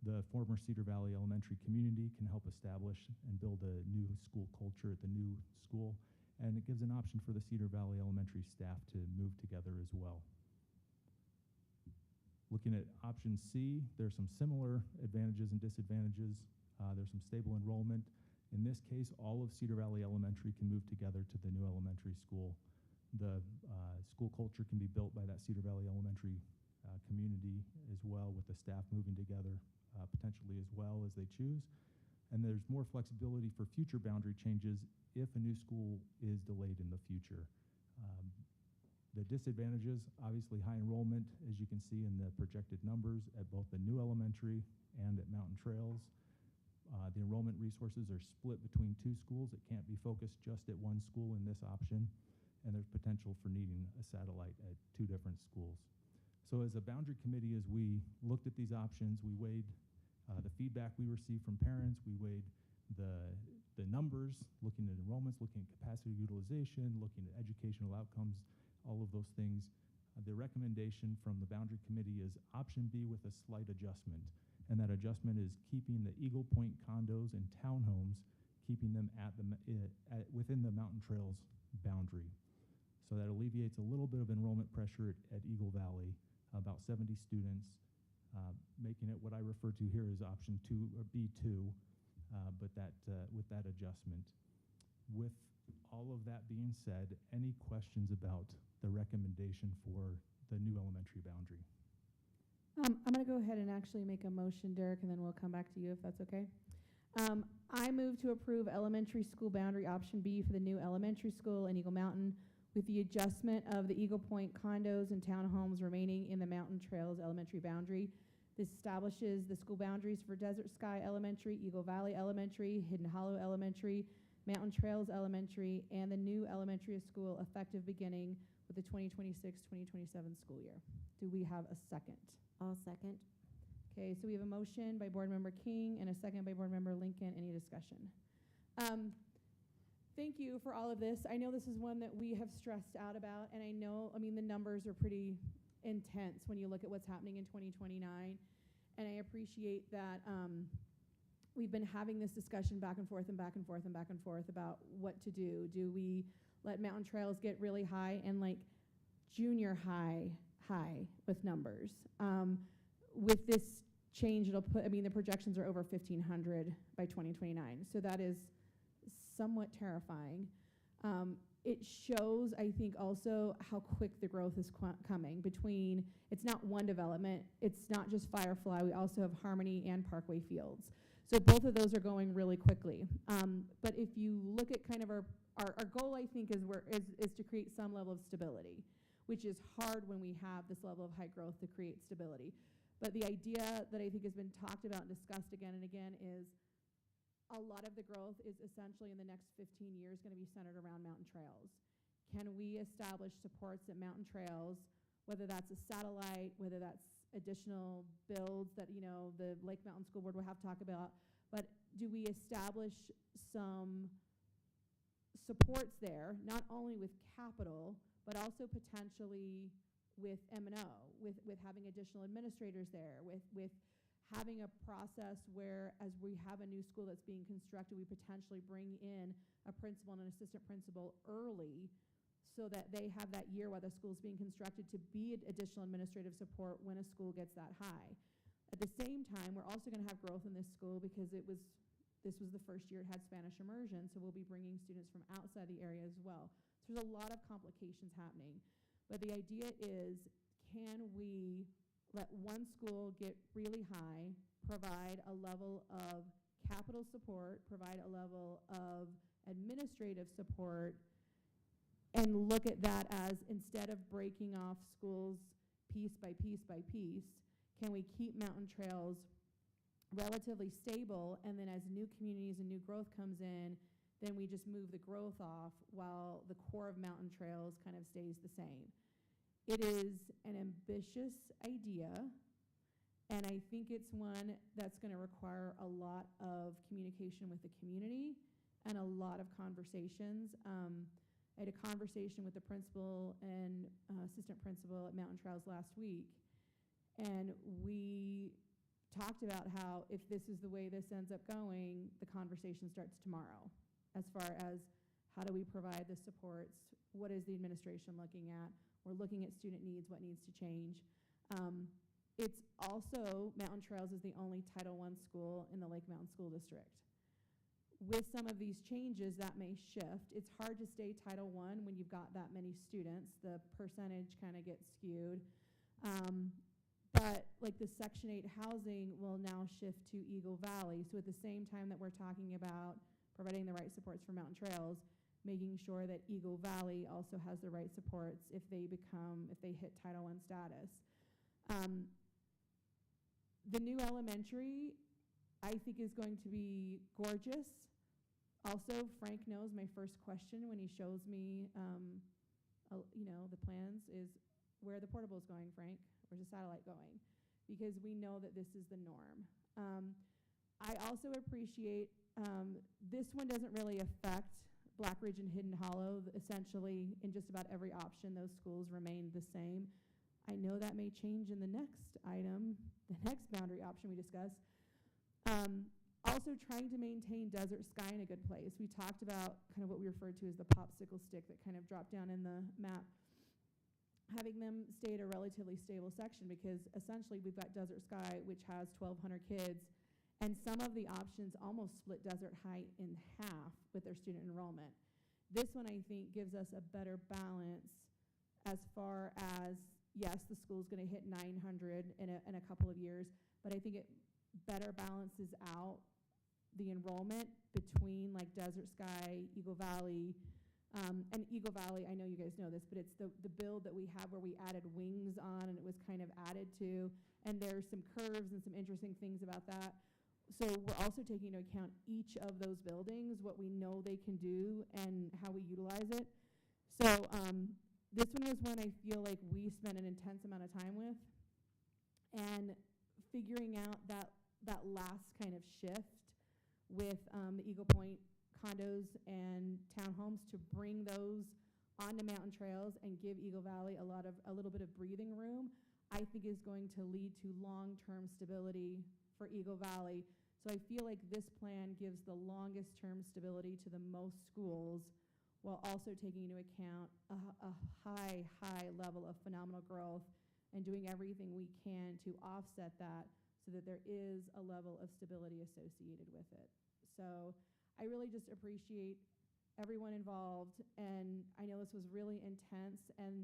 The former Cedar Valley Elementary community can help establish and build a new school culture at the new school, and it gives an option for the Cedar Valley Elementary staff to move together as well. Looking at option C, there's some similar advantages and disadvantages. There's some stable enrollment. In this case, all of Cedar Valley Elementary can move together to the new elementary school. The school culture can be built by that Cedar Valley Elementary community as well, with the staff moving together potentially as well as they choose. And there's more flexibility for future boundary changes if a new school is delayed in the future. The disadvantages, obviously high enrollment, as you can see in the projected numbers at both the new elementary and at Mountain Trails. The enrollment resources are split between two schools. It can't be focused just at one school in this option, and there's potential for needing a satellite at two different schools. So as a boundary committee, as we looked at these options, we weighed the feedback we received from parents, we weighed the numbers, looking at enrollments, looking at capacity utilization, looking at educational outcomes, all of those things. The recommendation from the boundary committee is option B with a slight adjustment, and that adjustment is keeping the Eagle Point condos and townhomes, keeping them within the Mountain Trails boundary. So that alleviates a little bit of enrollment pressure at Eagle Valley, about 70 students, making it what I refer to here as option 2 or B2, but with that adjustment. With all of that being said, any questions about the recommendation for the new elementary boundary? I'm going to go ahead and actually make a motion, Derek, and then we'll come back to you if that's okay. I move to approve elementary school boundary option B for the new elementary school in Eagle Mountain, with the adjustment of the Eagle Point condos and townhomes remaining in the Mountain Trails elementary boundary. This establishes the school boundaries for Desert Sky Elementary, Eagle Valley Elementary, Hidden Hollow Elementary, Mountain Trails Elementary, and the new elementary school effective beginning with the 2026-2027 school year. Do we have a second? I'll second. Okay, so we have a motion by Board Member King and a second by Board Member Lincoln. Any discussion? Thank you for all of this. I know this is one that we have stressed out about, and I know, the numbers are pretty intense when you look at what's happening in 2029, and I appreciate that we've been having this discussion back and forth and back and forth and back and forth about what to do. Do we let Mountain Trails get really high and like junior high with numbers? With this change, it'll put, the projections are over 1,500 by 2029, so that is somewhat terrifying. It shows, I think, also how quick the growth is coming between, it's not one development, it's not just Firefly, we also have Harmony and Parkway Fields. So both of those are going really quickly. But if you look at kind of our goal, I think, is to create some level of stability, which is hard when we have this level of high growth to create stability. But the idea that I think has been talked about and discussed again and again is a lot of the growth is essentially in the next 15 years going to be centered around Mountain Trails. Can we establish supports at Mountain Trails, whether that's a satellite, whether that's additional builds that, the Lake Mountain School Board will have to talk about, but do we establish some supports there, not only with capital, but also potentially with M&O, with having additional administrators there, with having a process where, as we have a new school that's being constructed, we potentially bring in a principal and an assistant principal early so that they have that year while the school's being constructed to be additional administrative support when a school gets that high. At the same time, we're also going to have growth in this school because this was the first year it had Spanish immersion, so we'll be bringing students from outside the area as well. So there's a lot of complications happening. But the idea is, can we let one school get really high, provide a level of capital support, provide a level of administrative support, and look at that as, instead of breaking off schools piece by piece by piece, can we keep mountain trails relatively stable, and then as new communities and new growth comes in, then we just move the growth off while the core of mountain trails kind of stays the same. It is an ambitious idea, and I think it's one that's going to require a lot of communication with the community and a lot of conversations. I had a conversation with the principal and assistant principal at Mountain Trails last week, and we talked about how if this is the way this ends up going, the conversation starts tomorrow as far as how do we provide the supports, what is the administration looking at, we're looking at student needs, what needs to change. It's also, Mountain Trails is the only Title I school in the Lake Mountain School District. With some of these changes, that may shift. It's hard to stay Title I when you've got that many students. The percentage kind of gets skewed. But like the Section 8 housing will now shift to Eagle Valley. So at the same time that we're talking about providing the right supports for Mountain Trails, making sure that Eagle Valley also has the right supports if they hit Title I status. The new elementary, I think, is going to be gorgeous. Also, Frank knows my first question when he shows me, the plans is, where are the portables going, Frank? Where's the satellite going? Because we know that this is the norm. I also appreciate, this one doesn't really affect Black Ridge and Hidden Hollow. Essentially, in just about every option, those schools remain the same. I know that may change in the next item, the next boundary option we discuss. Also trying to maintain Desert Sky in a good place. We talked about kind of what we referred to as the popsicle stick that kind of dropped down in the map. Having them stay at a relatively stable section, because essentially we've got Desert Sky, which has 1,200 kids, and some of the options almost split Desert High in half with their student enrollment. This one, I think, gives us a better balance as far as, yes, the school's going to hit 900 in a couple of years, but I think it better balances out the enrollment between like Desert Sky, Eagle Valley, and Eagle Valley, I know you guys know this, but it's the build that we have where we added wings on and it was kind of added to, and there's some curves and some interesting things about that. So we're also taking into account each of those buildings, what we know they can do and how we utilize it. So this one was one I feel like we spent an intense amount of time with, and figuring out that last kind of shift with the Eagle Point condos and townhomes to bring those onto Mountain Trails and give Eagle Valley a little bit of breathing room, I think is going to lead to long-term stability for Eagle Valley. So I feel like this plan gives the longest term stability to the most schools while also taking into account a high level of phenomenal growth and doing everything we can to offset that so that there is a level of stability associated with it. So I really just appreciate everyone involved, and I know this was really intense, and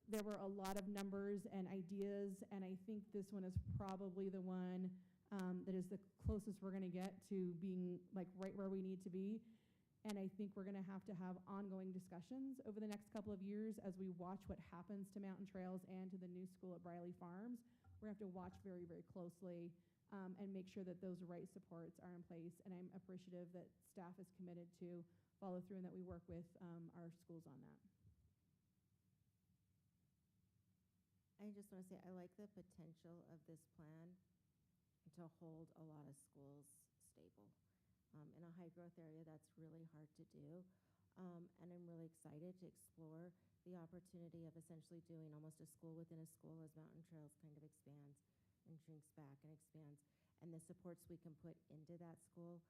there were a lot of numbers and ideas, and I think this one is probably the one that is the closest we're going to get to being like right where we need to be. And I think we're going to have ongoing discussions over the next couple of years as we watch what happens to Mountain Trails and to the new school at Briley Farms. We're going to have to watch very, very closely and make sure that those right supports are in place. And I'm appreciative that staff is committed to follow through and that we work with our schools on that. I just want to say I like the potential of this plan to hold a lot of schools stable. In a high growth area, that's really hard to do. And I'm really excited to explore the opportunity of essentially doing almost a school within a school as Mountain Trails kind of expands. and shrinks back and expands. And the supports we can put into that school,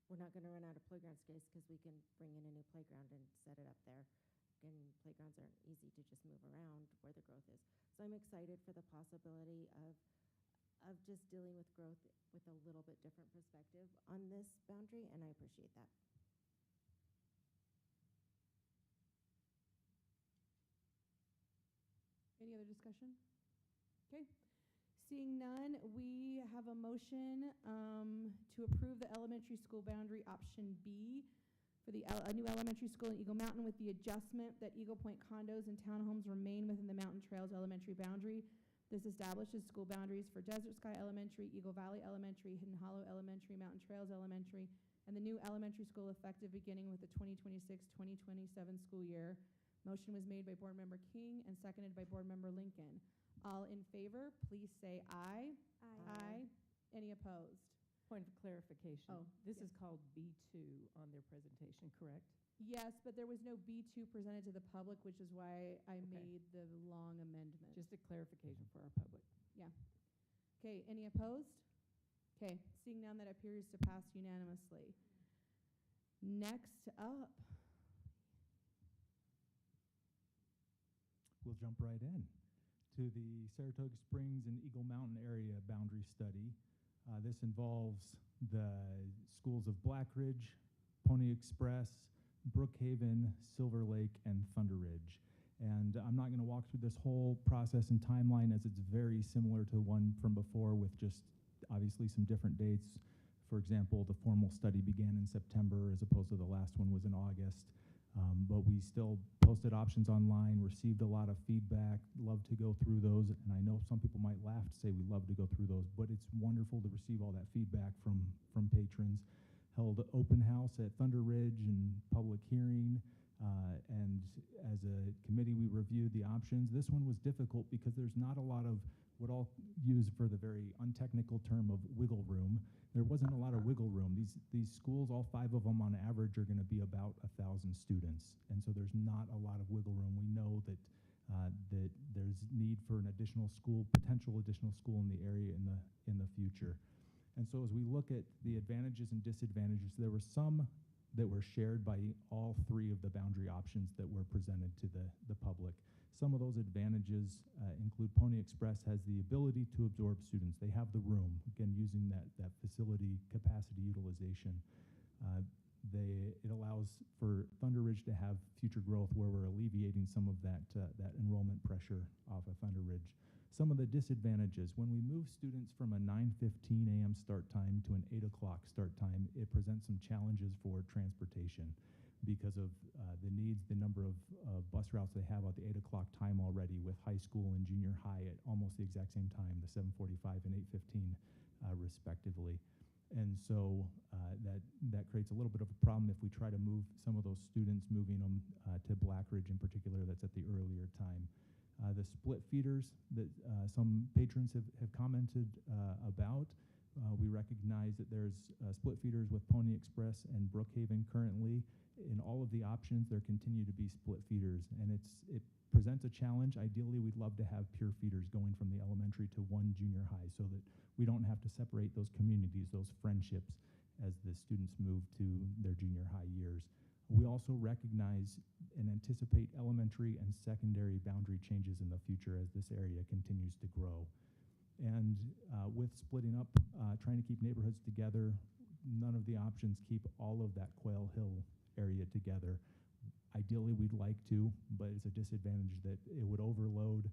we're not going to run out of playground space because we can bring in a new playground and set it up there. And playgrounds aren't easy to just move around where the growth is. So I'm excited for the possibility of just dealing with growth with a little bit different perspective on this boundary, and I appreciate that. Any other discussion? Okay. Seeing none, we have a motion to approve the elementary school boundary option B for a new elementary school in Eagle Mountain with the adjustment that Eagle Point condos and townhomes remain within the Mountain Trails elementary boundary. This establishes school boundaries for Desert Sky Elementary, Eagle Valley Elementary, Hidden Hollow Elementary, Mountain Trails Elementary, and the new elementary school effective beginning with the 2026-2027 school year. Motion was made by Board Member King and seconded by Board Member Lincoln. All in favor, please say aye. Aye. Aye. Any opposed? Point of clarification. Oh, This yeah. is called B2 on their presentation, correct? Yes, but there was no B2 presented to the public, which is why I made the long amendment. Just a clarification for our public. Yeah. Okay, any opposed? Okay, seeing none, that appears to pass unanimously. Next up, We'll jump right in to the Saratoga Springs and Eagle Mountain area boundary study. This involves the schools of Black Ridge, Pony Express, Brookhaven, Silver Lake, and Thunder Ridge. And I'm not going to walk through this whole process and timeline, as it's very similar to the one from before, with just obviously some different dates. For example, the formal study began in September as opposed to the last one was in August. But we still posted options online, received a lot of feedback, love to go through those. And I know some people might laugh to say we love to go through those, but it's wonderful to receive all that feedback from patrons. Held open house at Thunder Ridge and public hearing. And as a committee, we reviewed the options. This one was difficult because there's not a lot of what I'll use for the very untechnical term of wiggle room. There wasn't a lot of wiggle room. These schools, all 5 of them on average, are going to be about 1,000 students, and so there's not a lot of wiggle room. We know that that there's need for an additional school, potential additional school in the area in the future. And so as we look at the advantages and disadvantages, there were some that were shared by all 3 of the boundary options that were presented to the public. Some of those advantages include Pony Express has the ability to absorb students. They have the room, again, using that facility capacity utilization. It allows for Thunder Ridge to have future growth where we're alleviating some of that enrollment pressure off of Thunder Ridge. Some of the disadvantages, when we move students from a 9:15 a.m. start time to an 8 o'clock start time, it presents some challenges for transportation because of the needs, the number of bus routes they have at the 8 o'clock time already, with high school and junior high at almost the exact same time, the 7:45 and 8:15 respectively. And so that creates a little bit of a problem if we try to move some of those students, moving them to Black Ridge in particular, that's at the earlier time. The split feeders that some patrons have commented about, we recognize that there's split feeders with Pony Express and Brookhaven currently. In all of the options, there continue to be split feeders, and it presents a challenge. Ideally, we'd love to have pure feeders going from the elementary to one junior high so that we don't have to separate those communities, those friendships, as the students move to their junior high years. We also recognize and anticipate elementary and secondary boundary changes in the future as this area continues to grow. And with splitting up, trying to keep neighborhoods together, none of the options keep all of that Quail Hill area together. Ideally, we'd like to, but it's a disadvantage that it would overload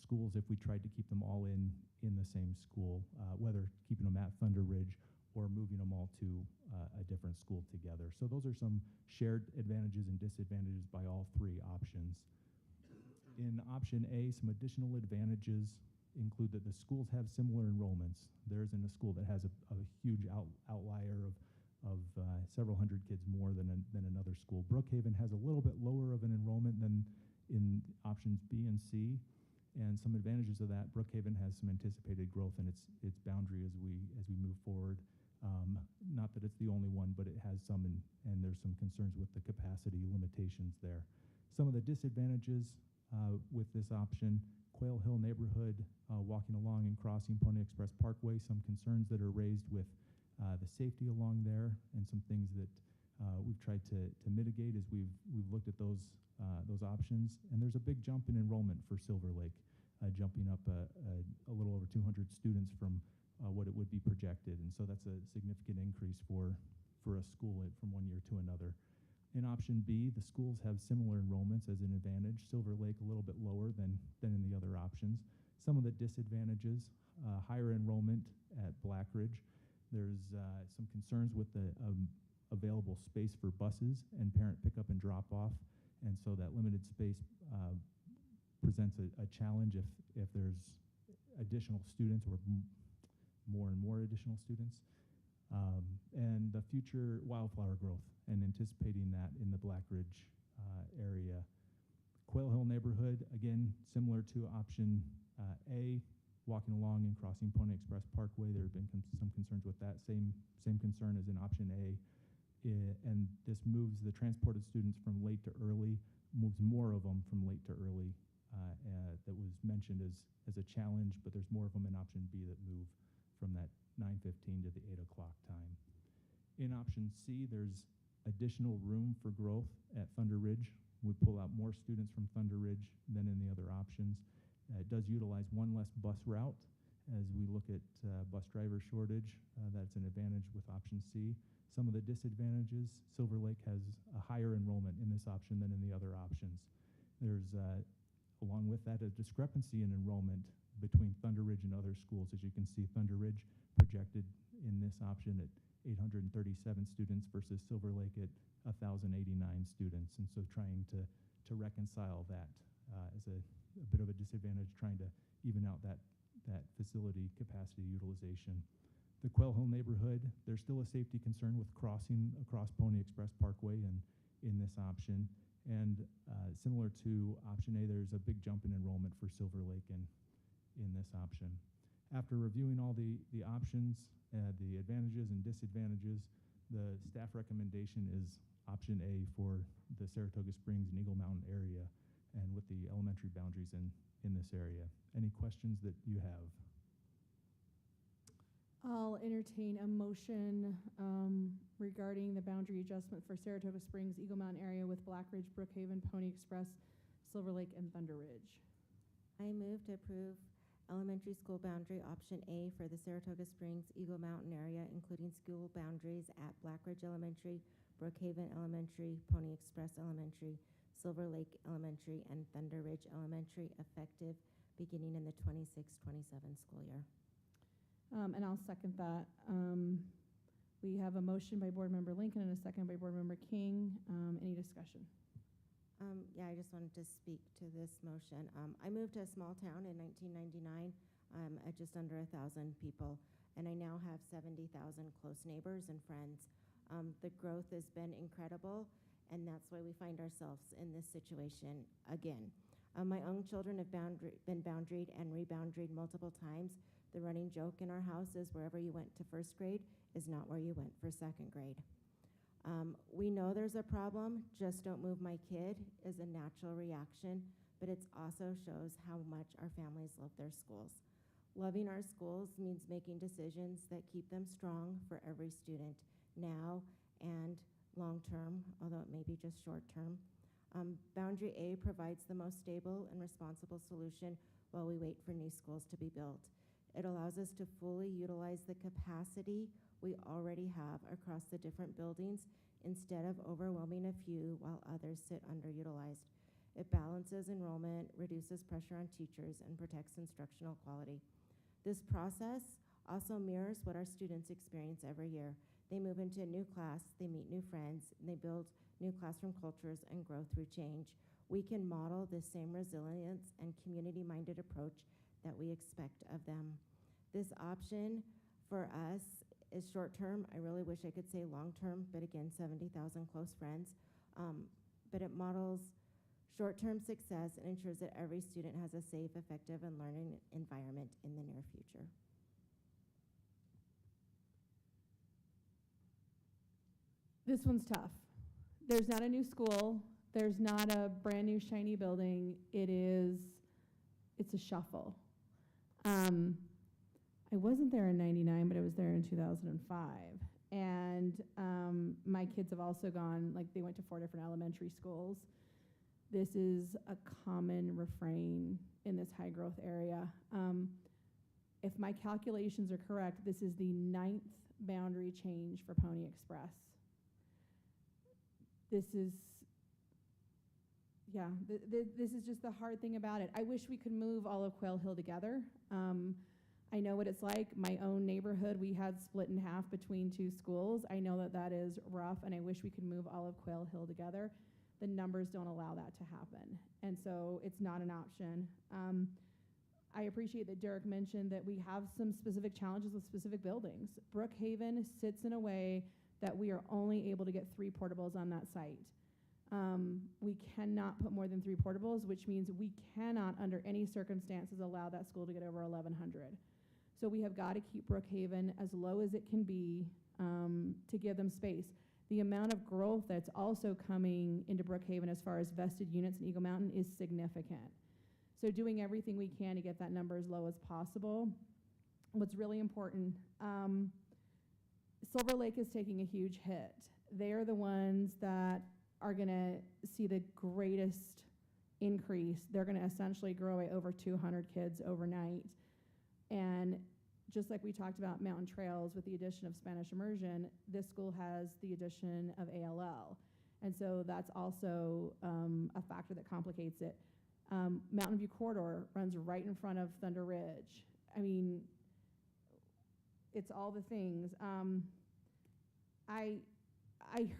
schools if we tried to keep them all in the same school, whether keeping them at Thunder Ridge or moving them all to a different school together. So those are some shared advantages and disadvantages by all 3 options. In option A, some additional advantages include that the schools have similar enrollments. There isn't a school that has a huge outlier of several hundred kids more than another school. Brookhaven has a little bit lower of an enrollment than in options B and C, and some advantages of that. Brookhaven has some anticipated growth in its boundary as we move forward. Not that it's the only one, but it has some, and there's some concerns with the capacity limitations there. Some of the disadvantages with this option, Quail Hill neighborhood, walking along and crossing Pony Express Parkway, some concerns that are raised with the safety along there, and some things that we've tried to mitigate as we've looked at those options. And there's a big jump in enrollment for Silver Lake, jumping up a little over 200 students from what it would be projected, and so that's a significant increase for a school from one year to another. In option B, the schools have similar enrollments as an advantage. Silver Lake a little bit lower than in the other options. Some of the disadvantages, higher enrollment at Blackridge. There's some concerns with the available space for buses and parent pickup and drop off, and so that limited space presents a challenge if there's additional students or more and more additional students. And the future wildflower growth and anticipating that in the Blackridge area. Quail Hill neighborhood, again, similar to option A, walking along and crossing Pony Express Parkway. There have been some concerns with that. Same concern as in option A. And this moves the transported students from late to early, moves more of them from late to early. That was mentioned as a challenge, but there's more of them in option B that move from that 9:15 to the 8 o'clock time. In option C, there's additional room for growth at Thunder Ridge. We pull out more students from Thunder Ridge than in the other options. It does utilize one less bus route. As we look at bus driver shortage, that's an advantage with option C. Some of the disadvantages, Silver Lake has a higher enrollment in this option than in the other options. There's, along with that, a discrepancy in enrollment between Thunder Ridge and other schools. As you can see, Thunder Ridge projected in this option at 837 students versus Silver Lake at 1,089 students. And so trying to reconcile that is a bit of a disadvantage, trying to even out that facility capacity utilization. The Quail Hill neighborhood, there's still a safety concern with crossing across Pony Express Parkway in this option. And similar to option A, there's a big jump in enrollment for Silver Lake in this option. After reviewing all the options, the advantages and disadvantages, the staff recommendation is option A for the Saratoga Springs and Eagle Mountain area, and with the elementary boundaries in this area. Any questions that you have? I'll entertain a motion regarding the boundary adjustment for Saratoga Springs, Eagle Mountain area with Blackridge, Brookhaven, Pony Express, Silver Lake, and Thunder Ridge. I move to approve elementary school boundary option A for the Saratoga Springs, Eagle Mountain area, including school boundaries at Blackridge Elementary, Brookhaven Elementary, Pony Express Elementary, Silver Lake Elementary, and Thunder Ridge Elementary, effective beginning in the 26-27 school year. And I'll second that. We have a motion by Board Member Lincoln and a second by Board Member King. Any discussion? Yeah, I just wanted to speak to this motion. I moved to a small town in 1999 at just under 1,000 people, and I now have 70,000 close neighbors and friends. The growth has been incredible, and that's why we find ourselves in this situation again. My own children have been boundaried and reboundaried multiple times. The running joke in our house is wherever you went to first grade is not where you went for second grade. We know there's a problem. Just don't move my kid is a natural reaction, but it also shows how much our families love their schools. Loving our schools means making decisions that keep them strong for every student now and long term, although it may be just short term. Boundary A provides the most stable and responsible solution while we wait for new schools to be built. It allows us to fully utilize the capacity we already have across the different buildings instead of overwhelming a few while others sit underutilized. It balances enrollment, reduces pressure on teachers, and protects instructional quality. This process also mirrors what our students experience every year. They move into a new class, they meet new friends, and they build new classroom cultures and grow through change. We can model the same resilience and community-minded approach that we expect of them. This option for us is short-term. I really wish I could say long-term, but again, 70,000 close friends. But it models short-term success and ensures that every student has a safe, effective, and learning environment in the near future. This one's tough. There's not a new school. There's not a brand new shiny building. It is it's a shuffle. I wasn't there in 99, but I was there in 2005. And my kids have also gone, like they went to 4 different elementary schools. This is a common refrain in this high growth area. If my calculations are correct, this is the 9th boundary change for Pony Express. This is, yeah, this is just the hard thing about it. I wish we could move all of Quail Hill together. I know what it's like. My own neighborhood, we had split in half between 2 schools. I know that that is rough, and I wish we could move all of Quail Hill together. The numbers don't allow that to happen, and so it's not an option. I appreciate that Derek mentioned that we have some specific challenges with specific buildings. Brookhaven sits in a way that we are only able to get 3 portables on that site. We cannot put more than 3 portables, which means we cannot, under any circumstances, allow that school to get over 1,100. So we have got to keep Brookhaven as low as it can be to give them space. The amount of growth that's also coming into Brookhaven as far as vested units in Eagle Mountain is significant. So doing everything we can to get that number as low as possible. What's really important, Silver Lake is taking a huge hit. They're the ones that are going to see the greatest increase. They're going to essentially grow by over 200 kids overnight. And just like we talked about Mountain Trails with the addition of Spanish immersion, this school has the addition of ALL. And so that's also a factor that complicates it. Mountain View Corridor runs right in front of Thunder Ridge. I mean, it's all the things. I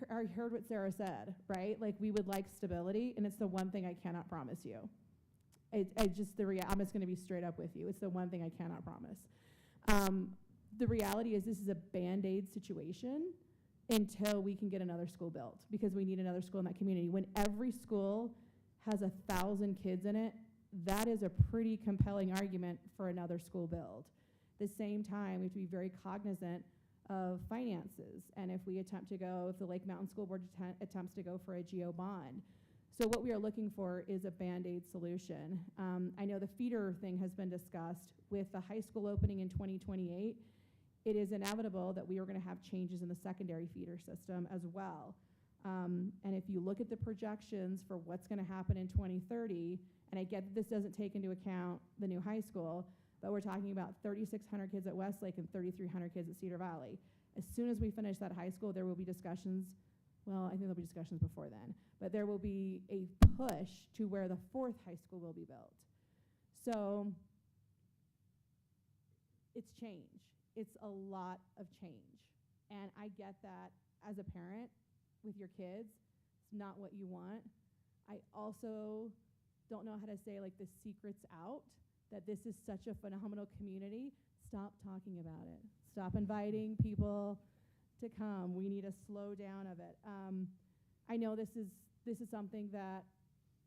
heard what Sarah said, right? Like, we would like stability, and it's the one thing I cannot promise you. I'm just going to be straight up with you. It's the one thing I cannot promise. The reality is this is a Band-Aid situation until we can get another school built, because we need another school in that community. When every school has 1,000 kids in it, that is a pretty compelling argument for another school build. At the same time, we have to be very cognizant of finances, and if the Lake Mountain School Board attempts to go for a GO bond. So what we are looking for is a Band-Aid solution. I know the feeder thing has been discussed. With the high school opening in 2028, it is inevitable that we are going to have changes in the secondary feeder system as well. And if you look at the projections for what's going to happen in 2030, and I get that this doesn't take into account the new high school, but we're talking about 3,600 kids at Westlake and 3,300 kids at Cedar Valley. As soon as we finish that high school, there will be discussions. Well, I think there'll be discussions before then, but there will be a push to where the 4th high school will be built. So it's change. It's a lot of change. And I get that as a parent with your kids, it's not what you want. I also don't know how to say, like, the secret's out, that this is such a phenomenal community. Stop talking about it. Stop inviting people to come. We need a slow down of it. I know this is something that,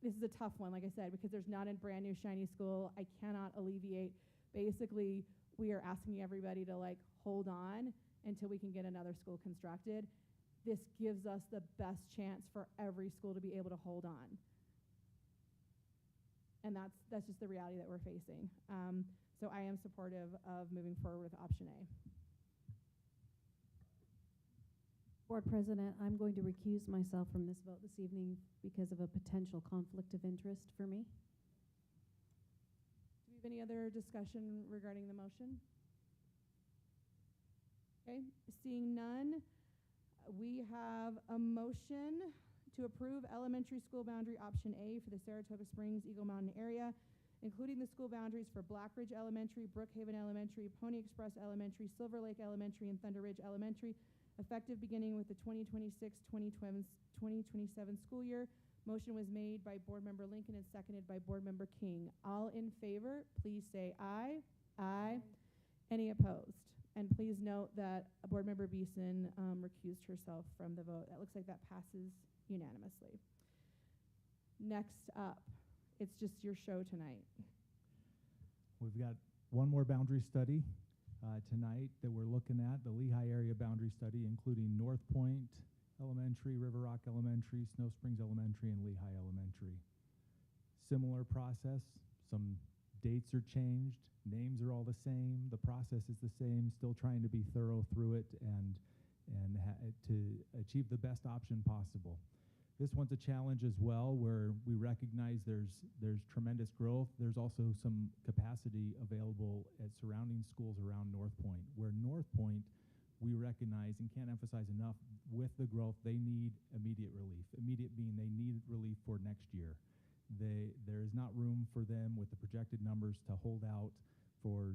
this is a tough one, like I said, because there's not a brand new shiny school. I cannot alleviate. Basically, we are asking everybody to, like, hold on until we can get another school constructed. This gives us the best chance for every school to be able to hold on. And that's just the reality that we're facing. So I am supportive of moving forward with option A. Board President, I'm going to recuse myself from this vote this evening because of a potential conflict of interest for me. Do we have any other discussion regarding the motion? Okay, seeing none, we have a motion to approve elementary school boundary option A for the Saratoga Springs Eagle Mountain area, including the school boundaries for Blackridge Elementary, Brookhaven Elementary, Pony Express Elementary, Silver Lake Elementary, and Thunder Ridge Elementary, effective beginning with the 2026-2027 school year. Motion was made by Board Member Lincoln and seconded by Board Member King. All in favor, please say aye. Aye. Any opposed? And please note that Board Member Beeson recused herself from the vote. That looks like that passes unanimously. Next up, it's just your show tonight. We've got one more boundary study tonight that we're looking at, the Lehigh area boundary study, including North Point Elementary, River Rock Elementary, Snow Springs Elementary, and Lehigh Elementary. Similar process, some dates are changed, names are all the same, the process is the same, still trying to be thorough through it and to achieve the best option possible. This one's a challenge as well, where we recognize there's tremendous growth. There's also some capacity available at surrounding schools around North Point, where North Point, we recognize and can't emphasize enough, with the growth, they need immediate relief. Immediate being they need relief for next year. There is not room for them with the projected numbers to hold out for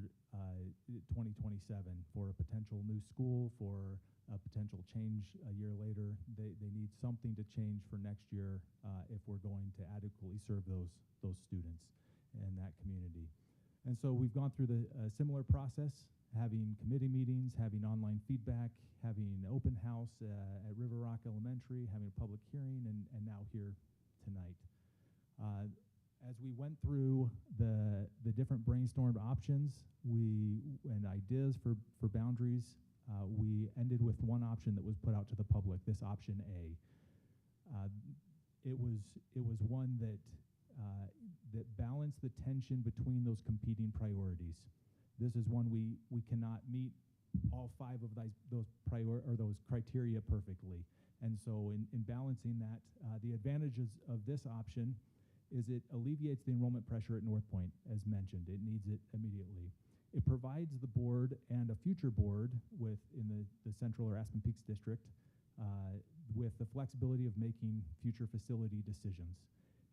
2027 for a potential new school, for a potential change a year later. They need something to change for next year if we're going to adequately serve those students and that community. And so we've gone through the similar process, having committee meetings, having online feedback, having open house at River Rock Elementary, having a public hearing, and now here tonight. As we went through the different brainstormed options and ideas for boundaries, we ended with one option that was put out to the public, this option A. It was one that balanced the tension between those competing priorities. This is one we cannot meet all 5 of those criteria perfectly. And so in balancing that, the advantages of this option is it alleviates the enrollment pressure at North Point, as mentioned. It needs it immediately. It provides the board and a future board in the Central or Aspen Peaks District with the flexibility of making future facility decisions.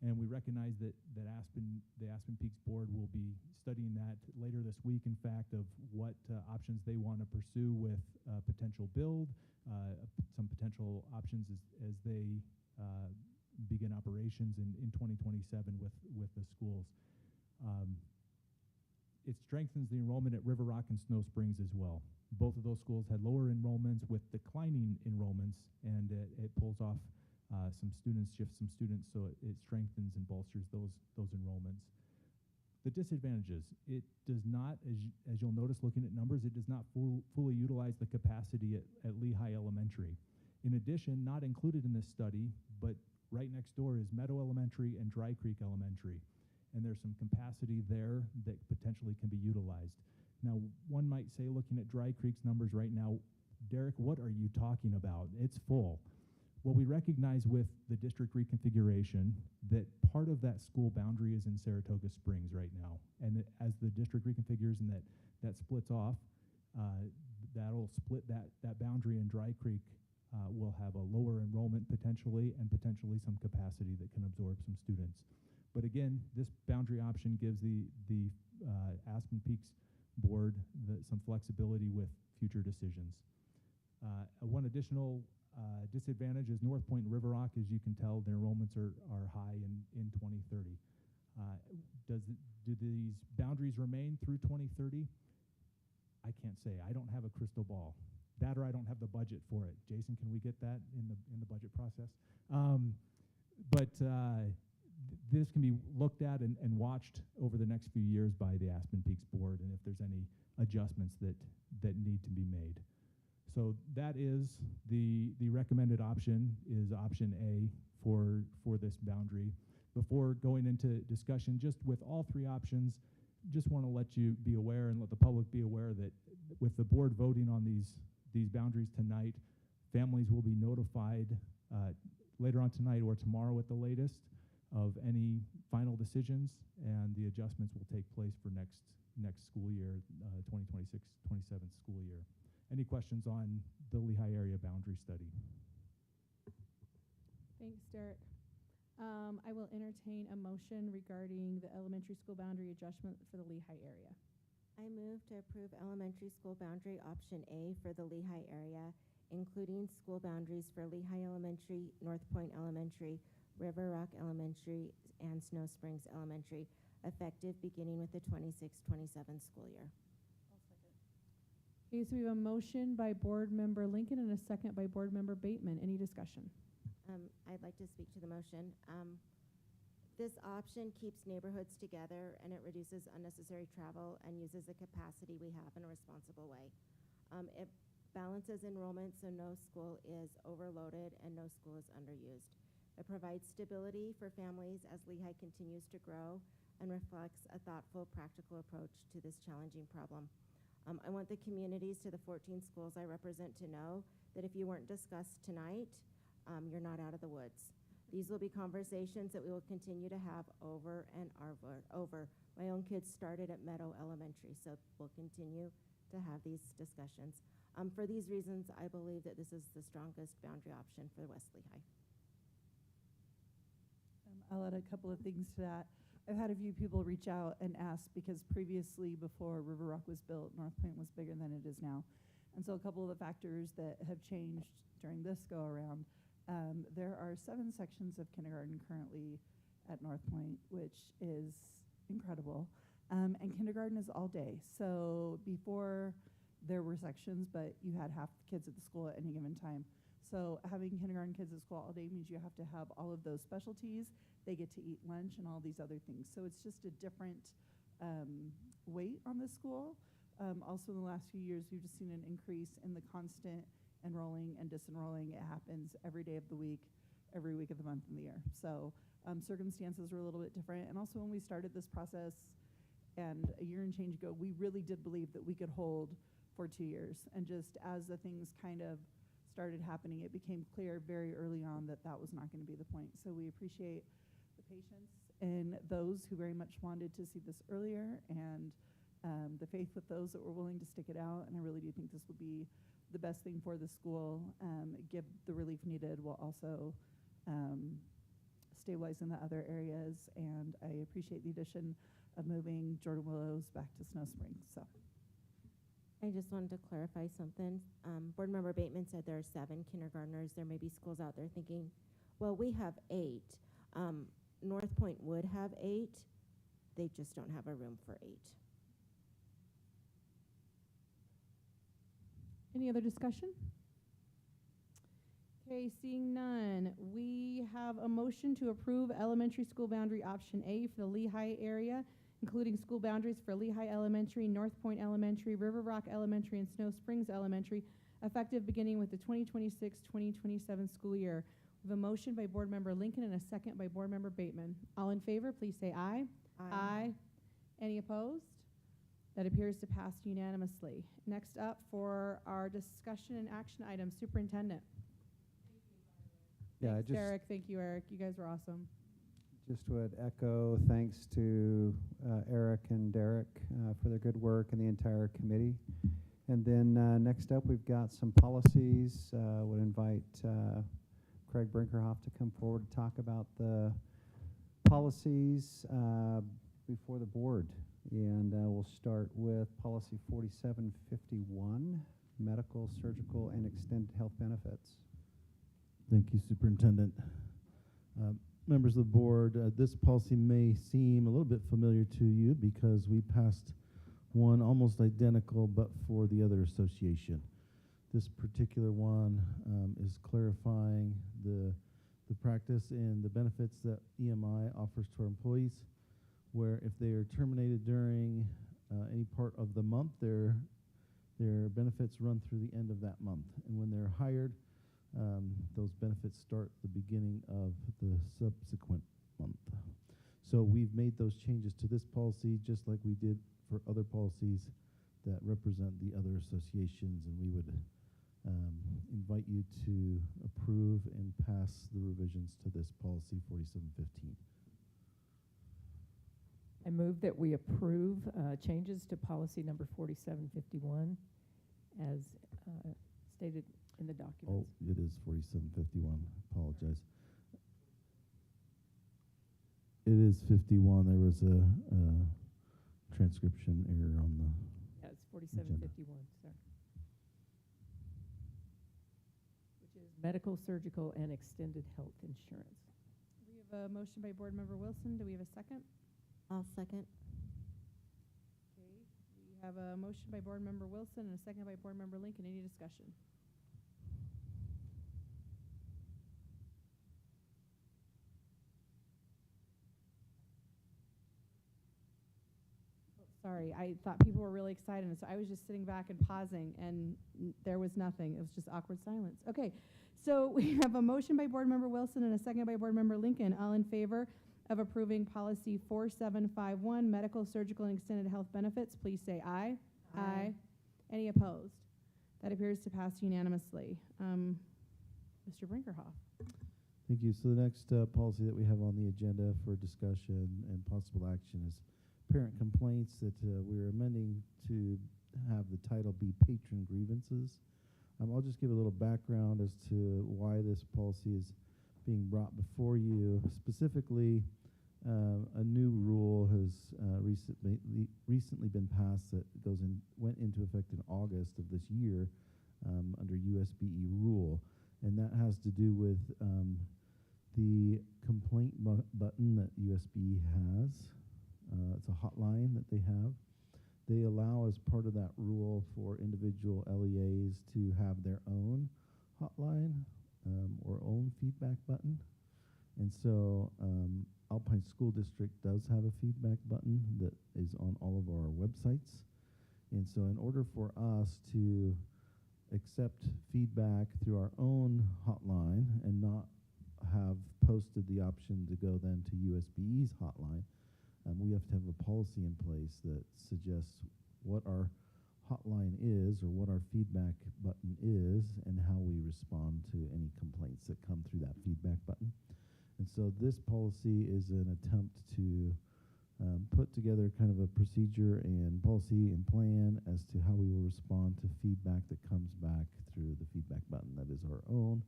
And we recognize that the Aspen Peaks board will be studying that later this week, in fact, of what options they want to pursue with potential build, some potential options as they begin operations in 2027 with the schools. It strengthens the enrollment at River Rock and Snow Springs as well. Both of those schools had lower enrollments with declining enrollments, and it pulls off some students, shifts some students, so it strengthens and bolsters those enrollments. The disadvantages: it does not, as you'll notice looking at numbers, it does not fully utilize the capacity at Lehigh Elementary. In addition, not included in this study, but right next door is Meadow Elementary and Dry Creek Elementary, and there's some capacity there that potentially can be utilized. Now, one might say, looking at Dry Creek's numbers right now, Derek, what are you talking about? It's full. Well, we recognize with the district reconfiguration that part of that school boundary is in Saratoga Springs right now. And as the district reconfigures and that splits off, that'll split that boundary, in Dry Creek will have a lower enrollment potentially, and potentially some capacity that can absorb some students. But again, this boundary option gives the Aspen Peaks board some flexibility with future decisions. One additional disadvantage is North Point and River Rock. As you can tell, their enrollments are high in 2030. Do these boundaries remain through 2030? I can't say. I don't have a crystal ball. That, or I don't have the budget for it. Jason, can we get that in the budget process? This can be looked at and watched over the next few years by the Aspen Peaks board, and if there's any adjustments that need to be made. So that is the recommended option, is option A for this boundary. Before going into discussion, just with all 3 options, just want to let you be aware and let the public be aware that with the board voting on these boundaries tonight, families will be notified later on tonight or tomorrow at the latest of any final decisions, and the adjustments will take place for next school year, 2026-27 school year. Any questions on the Lehigh area boundary study? Thanks, Derek. I will entertain a motion regarding the elementary school boundary adjustment for the Lehigh area. I move to approve elementary school boundary option A for the Lehigh area, including school boundaries for Lehigh Elementary, North Point Elementary, River Rock Elementary, and Snow Springs Elementary, effective beginning with the 26-27 school year. Okay, so we have a motion by Board Member Lincoln and a second by Board Member Bateman. Any discussion? I'd like to speak to the motion. This option keeps neighborhoods together, and it reduces unnecessary travel and uses the capacity we have in a responsible way. It balances enrollment so no school is overloaded and no school is underused. It provides stability for families as Lehigh continues to grow, and reflects a thoughtful, practical approach to this challenging problem. I want the communities to the 14 schools I represent to know that if you weren't discussed tonight, you're not out of the woods. These will be conversations that we will continue to have over and over. My own kids started at Meadow Elementary, so we'll continue to have these discussions. For these reasons, I believe that this is the strongest boundary option for West Lehigh. I'll add a couple of things to that. I've had a few people reach out and ask because previously, before River Rock was built, North Point was bigger than it is now. And so a couple of the factors that have changed during this go around, there are 7 sections of kindergarten currently at North Point, which is incredible. And kindergarten is all day. So before there were sections, but you had half the kids at the school at any given time. So having kindergarten kids at school all day means you have to have all of those specialties. They get to eat lunch and all these other things. So it's just a different weight on the school. Also in the last few years, we've just seen an increase in the constant enrolling and disenrolling. It happens every day of the week, every week of the month and the year. So circumstances were a little bit different. And also when we started this process and a year and change ago, we really did believe that we could hold for 2 years. And just as the things kind of started happening, it became clear very early on that that was not going to be the point. So we appreciate the patience and those who very much wanted to see this earlier, and the faith with those that were willing to stick it out. And I really do think this will be the best thing for the school, give the relief needed while also stabilizing the other areas. And I appreciate the addition of moving Jordan Willows back to Snow Springs. So. I just wanted to clarify something. Board Member Bateman said there are 7 kindergartners. There may be schools out there thinking, well, we have 8. North Point would have 8. They just don't have a room for 8. Any other discussion? Okay, seeing none, we have a motion to approve elementary school boundary option A for the Lehigh area, including school boundaries for Lehigh Elementary, North Point Elementary, River Rock Elementary, and Snow Springs Elementary, effective beginning with the 2026-2027 school year. We have a motion by Board Member Lincoln and a second by Board Member Bateman. All in favor, please say aye. Aye. Any opposed? That appears to pass unanimously. Next up for our discussion and action items, Superintendent. Yeah, Thanks, Eric. Thank you, Eric. You guys were awesome. Just would echo thanks to Eric and Derek for their good work and the entire committee. And then next up, we've got some policies. Would invite Craig Brinkerhoff to come forward to talk about the policies before the board. And we'll start with policy 4751, medical, surgical, and extended health benefits. Thank you, Superintendent. Members of the board, this policy may seem a little bit familiar to you because we passed one almost identical but for the other association. This particular one is clarifying the practice and the benefits that EMI offers to our employees, where if they are terminated during any part of the month, their benefits run through the end of that month. And when they're hired, those benefits start the beginning of the subsequent month. So we've made those changes to this policy just like we did for other policies that represent the other associations, and we would invite you to approve and pass the revisions to this policy 4715. I move that we approve changes to policy number 4751 as stated in the documents. Oh, it is 4751. Apologize. It is 51. There was a transcription error on the Yeah, it's 4751, sorry. Which is medical, surgical, and extended health insurance. We have a motion by Board Member Wilson. Do we have a second? I'll second. Okay, we have a motion by Board Member Wilson and a second by Board Member Lincoln. Any discussion? Sorry, I thought people were really excited, and so I was just sitting back and pausing, and there was nothing. It was just awkward silence. Okay, so we have a motion by Board Member Wilson and a second by Board Member Lincoln. All in favor of approving policy 4751, medical, surgical, and extended health benefits, please say aye. Aye. Any opposed? That appears to pass unanimously. Mr. Brinkerhoff. Thank you. So the next policy that we have on the agenda for discussion and possible action is parent complaints that we're amending to have the title be patron grievances. I'll just give a little background as to why this policy is being brought before you. Specifically, a new rule has recently been passed that went into effect in August of this year under USBE rule, and that has to do with the complaint button that USBE has. It's a hotline that they have. They allow, as part of that rule, for individual LEAs to have their own hotline or own feedback button. And so Alpine School District does have a feedback button that is on all of our websites. And so in order for us to accept feedback through our own hotline and not have posted the option to go then to USBE's hotline, we have to have a policy in place that suggests what our hotline is or what our feedback button is and how we respond to any complaints that come through that feedback button. And so this policy is an attempt to put together kind of a procedure and policy and plan as to how we will respond to feedback that comes back through the feedback button that is our own,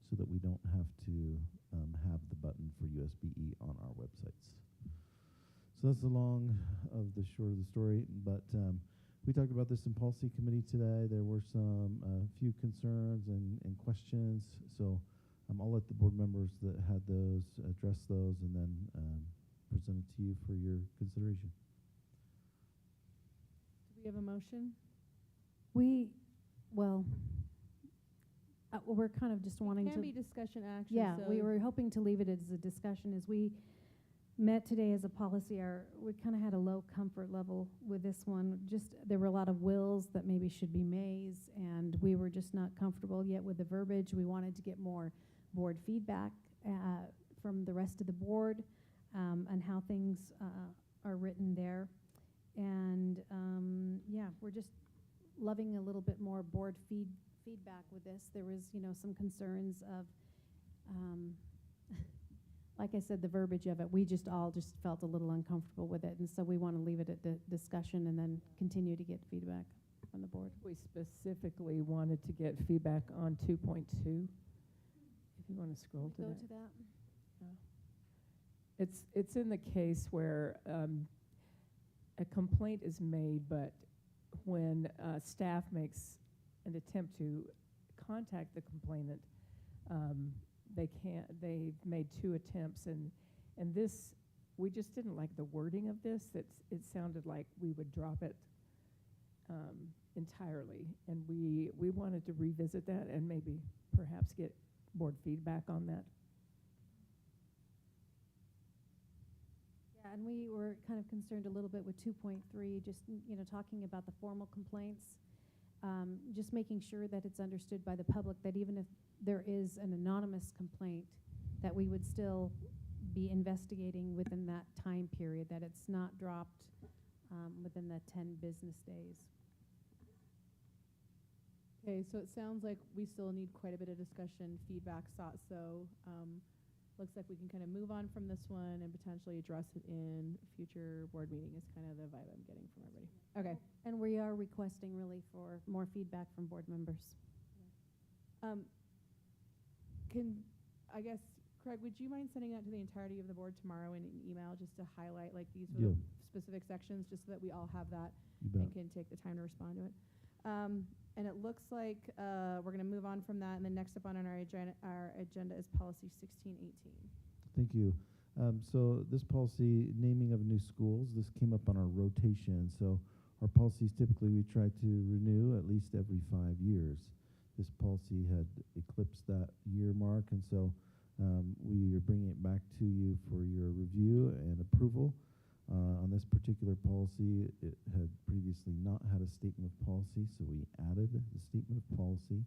so that we don't have to have the button for USBE on our websites. So that's the long of the short of the story, but we talked about this in policy committee today. There were some few concerns and questions, so I'll let the board members that had those address those and then present it to you for your consideration. Do we have a motion? We're kind of just wanting It can to. be discussion action. Yeah, so we were hoping to leave it as a discussion. As we met today as a policy, we kind of had a low comfort level with this one. Just there were a lot of wills that maybe should be mays, and we were just not comfortable yet with the verbiage. We wanted to get more board feedback from the rest of the board and how things are written there. And yeah, we're just loving a little bit more board feedback with this. There was, some concerns of, like I said, the verbiage of it. We just all felt a little uncomfortable with it, and so we want to leave it at the discussion and then continue to get feedback from the board. We specifically wanted to get feedback on 2.2. If you want to scroll to Go that. to that. It's in the case where a complaint is made, but when staff makes an attempt to contact the complainant, they've made 2 attempts, and this, we just didn't like the wording of this. It sounded like we would drop it entirely, and we wanted to revisit that and maybe perhaps get board feedback on that. Yeah, and we were kind of concerned a little bit with 2.3, just, talking about the formal complaints, just making sure that it's understood by the public that even if there is an anonymous complaint, that we would still be investigating within that time period, that it's not dropped within the 10 business days. Okay, so it sounds like we still need quite a bit of discussion, feedback sought, so looks like we can kind of move on from this one and potentially address it in a future board meeting is kind of the vibe I'm getting from everybody. Okay. And we are requesting really for more feedback from board members. I guess, Craig, would you mind sending that to the entirety of the board tomorrow in an email just to highlight like these Yeah. specific sections, just so that we all have that You bet. and can take the time to respond to it? And it looks like we're going to move on from that, and then next up on our agenda is policy 1618. Thank you. So this policy, naming of new schools, this came up on our rotation. So our policies typically we try to renew at least every 5 years. This policy had eclipsed that year mark, and so we are bringing it back to you for your review and approval. On this particular policy, it had previously not had a statement of policy, so we added the statement of policy.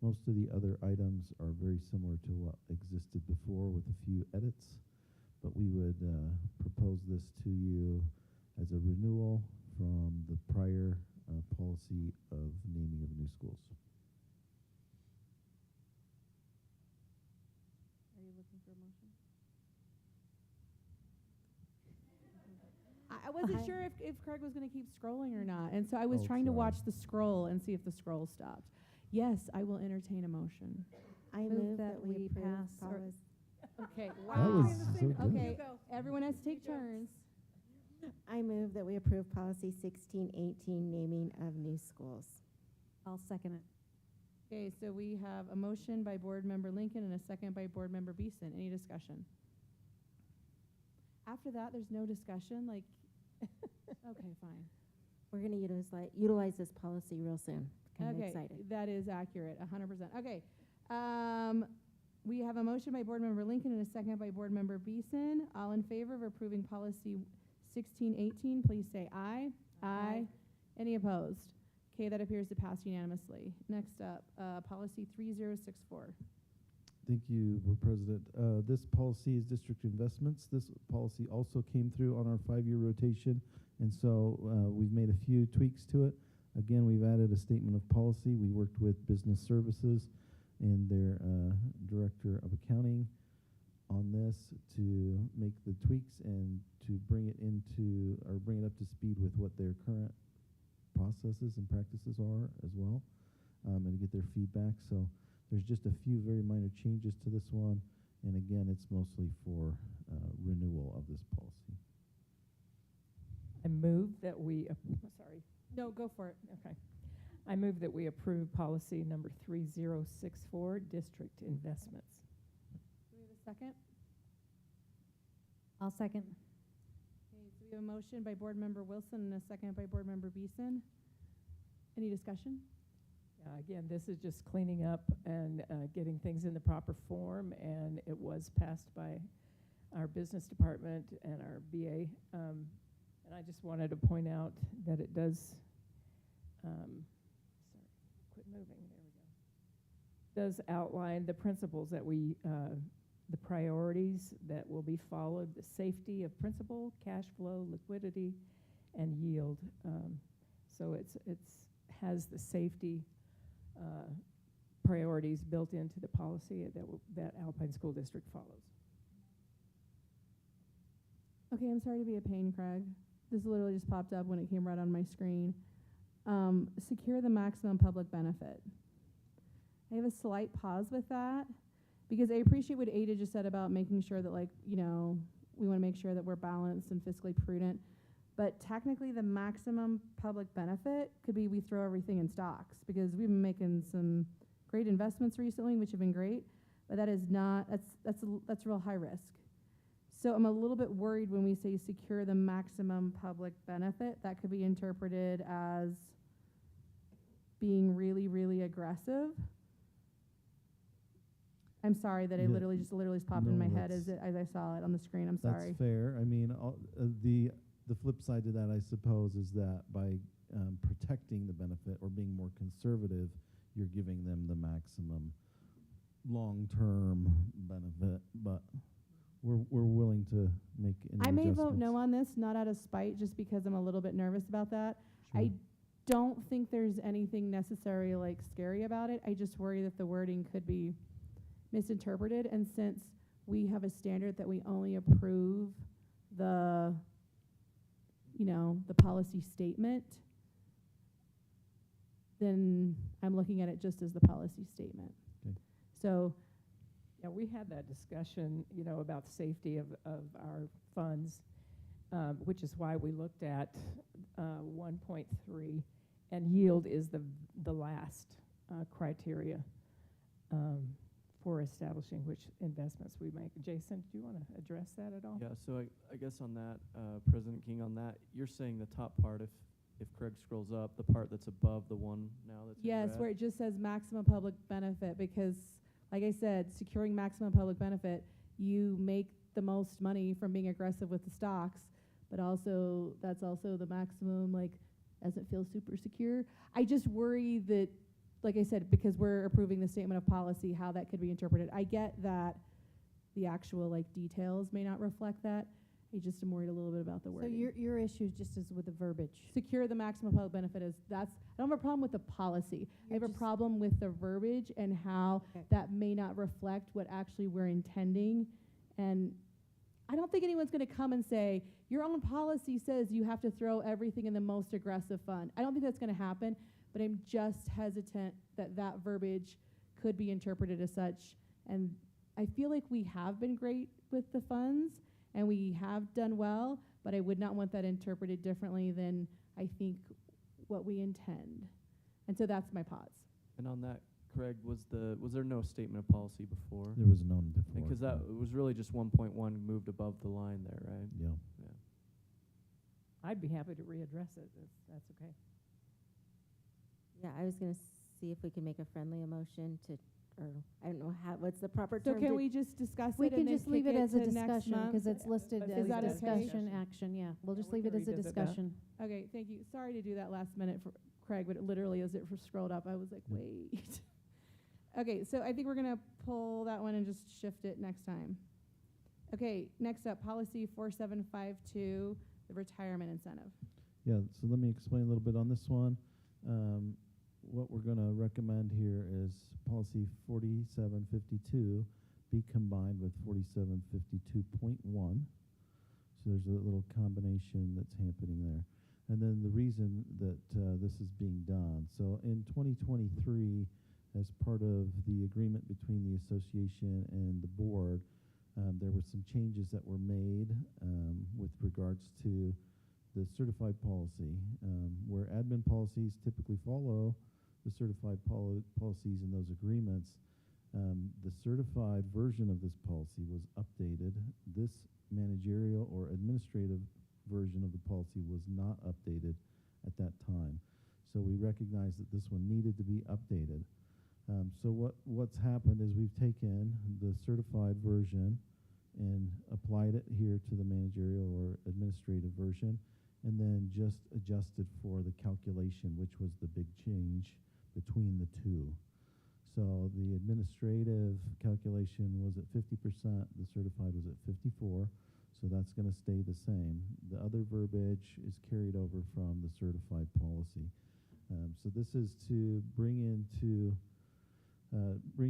Most of the other items are very similar to what existed before with a few edits. but we would propose this to you as a renewal from the prior policy of naming of new schools. Are you looking for a motion? I wasn't sure if Craig was going to keep scrolling or not, and so I was Oh, trying to sorry. watch the scroll and see if the scroll stopped. Yes, I will entertain a motion. I move that we approve pass or- policy. Okay, That wow. was so good. Okay, everyone has to take turns. I move that we approve policy 1618, naming of new schools. I'll second it. Okay, so we have a motion by Board Member Lincoln and a second by Board Member Beeson. Any discussion? After that, there's no discussion, like, okay, fine. We're going to utilize this policy real soon. Kind of Okay, excited. that is accurate, 100%. Okay, we have a motion by Board Member Lincoln and a second by Board Member Beeson. All in favor of approving policy 1618, please say aye. Aye. Any opposed? Okay, that appears to pass unanimously. Next up, policy 3064. Thank you, Board President. This policy is district investments. This policy also came through on our 5-year rotation, and so we've made a few tweaks to it. Again, we've added a statement of policy. We worked with business services and their director of accounting on this to make the tweaks and to bring it up to speed with what their current processes and practices are as well, and to get their feedback. So there's just a few very minor changes to this one, and again, it's mostly for renewal of this policy. I move that we, sorry. No, go for it. Okay. I move that we approve policy number 3064, district investments. Do we have a second? I'll second. Okay, so we have a motion by Board Member Wilson and a second by Board Member Beeson. Any discussion? Again, this is just cleaning up and getting things in the proper form, and it was passed by our business department and our BA. And I just wanted to point out that it does, sorry, quit moving, there we go. Does outline the principles that we, the priorities that will be followed, the safety of principal, cash flow, liquidity, and yield. So it's has the safety priorities built into the policy that Alpine School District follows. Okay, I'm sorry to be a pain, Craig. This literally just popped up when it came right on my screen. Secure the maximum public benefit. I have a slight pause with that because I appreciate what Ada just said about making sure that, like, you know, we want to make sure that we're balanced and fiscally prudent. But technically, the maximum public benefit could be we throw everything in stocks, because we've been making some great investments recently, which have been great, but that is not, that's real high risk. So I'm a little bit worried when we say secure the maximum public benefit. That could be interpreted as being really, really aggressive. I'm sorry that I Yeah, literally just popped in my head as I saw it on the screen. I'm sorry. That's fair. I mean, the flip side to that, I suppose, is that by protecting the benefit or being more conservative, you're giving them the maximum long-term benefit. But we're willing to make any I may vote adjustments. no on this, not out of spite, just because I'm a little bit nervous about that. Sure. I don't think there's anything necessarily like scary about it. I just worry that the wording could be misinterpreted, and since we have a standard that we only approve the, you know, the policy statement, then I'm looking at it just as the policy statement. Okay. So Yeah, we had that discussion, you know, about the safety of our funds, which is why we looked at 1.3, and yield is the last criteria for establishing which investments we make. Jason, do you want to address that at all? Yeah, so I guess on that, President King, on that, you're saying the top part, if Craig scrolls up, the part that's above the one now that's in yes, red? where it just says maximum public benefit, because like I said, securing maximum public benefit, you make the most money from being aggressive with the stocks, but also that's also the maximum, like, doesn't feel super secure. I just worry that, like I said, because we're approving the statement of policy, how that could be interpreted. I get that the actual like details may not reflect that. I just am worried a little bit about the So wording. your issue just is with the verbiage. Secure the maximum public benefit is, I don't have a problem with the policy. I have a problem with the verbiage and how that may not reflect what actually we're intending. And I don't think anyone's going to come and say, your own policy says you have to throw everything in the most aggressive fund. I don't think that's going to happen, but I'm just hesitant that that verbiage could be interpreted as such. And I feel like we have been great with the funds and we have done well, but I would not want that interpreted differently than I think what we intend. And so that's my pause. And on that, Craig, was there no statement of policy before? There was none before. Because that was really just 1.1 moved above the line there, right? Yeah. I'd be happy to readdress it if that's okay. Yeah, I was going to see if we could make a friendly emotion to, or I don't know what's the proper So term. can to- we just discuss We it can and then just leave kick it as a to next discussion month? because it's listed Is as that okay? discussion action. Yeah, we'll just we leave it can as a revisit that. discussion. Okay, thank you. Sorry to do that last minute for Craig, but it literally as it scrolled up, I was like, wait. Okay, so I think we're gonna pull that one and just shift it next time. Okay, next up, policy 4752, the retirement incentive. Yeah, so let me explain a little bit on this one. What we're going to recommend here is policy 4752 be combined with 4752.1. So there's a little combination that's happening there. And then the reason that this is being done. So in 2023, as part of the agreement between the association and the board, there were some changes that were made with regards to the certified policy, where admin policies typically follow the certified policies in those agreements. The certified version of this policy was updated. This managerial or administrative version of the policy was not updated at that time. So we recognized that this one needed to be updated. So what's happened is we've taken the certified version and applied it here to the managerial or administrative version, and then just adjusted for the calculation, which was the big change between the two. So the administrative calculation was at 50%, the certified was at 54%, so that's going to stay the same. The other verbiage is carried over from the certified policy. So this is to bring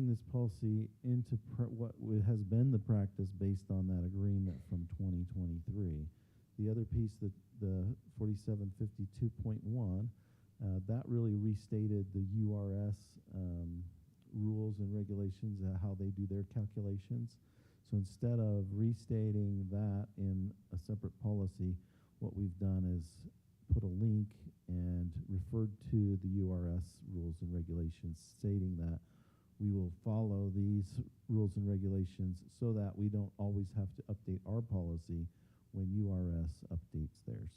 this policy into what has been the practice based on that agreement from 2023. The other piece, that the 4752.1, that really restated the URS rules and regulations, how they do their calculations. So instead of restating that in a separate policy, what we've done is put a link and referred to the URS rules and regulations, stating that we will follow these rules and regulations so that we don't always have to update our policy when URS updates theirs.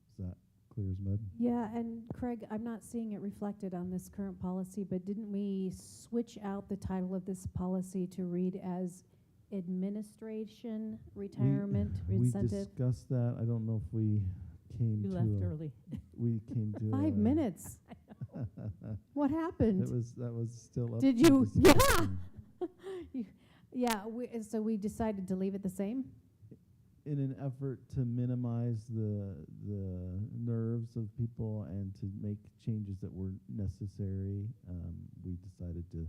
Is that clear as mud? Yeah, and Craig, I'm not seeing it reflected on this current policy, but didn't we switch out the title of this policy to read as administration retirement incentive? We discussed that. I don't know if we came You to left early. We came to 5 minutes. What happened? That was still up Did for you? Yeah. discussion. Yeah. So we decided to leave it the same. In an effort to minimize the nerves of people and to make changes that were necessary, we decided to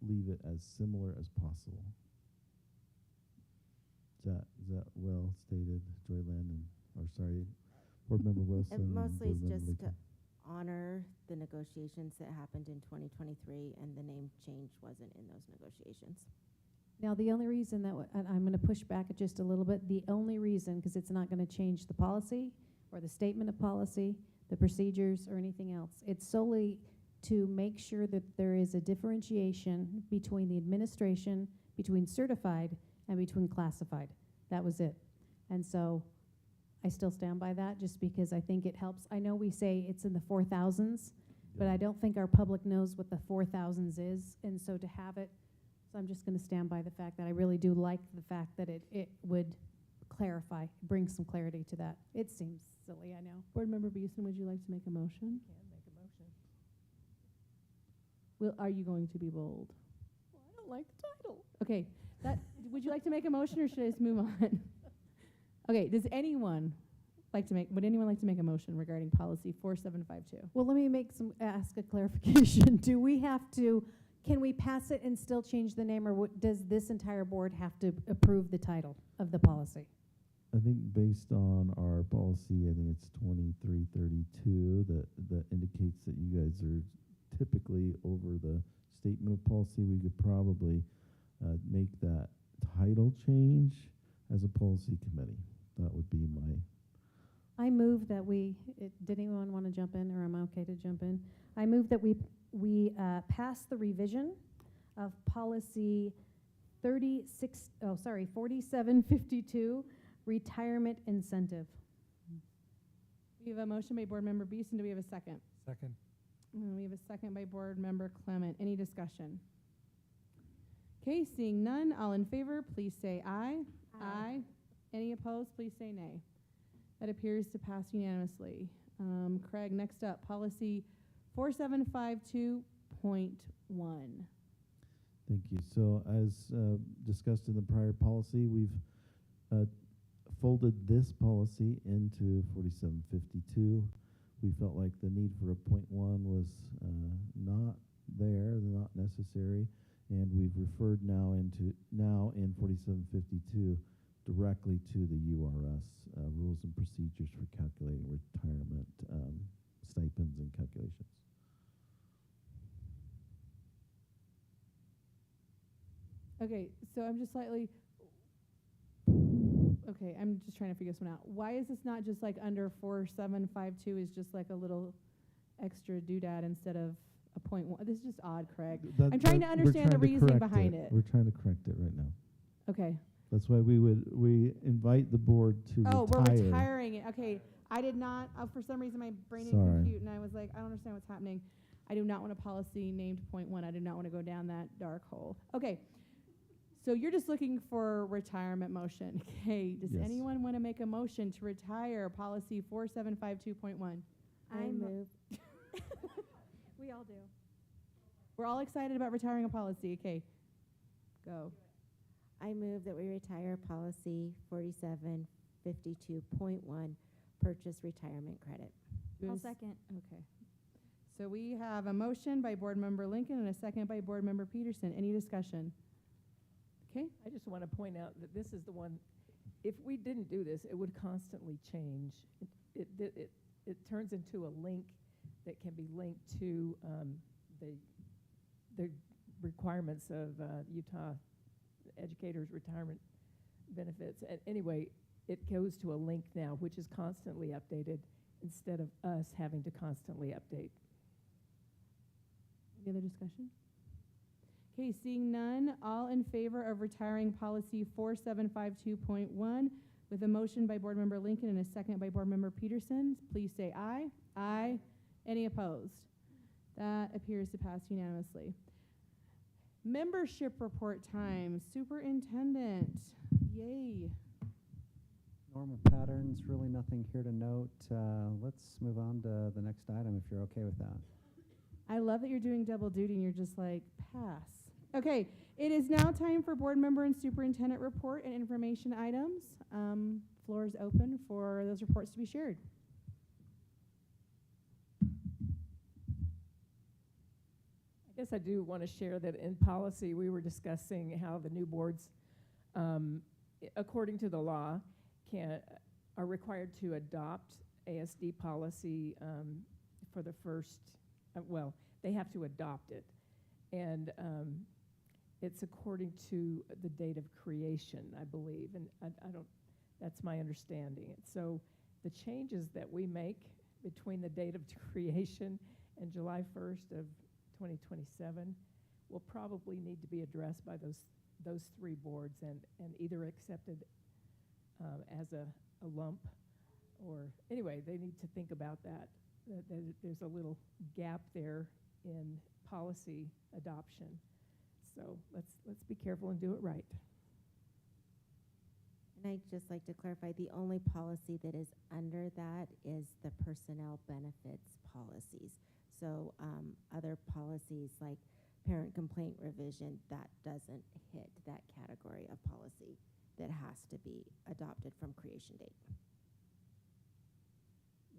leave it as similar as possible. Is that well stated, Joylyn, Board Member Wilson? And mostly Board it's Member just to Lincoln? honor the negotiations that happened in 2023, and the name change wasn't in those negotiations. Now, the only reason that, and I'm going to push back just a little bit, the only reason, because it's not going to change the policy or the statement of policy, the procedures, or anything else. It's solely to make sure that there is a differentiation between the administration, between certified, and between classified. That was it. And so I still stand by that just because I think it helps. I know we say it's in the 4,000s, but I don't think our public knows what the 4,000s is. And so to have it, so I'm just going to stand by the fact that I really do like the fact that it would clarify, bring some clarity to that. It seems silly, I know. Board Member Beeson, would you like to make a motion? Can make a motion. Are you going to be bold? Well, I don't like the title. Okay, That, would you like to make a motion, or should I just move on? Okay, would anyone like to make a motion regarding policy 4752? Well, let me ask a clarification. Do we have to, can we pass it and still change the name, or does this entire board have to approve the title of the policy? I think based on our policy, I think it's 2332 that indicates that you guys are typically over the statement of policy. We could probably make that title change as a policy committee. That would be my. I move that did anyone want to jump in, or am I okay to jump in? I move that we pass the revision of policy 4752, retirement incentive. We have a motion by Board Member Beeson. Do we have a second? Second. We have a second by Board Member Clement. Any discussion? Okay, seeing none, all in favor, please say aye. Aye. Any opposed, please say nay. That appears to pass unanimously. Craig, next up, policy 4752.1. Thank you. So as discussed in the prior policy, we've folded this policy into 4752. We felt like the need for a .1 was not there, not necessary, and we've referred now in 4752 directly to the URS, rules and procedures for calculating retirement stipends and calculations. Okay, so I'm just trying to figure this one out. Why is this not just like under 4752 is just like a little extra doodad instead of a .1? This is just odd, Craig. I'm trying to understand the reasoning behind it. We're trying to correct it right now. Okay. That's why we invite the board to retire. Oh, we're retiring it. Okay. I did not, for some reason my brain didn't compute, and I was like, I don't understand what's happening. I do not want a policy named .1. I do not want to go down that dark hole. Okay. So you're just looking for a retirement motion. Okay. Does anyone want to make a motion to retire policy 4752.1? I move. We all do. We're all excited about retiring a policy. Okay. Go. I move that we retire policy 4752.1, purchase retirement credit. I'll second. Okay. So we have a motion by Board Member Lincoln and a second by Board Member Peterson. Any discussion? Okay. I just want to point out that this is the one, if we didn't do this, it would constantly change. It turns into a link that can be linked to the requirements of Utah educators' retirement benefits. And anyway, it goes to a link now, which is constantly updated instead of us having to constantly update. Any other discussion? Okay, seeing none, all in favor of retiring policy 4752.1 with a motion by Board Member Lincoln and a second by Board Member Peterson, please say aye. Aye. Any opposed? That appears to pass unanimously. Membership report time. Superintendent. Yay. Normal patterns, really nothing here to note. Let's move on to the next item if you're okay with that. I love that you're doing double duty and you're just like, pass. Okay, it is now time for board member and superintendent report and information items. Floor is open for those reports to be shared. I guess I do want to share that in policy we were discussing how the new boards, according to the law, are required to adopt ASD policy for the first, they have to adopt it. And it's according to the date of creation, I believe, and I don't, that's my understanding. So the changes that we make between the date of creation and July 1st of 2027 will probably need to be addressed by those three boards and either accepted as a lump, or anyway, they need to think about that. There's a little gap there in policy adoption. So let's be careful and do it right. And I'd just like to clarify, the only policy that is under that is the personnel benefits policies. So other policies like parent complaint revision, that doesn't hit that category of policy that has to be adopted from creation date.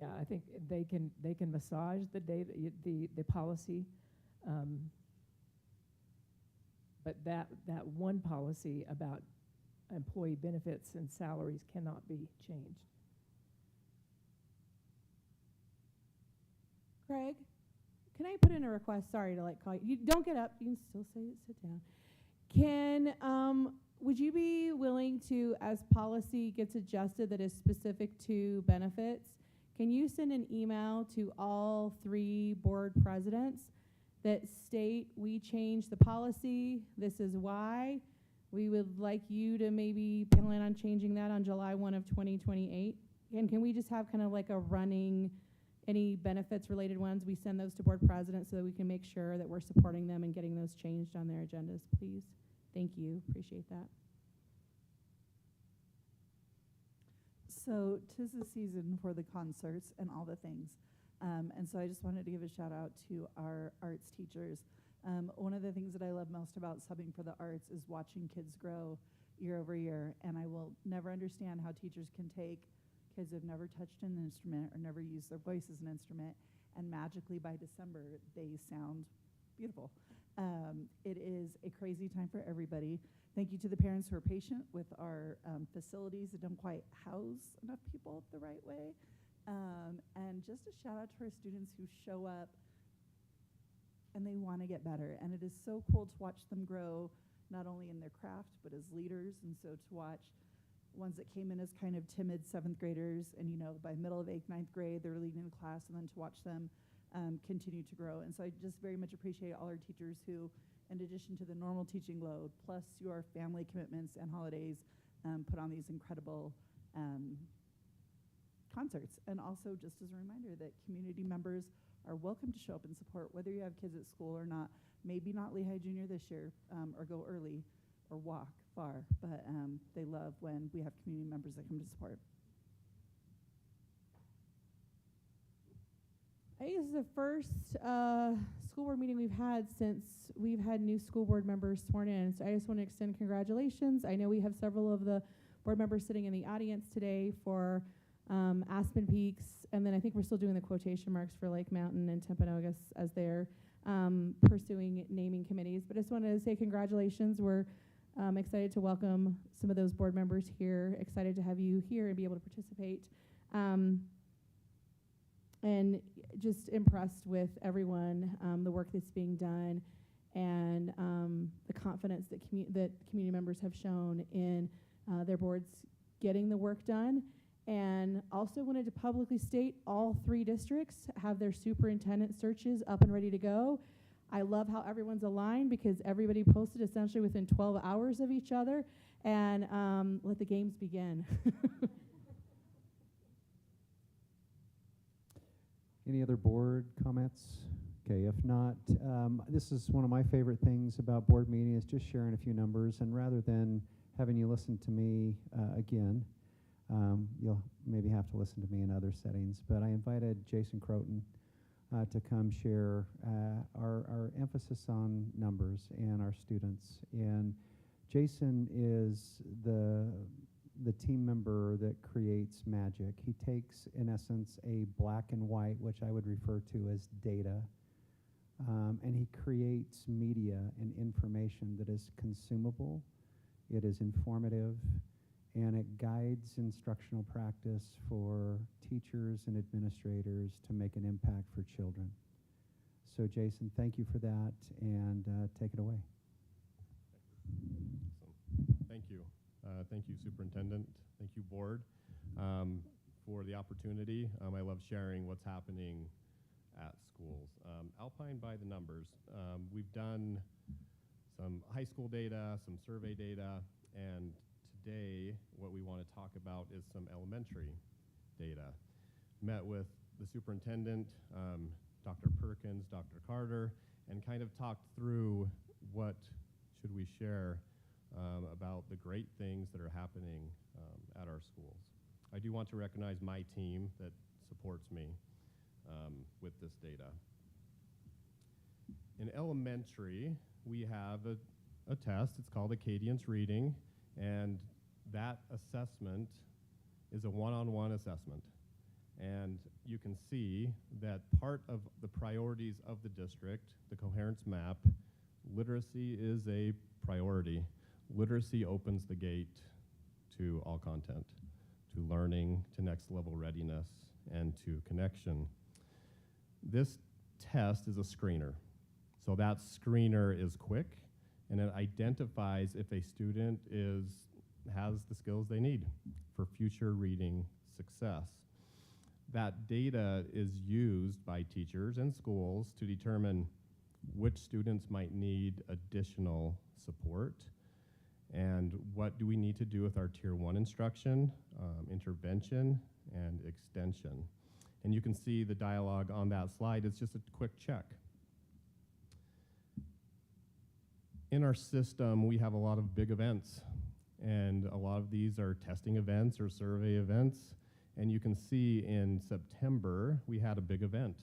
Yeah, I think they can massage the data, the policy, but that one policy about employee benefits and salaries cannot be changed. Craig, can I put in a request? Sorry to like call you. You don't get up. You can still say sit down. Would you be willing to, as policy gets adjusted that is specific to benefits, can you send an email to all 3 board presidents that state we changed the policy, this is why, we would like you to maybe plan on changing that on July 1 of 2028? And can we just have kind of like a running, any benefits related ones, we send those to board presidents so that we can make sure that we're supporting them and getting those changed on their agendas, please? Thank you, appreciate that. So 'tis the season for the concerts and all the things. And so I just wanted to give a shout out to our arts teachers. One of the things that I love most about subbing for the arts is watching kids grow year over year. And I will never understand how teachers can take kids who've never touched an instrument or never used their voice as an instrument, and magically by December, they sound beautiful. It is a crazy time for everybody. Thank you to the parents who are patient with our facilities that don't quite house enough people the right way. And just a shout out to our students who show up and they want to get better. And it is so cool to watch them grow, not only in their craft, but as leaders. And so to watch ones that came in as kind of timid 7th graders, and by middle of 8th, 9th grade, they're leading the class, and then to watch them continue to grow. And so I just very much appreciate all our teachers who, in addition to the normal teaching load, plus your family commitments and holidays, put on these incredible concerts. And also, just as a reminder, that community members are welcome to show up and support, whether you have kids at school or not. Maybe not Lehigh Junior this year, or go early, or walk far, but they love when we have community members that come to support. I think this is the first school board meeting we've had since we've had new school board members sworn in. So I just want to extend congratulations. I know we have several of the board members sitting in the audience today for Aspen Peaks, and then I think we're still doing the quotation marks for Lake Mountain and Timpanogos as they're pursuing naming committees. But I just wanted to say congratulations. We're excited to welcome some of those board members here, excited to have you here and be able to participate. And just impressed with everyone, the work that's being done, and the confidence that community members have shown in their boards getting the work done. And also wanted to publicly state all 3 districts have their superintendent searches up and ready to go. I love how everyone's aligned because everybody posted essentially within 12 hours of each other, and let the games begin. Any other board comments? Okay, if not, this is one of my favorite things about board meeting is just sharing a few numbers, and rather than having you listen to me again, you'll maybe have to listen to me in other settings, but I invited Jason Croton to come share our emphasis on numbers and our students. And Jason is the team member that creates magic. He takes, in essence, a black and white, which I would refer to as data, and he creates media and information that is consumable, it is informative, and it guides instructional practice for teachers and administrators to make an impact for children. So Jason, thank you for that, and take it away. Awesome. Thank you. Thank you, Superintendent. Thank you, Board, for the opportunity. I love sharing what's happening at schools. Alpine by the numbers. We've done some high school data, some survey data, and today what we want to talk about is some elementary data. Met with the superintendent, Dr. Perkins, Dr. Carter, and kind of talked through what should we share about the great things that are happening at our schools. I do want to recognize my team that supports me with this data. In elementary, we have a test. It's called Acadiance Reading. And that assessment is a one-on-one assessment. And you can see that part of the priorities of the district, the coherence map, literacy is a priority. Literacy opens the gate to all content, to learning, to next level readiness, and to connection. This test is a screener. So that screener is quick, and it identifies if a student has the skills they need for future reading success. That data is used by teachers and schools to determine which students might need additional support and what do we need to do with our Tier 1 instruction, intervention, and extension. And you can see the dialogue on that slide. It's just a quick check. In our system, we have a lot of big events, and a lot of these are testing events or survey events. And you can see in September, we had a big event,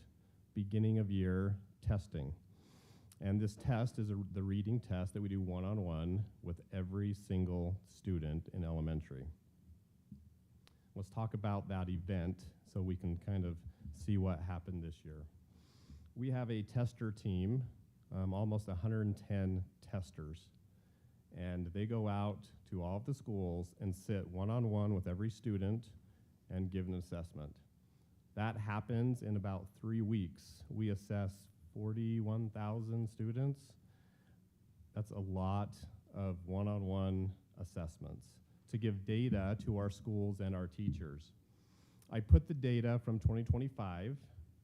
beginning of year testing. And this test is the reading test that we do one-on-one with every single student in elementary. Let's talk about that event so we can kind of see what happened this year. We have a tester team, almost 110 testers. And they go out to all of the schools and sit one-on-one with every student and give an assessment. That happens in about 3 weeks. We assess 41,000 students. That's a lot of one-on-one assessments to give data to our schools and our teachers. I put the data from 2025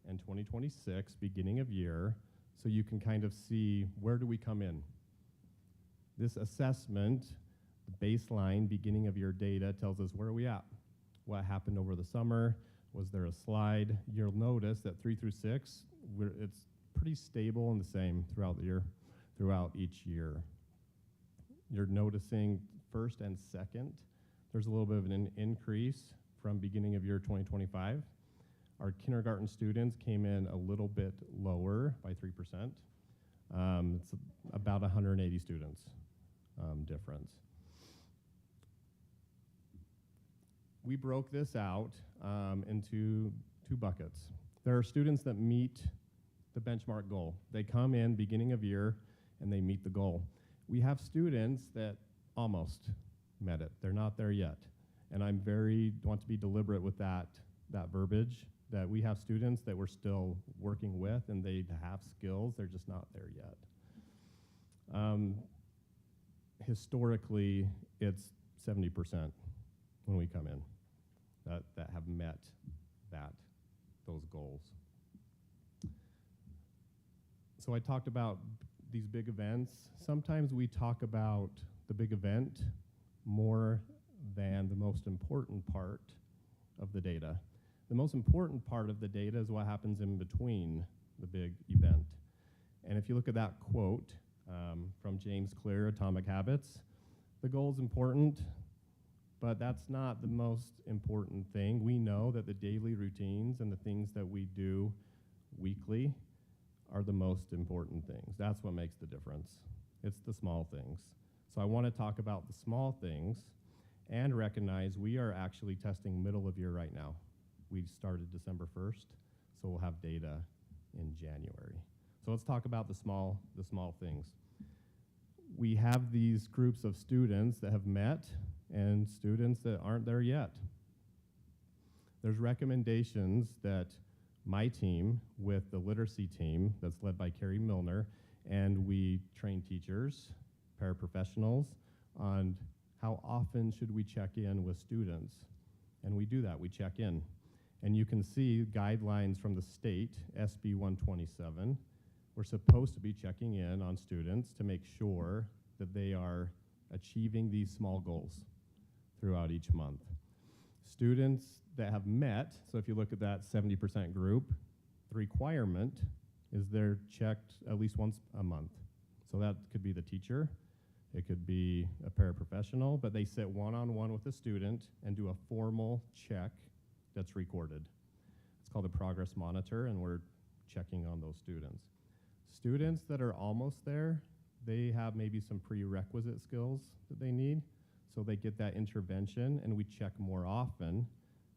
and 2026, beginning of year, so you can kind of see where do we come in. This assessment, the baseline, beginning of year data, tells us where are we at? What happened over the summer? Was there a slide? You'll notice that 3 through 6, it's pretty stable and the same throughout the year, throughout each year. You're noticing first and second, there's a little bit of an increase from beginning of year 2025. Our kindergarten students came in a little bit lower by 3%. It's about 180 students difference. We broke this out into 2 buckets. There are students that meet the benchmark goal. They come in beginning of year and they meet the goal. We have students that almost met it. They're not there yet. And I want to be deliberate with that verbiage, that we have students that we're still working with and they have skills, they're just not there yet. Historically, it's 70% when we come in that have met those goals. So I talked about these big events. Sometimes we talk about the big event more than the most important part of the data. The most important part of the data is what happens in between the big event. And if you look at that quote from James Clear, Atomic Habits, the goal is important, but that's not the most important thing. We know that the daily routines and the things that we do weekly are the most important things. That's what makes the difference. It's the small things. So I want to talk about the small things and recognize we are actually testing middle of year right now. We started December 1st, so we'll have data in January. So let's talk about the small things. We have these groups of students that have met and students that aren't there yet. There's recommendations that my team with the literacy team that's led by Carrie Milner, and we train teachers, paraprofessionals on how often should we check in with students. And we do that, we check in. And you can see guidelines from the state, SB 127. We're supposed to be checking in on students to make sure that they are achieving these small goals throughout each month. Students that have met, so if you look at that 70% group, the requirement is they're checked at least once a month. So that could be the teacher, it could be a paraprofessional, but they sit one-on-one with the student and do a formal check that's recorded. It's called a progress monitor, and we're checking on those students. Students that are almost there, they have maybe some prerequisite skills that they need. so they get that intervention, and we check more often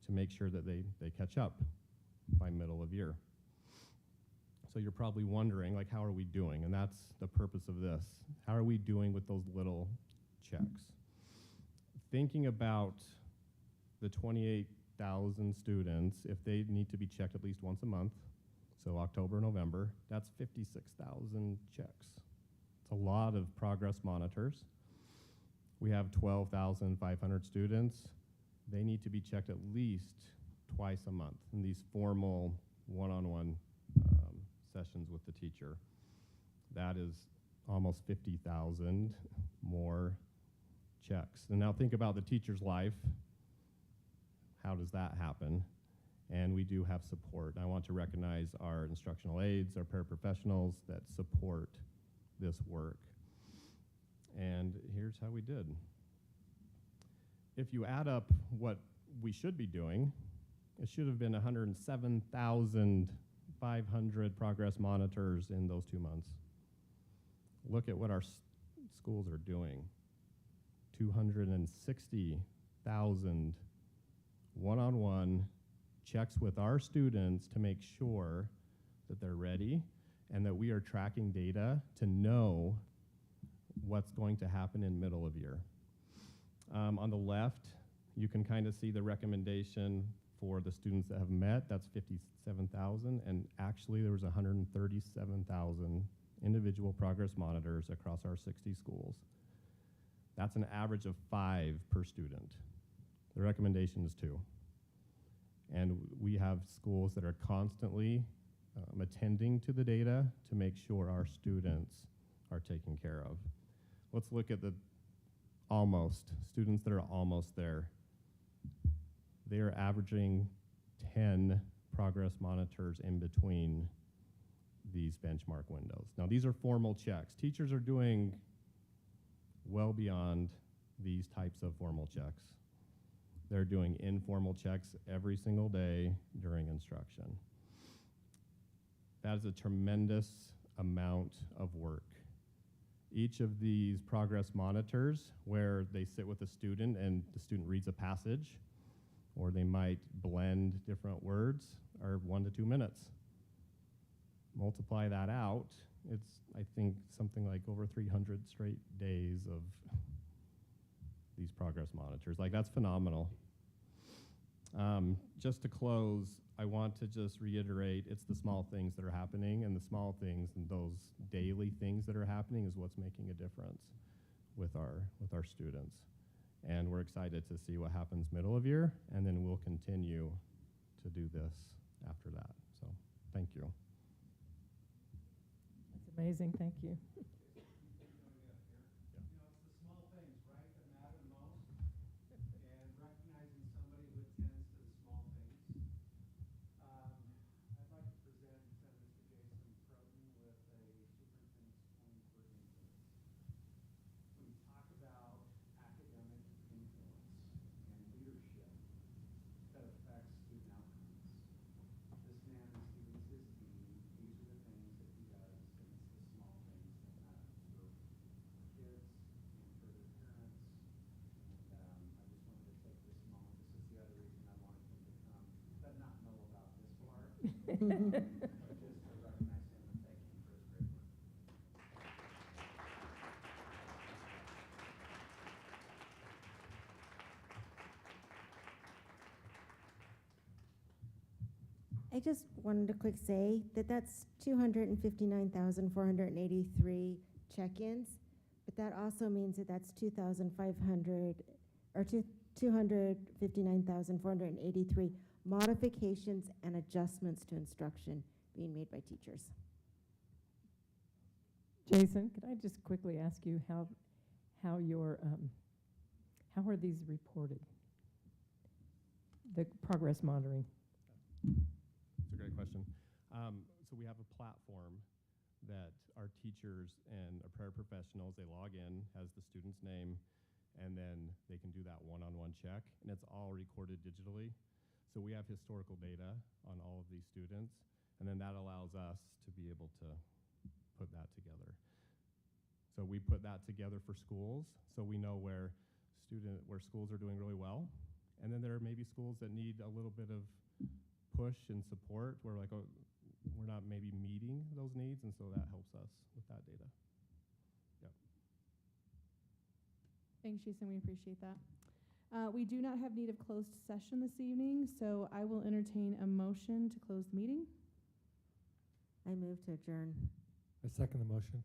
to make sure that they catch up by middle of year. So you're probably wondering, like, how are we doing? And that's the purpose of this. How are we doing with those little checks? Thinking about the 28,000 students, if they need to be checked at least once a month, so October, November, that's 56,000 checks. It's a lot of progress monitors. We have 12,500 students. They need to be checked at least twice a month in these formal one-on-one sessions with the teacher. That is almost 50,000 more checks. And now think about the teacher's life. How does that happen? And we do have support. And I want to recognize our instructional aides, our paraprofessionals that support this work. And here's how we did. If you add up what we should be doing, it should have been 107,500 progress monitors in those 2 months. Look at what our schools are doing. 260,000 one-on-one checks with our students to make sure that they're ready and that we are tracking data to know what's going to happen in middle of year. On the left, you can kind of see the recommendation for the students that have met. That's 57,000, and actually there was 137,000 individual progress monitors across our 60 schools. That's an average of 5 per student. The recommendation is 2. And we have schools that are constantly attending to the data to make sure our students are taken care of. Let's look at the students that are almost there. They are averaging 10 progress monitors in between these benchmark windows. Now, these are formal checks. Teachers are doing well beyond these types of formal checks. They're doing informal checks every single day during instruction. That is a tremendous amount of work. Each of these progress monitors, where they sit with a student and the student reads a passage, or they might blend different words, are 1 to 2 minutes. Multiply that out, it's, I think, something like over 300 straight days of these progress monitors. Like, that's phenomenal. Just to close, I want to just reiterate, it's the small things that are happening, and the small things and those daily things that are happening is what's making a difference with our students. And we're excited to see what happens middle of year, and then we'll continue to do this after that. So, thank you. That's amazing, thank you. Just to recognize him and thank him for his great work. I just wanted to quick say that that's 259,483 check-ins, but that also means that that's 2,500 or 259,483 modifications and adjustments to instruction being made by teachers. Jason, could I just quickly ask you how are these reported? The progress monitoring. It's a great question. So we have a platform that our teachers and our paraprofessionals, they log in, has the student's name, and then they can do that one-on-one check, and it's all recorded digitally. So we have historical data on all of these students, and then that allows us to be able to put that together. So we put that together for schools, so we know where student where schools are doing really well. And then there are maybe schools that need a little bit of push and support where like, oh, we're not maybe meeting those needs, and so that helps us with that data. Yep. Thanks, Jason. We appreciate that. We do not have need of closed session this evening, so I will entertain a motion to close the meeting. I move to adjourn. I second the motion.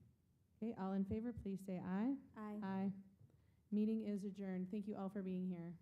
Okay, all in favor, please say aye. Aye. Aye. Meeting is adjourned. Thank you all for being here.